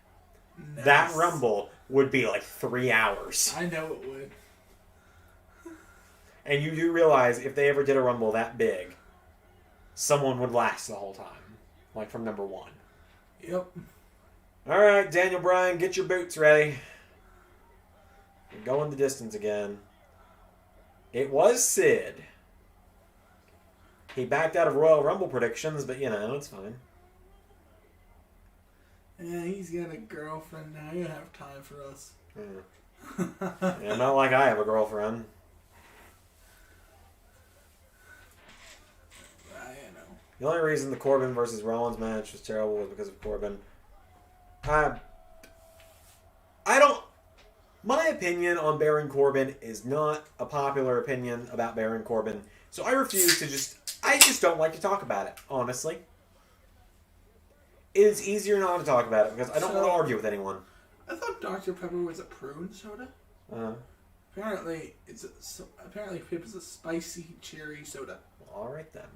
Nice. That rumble would be like 3 hours. I know it would. And you do realize if they ever did a rumble that big, someone would last the whole time. Like from number 1. Yep. Alright, Daniel Bryan, get your boots ready. You're going the distance again. It was Sid. He backed out of Royal Rumble predictions, but you know, it's fine. Yeah, he's got a girlfriend now. You don't have time for us. Yeah, not like I have a girlfriend. I know. The only reason the Corbin versus Rollins match was terrible was because of Corbin. I don't... My opinion on Baron Corbin is not a popular opinion about Baron Corbin, so I refuse to just... I just don't like to talk about it, honestly. It is easier not to talk about it because I don't want to argue with anyone. I thought Dr. Pepper was a prune soda. Apparently, apparently Pip is a spicy cherry soda. Well, alright then.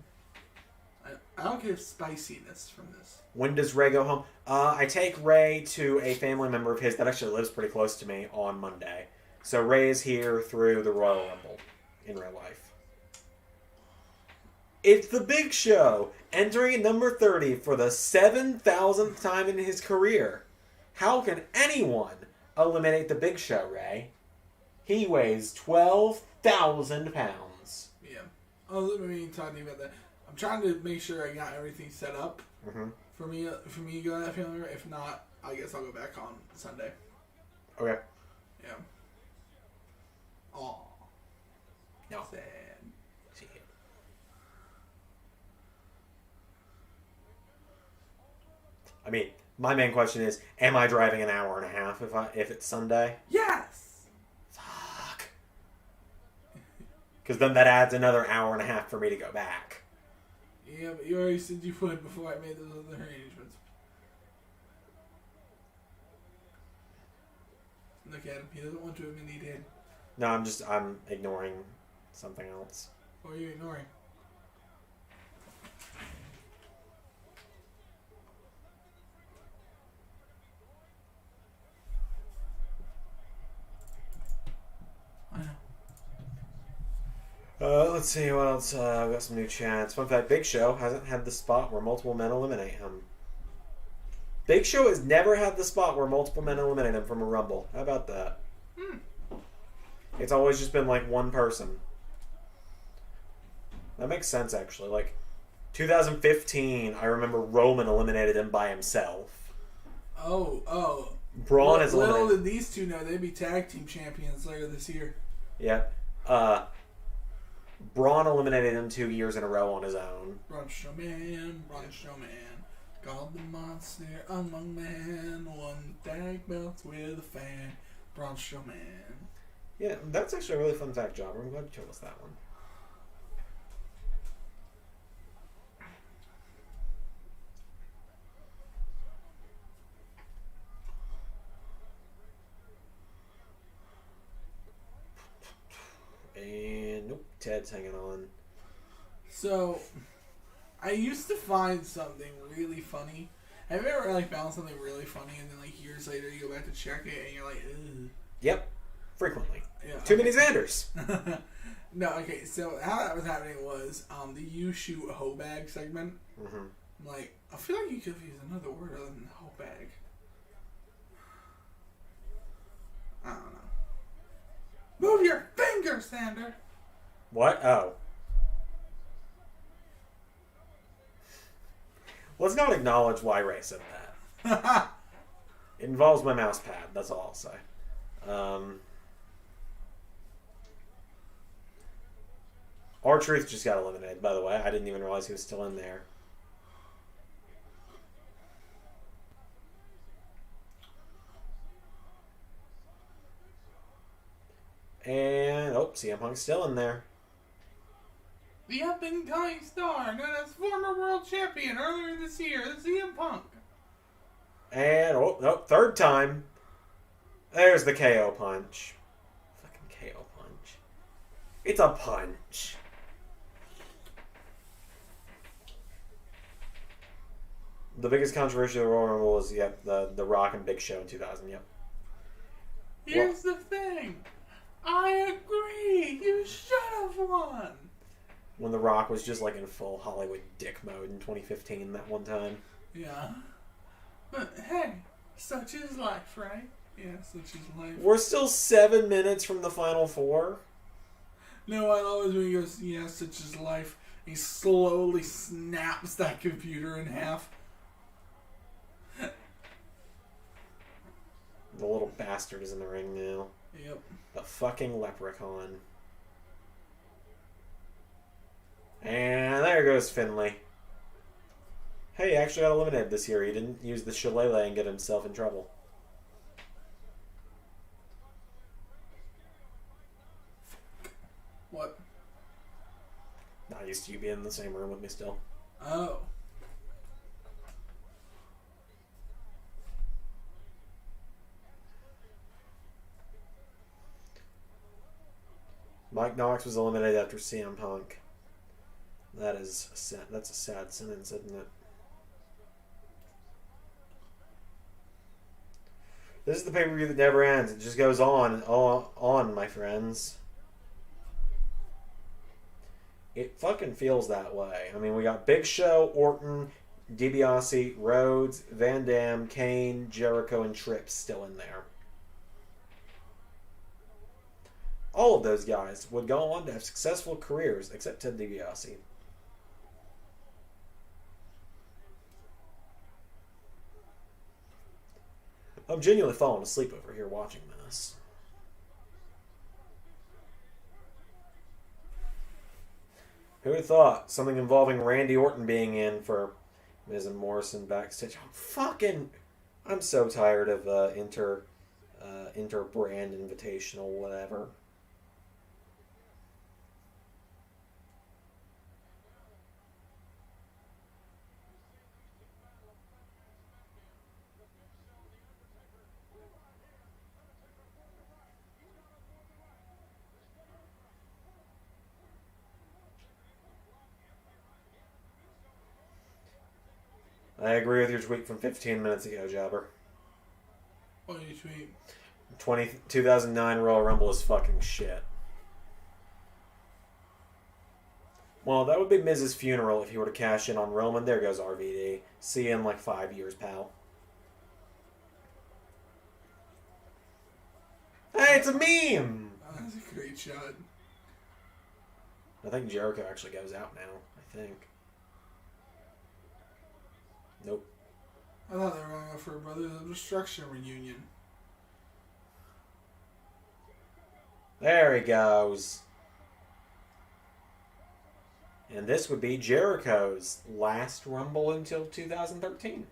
I don't get spiciness from this. When does Ray go home? I take Ray to a family member of his that actually lives pretty close to me on Monday. So Ray is here through the Royal Rumble in real life. It's the Big Show, entering at number 30 for the 7,000th time in his career. How can anyone eliminate the Big Show, Ray? He weighs 12,000 pounds. Yeah. Oh, let me talk to you about that. I'm trying to make sure I got everything set up for me to go to that family member. If not, I guess I'll go back on Sunday. Okay. Yeah. Aw. No. Sad. I mean, my main question is, am I driving an hour and a half if it's Sunday? Yes! Fuck. Because then that adds another hour and a half for me to go back. Yeah, but you already said you would before I made those other arrangements. Look at him. He doesn't want to admit he did. No, I'm ignoring something else. What are you ignoring? I know. Let's see what else. We got some new chats. Fun fact: Big Show hasn't had the spot where multiple men eliminate him. Big Show has never had the spot where multiple men eliminate him from a Rumble. How about that? It's always just been like one person. That makes sense, actually. Like 2015, I remember Roman eliminated him by himself. Oh. Braun has Little eliminated. did these two know they'd be tag team champions later this year. Yeah. Braun eliminated him 2 years in a row on his own. Braun Strowman, called the monster among men, won tag belts with a fan. Braun Strowman. Yeah, that's actually a really fun fact, John. I'm glad you told us that one. And nope, Ted's hanging on. So, I used to find something really funny. Have you ever found something really funny and then years later you go back to check it and you're like, ugh. Yep, frequently. Yeah, Too many Xanders. No, okay. So how that was happening was the "You Shoot Hoe Bag" segment. Mm-hmm. I'm like, I feel like you could have used another word other than hoe bag. I don't know. Move your finger, Zander. What? Oh. Let's not acknowledge why Ray said that. It involves my mouse pad. That's all I'll say. R-Truth just got eliminated, by the way. I didn't even realize he was still in there. And, CM Punk's still in there. The up-and-coming star, known as former world champion earlier this year, CM Punk. And, third time. There's the KO punch. Fucking KO punch. It's a punch. The biggest controversy of the Royal Rumble was, the Rock and Big Show in 2000, yep. Here's the thing. I agree. You should have won. When The Rock was just in full Hollywood dick mode in 2015 that one time. Yeah. But hey, such is life, right? Yeah, such is life. We're still 7 minutes from the final four. No, I always when he goes, yeah, such is life. He slowly snaps that computer in half. The little bastard is in the ring now. Yep. The fucking leprechaun. And there goes Finley. Hey, he actually got eliminated this year. He didn't use the shillelagh and get himself in trouble. What? Not used to you being in the same room with me still. Oh. Mike Knox was eliminated after CM Punk. That's a sad sentence, isn't it? This is the pay-per-view that never ends. It just goes on and on, my friends. It fucking feels that way. I mean, we got Big Show, Orton, DiBiase, Rhodes, Van Dam, Kane, Jericho, and Trips still in there. All of those guys would go on to have successful careers, except Ted DiBiase. I'm genuinely falling asleep over here watching this. Who would have thought something involving Randy Orton being in for Miz and Morrison backstage? I'm so tired of inter-brand invitational whatever. I agree with your tweet from 15 minutes ago, Jobber. What did you tweet? 2009 Royal Rumble is fucking shit. Well, that would be Miz's funeral if he were to cash in on Roman. There goes RVD. See you in like 5 years, pal. Hey, it's a meme! Oh, that's a great shot. I think Jericho actually goes out now. I think. Nope. I thought they were going to go for a Brothers of Destruction reunion. There he goes. And this would be Jericho's last Rumble until 2013.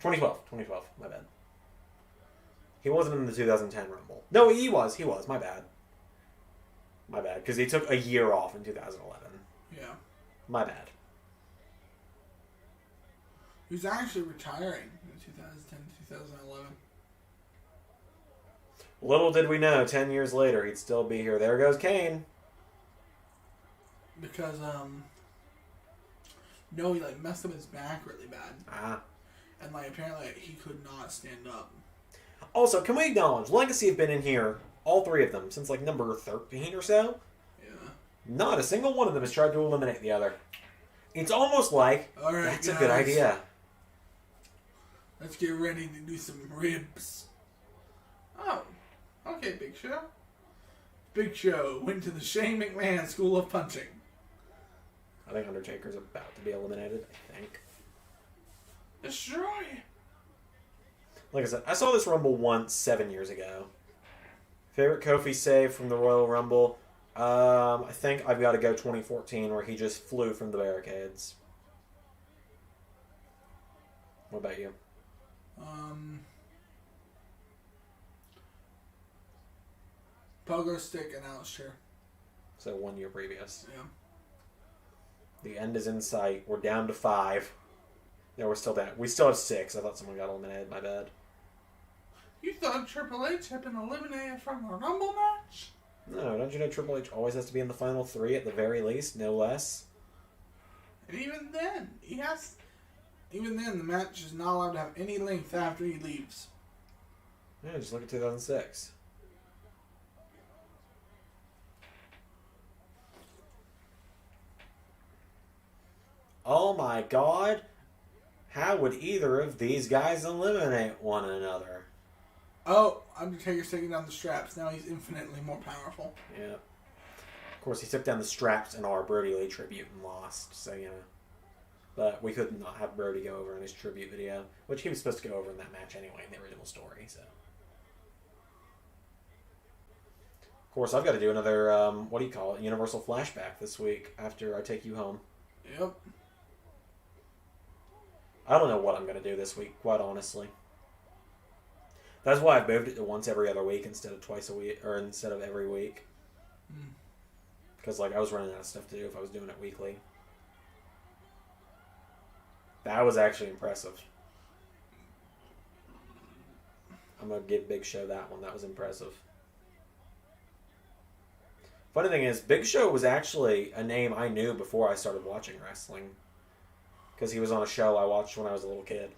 2012, my bad. He wasn't in the 2010 Rumble. No, he was, my bad. My bad, because he took a year off in 2011. Yeah. My bad. He was actually retiring in 2010 2011. Little did we know, 10 years later, he'd still be here. There goes Kane. Because, no, he, like, messed up his back really bad. Ah. And, like, apparently he could not stand up. Also, can we acknowledge, Legacy have been in here, all three of them, since, like, number 13 or so? Yeah. Not a single one of them has tried to eliminate the other. It's almost like, All right, that's guys, a good idea. Let's get ready to do some ribs. Oh, okay, Big Show. Big Show went to the Shane McMahon School of Punching. I think Undertaker's about to be eliminated, I think. Destroy! Like I said, I saw this Rumble once 7 years ago. Favorite Kofi save from the Royal Rumble? I think I've got to go 2014 where he just flew from the barricades. What about you? Pogo stick and Alex chair. So 1 year previous. Yeah. The end is in sight. We're down to 5. No, we're still down. We still have 6. I thought someone got eliminated. My bad. You thought Triple H had been eliminated from the Rumble match? No, don't you know Triple H always has to be in the final 3 at the very least, no less? And even then, even then, the match is not allowed to have any length after he leaves. Yeah, just look at 2006. Oh my god! How would either of these guys eliminate one another? Oh, Undertaker's taking down the straps. Now he's infinitely more powerful. Yeah. Of course, he took down the straps in our Brody Lee tribute and lost, so, you know. But we could not have Brody go over in his tribute video, which he was supposed to go over in that match anyway in the original story, so. Of course, I've got to do another, what do you call it, Universal Flashback this week after I take you home. Yep. I don't know what I'm going to do this week, quite honestly. That's why I've moved it to once every other week instead of twice a week, or instead of every week. Because, like, I was running out of stuff to do if I was doing it weekly. That was actually impressive. I'm going to give Big Show that one. That was impressive. Funny thing is, Big Show was actually a name I knew before I started watching wrestling. Because he was on a show I watched when I was a little kid.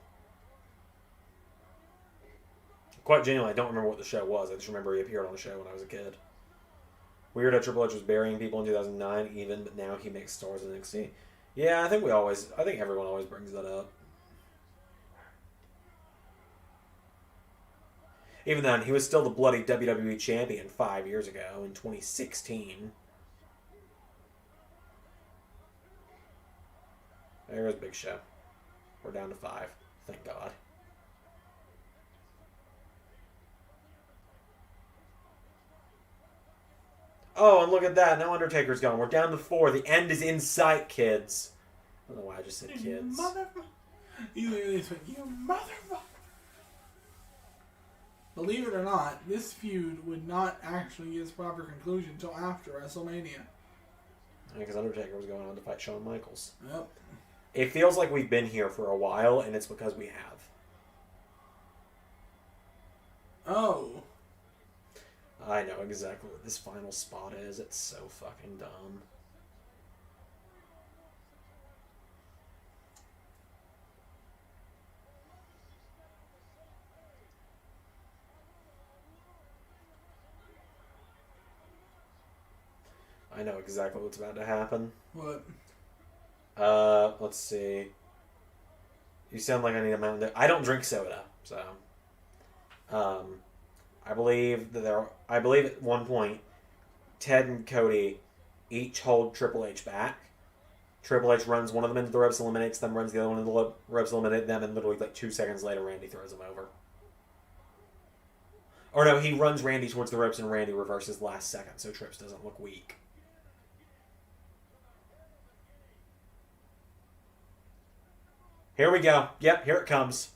Quite genuinely, I don't remember what the show was. I just remember he appeared on a show when I was a kid. Weird how Triple H was burying people in 2009 even, but now he makes stars in NXT. Yeah, I think everyone always brings that up. Even then, he was still the bloody WWE champion 5 years ago in 2016. There's Big Show. We're down to 5. Thank God. Oh, and look at that. Now Undertaker's gone. We're down to 4. The end is in sight, kids. I don't know why I just said kids. You literally said, you motherfucker. Believe it or not, this feud would not actually get its proper conclusion until after WrestleMania. Because Undertaker was going on to fight Shawn Michaels. Yep. It feels like we've been here for a while, and it's because we have. Oh. I know exactly what this final spot is. It's so fucking dumb. I know exactly what's about to happen. What? Let's see. You sound like I need a Mountain Dew. I don't drink soda, so. I believe at one point, Ted and Cody each hold Triple H back. Triple H runs one of them into the ropes, eliminates them, runs the other one into the ropes, eliminates them, and literally like 2 seconds later, Randy throws him over. Or no, he runs Randy towards the ropes and Randy reverses last second, so Trips doesn't look weak. Here we go. Yep, here it comes.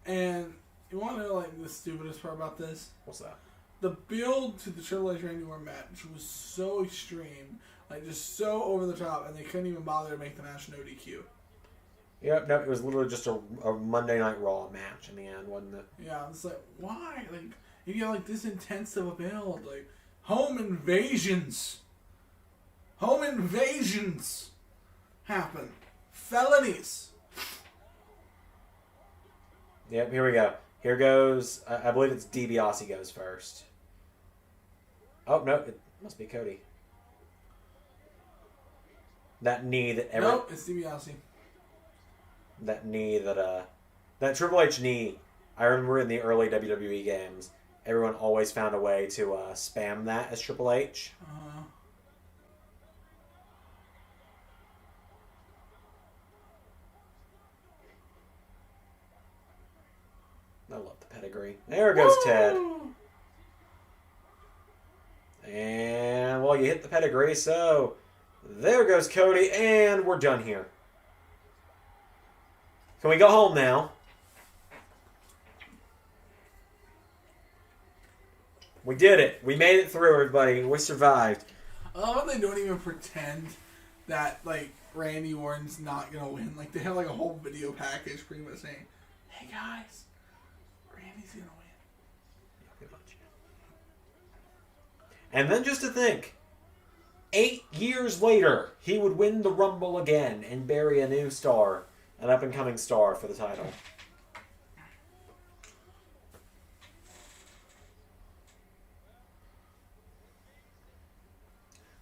And you want to know like the stupidest part about this? What's that? The build to the Triple H Randy Orton match was so extreme, like just so over the top, and they couldn't even bother to make the match no DQ. Yep, no, it was literally just a Monday Night Raw match in the end, wasn't it? Yeah, it's like, why? Like, if you have like this intense of a build, like home invasions happen, felonies. Yep, here we go. Here goes, I believe it's DiBiase goes first. Oh, no, it must be Cody. That knee that Nope, it's DiBiase. That knee that Triple H knee, I remember in the early WWE games, everyone always found a way to spam that as Triple H. I love the pedigree. There goes Ted. And, well, you hit the pedigree, so there goes Cody, and we're done here. Can we go home now? We did it. We made it through, everybody. We survived. I love when they don't even pretend that, like, Randy Orton's not going to win. Like, they have, like, a whole video package pretty much saying, hey, guys, Randy's going to win. Pretty much. And then just to think, 8 years later, he would win the Rumble again and bury a new star, an up-and-coming star for the title.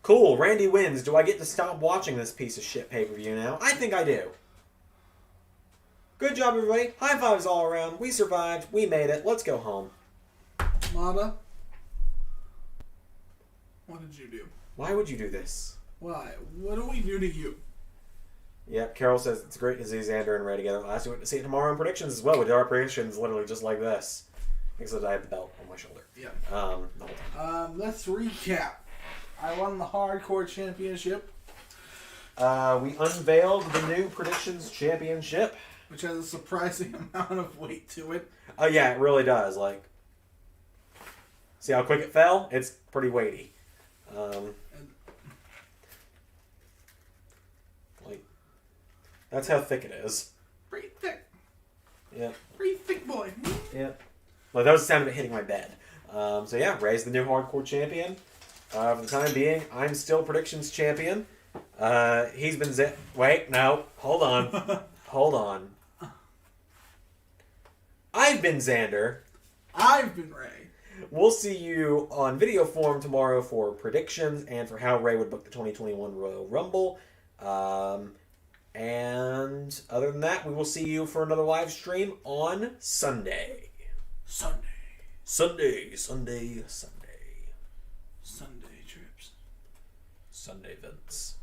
Cool, Randy wins. Do I get to stop watching this piece of shit pay-per-view now? I think I do. Good job, everybody. High fives all around. We survived. We made it. Let's go home. Mada, what did you do? Why would you do this? Why? What do we do to you? Yep, Carol says it's great to see Zander and Ray together. I'll ask you to see it tomorrow in predictions as well. We did our predictions literally just like this. Except I have the belt on my shoulder. Yeah. The whole time. Let's recap. I won the Hardcore Championship, We unveiled the new predictions championship. which has a surprising amount of weight to it. Oh yeah, it really does. Like, see how quick it fell? It's pretty weighty. Like, that's how thick it is. Pretty thick. Yep. Pretty thick boy. Yep. Like, that was the sound of it hitting my bed. So yeah, Ray's the new hardcore champion. For the time being, I'm still predictions champion. He's been wait, no, hold on. Hold on. I've been Zander. I've been Ray. We'll see you on video form tomorrow for predictions and for how Ray would book the 2021 Royal Rumble. And other than that, we will see you for another live stream on Sunday. Sunday Sunday trips. trips. Sunday events.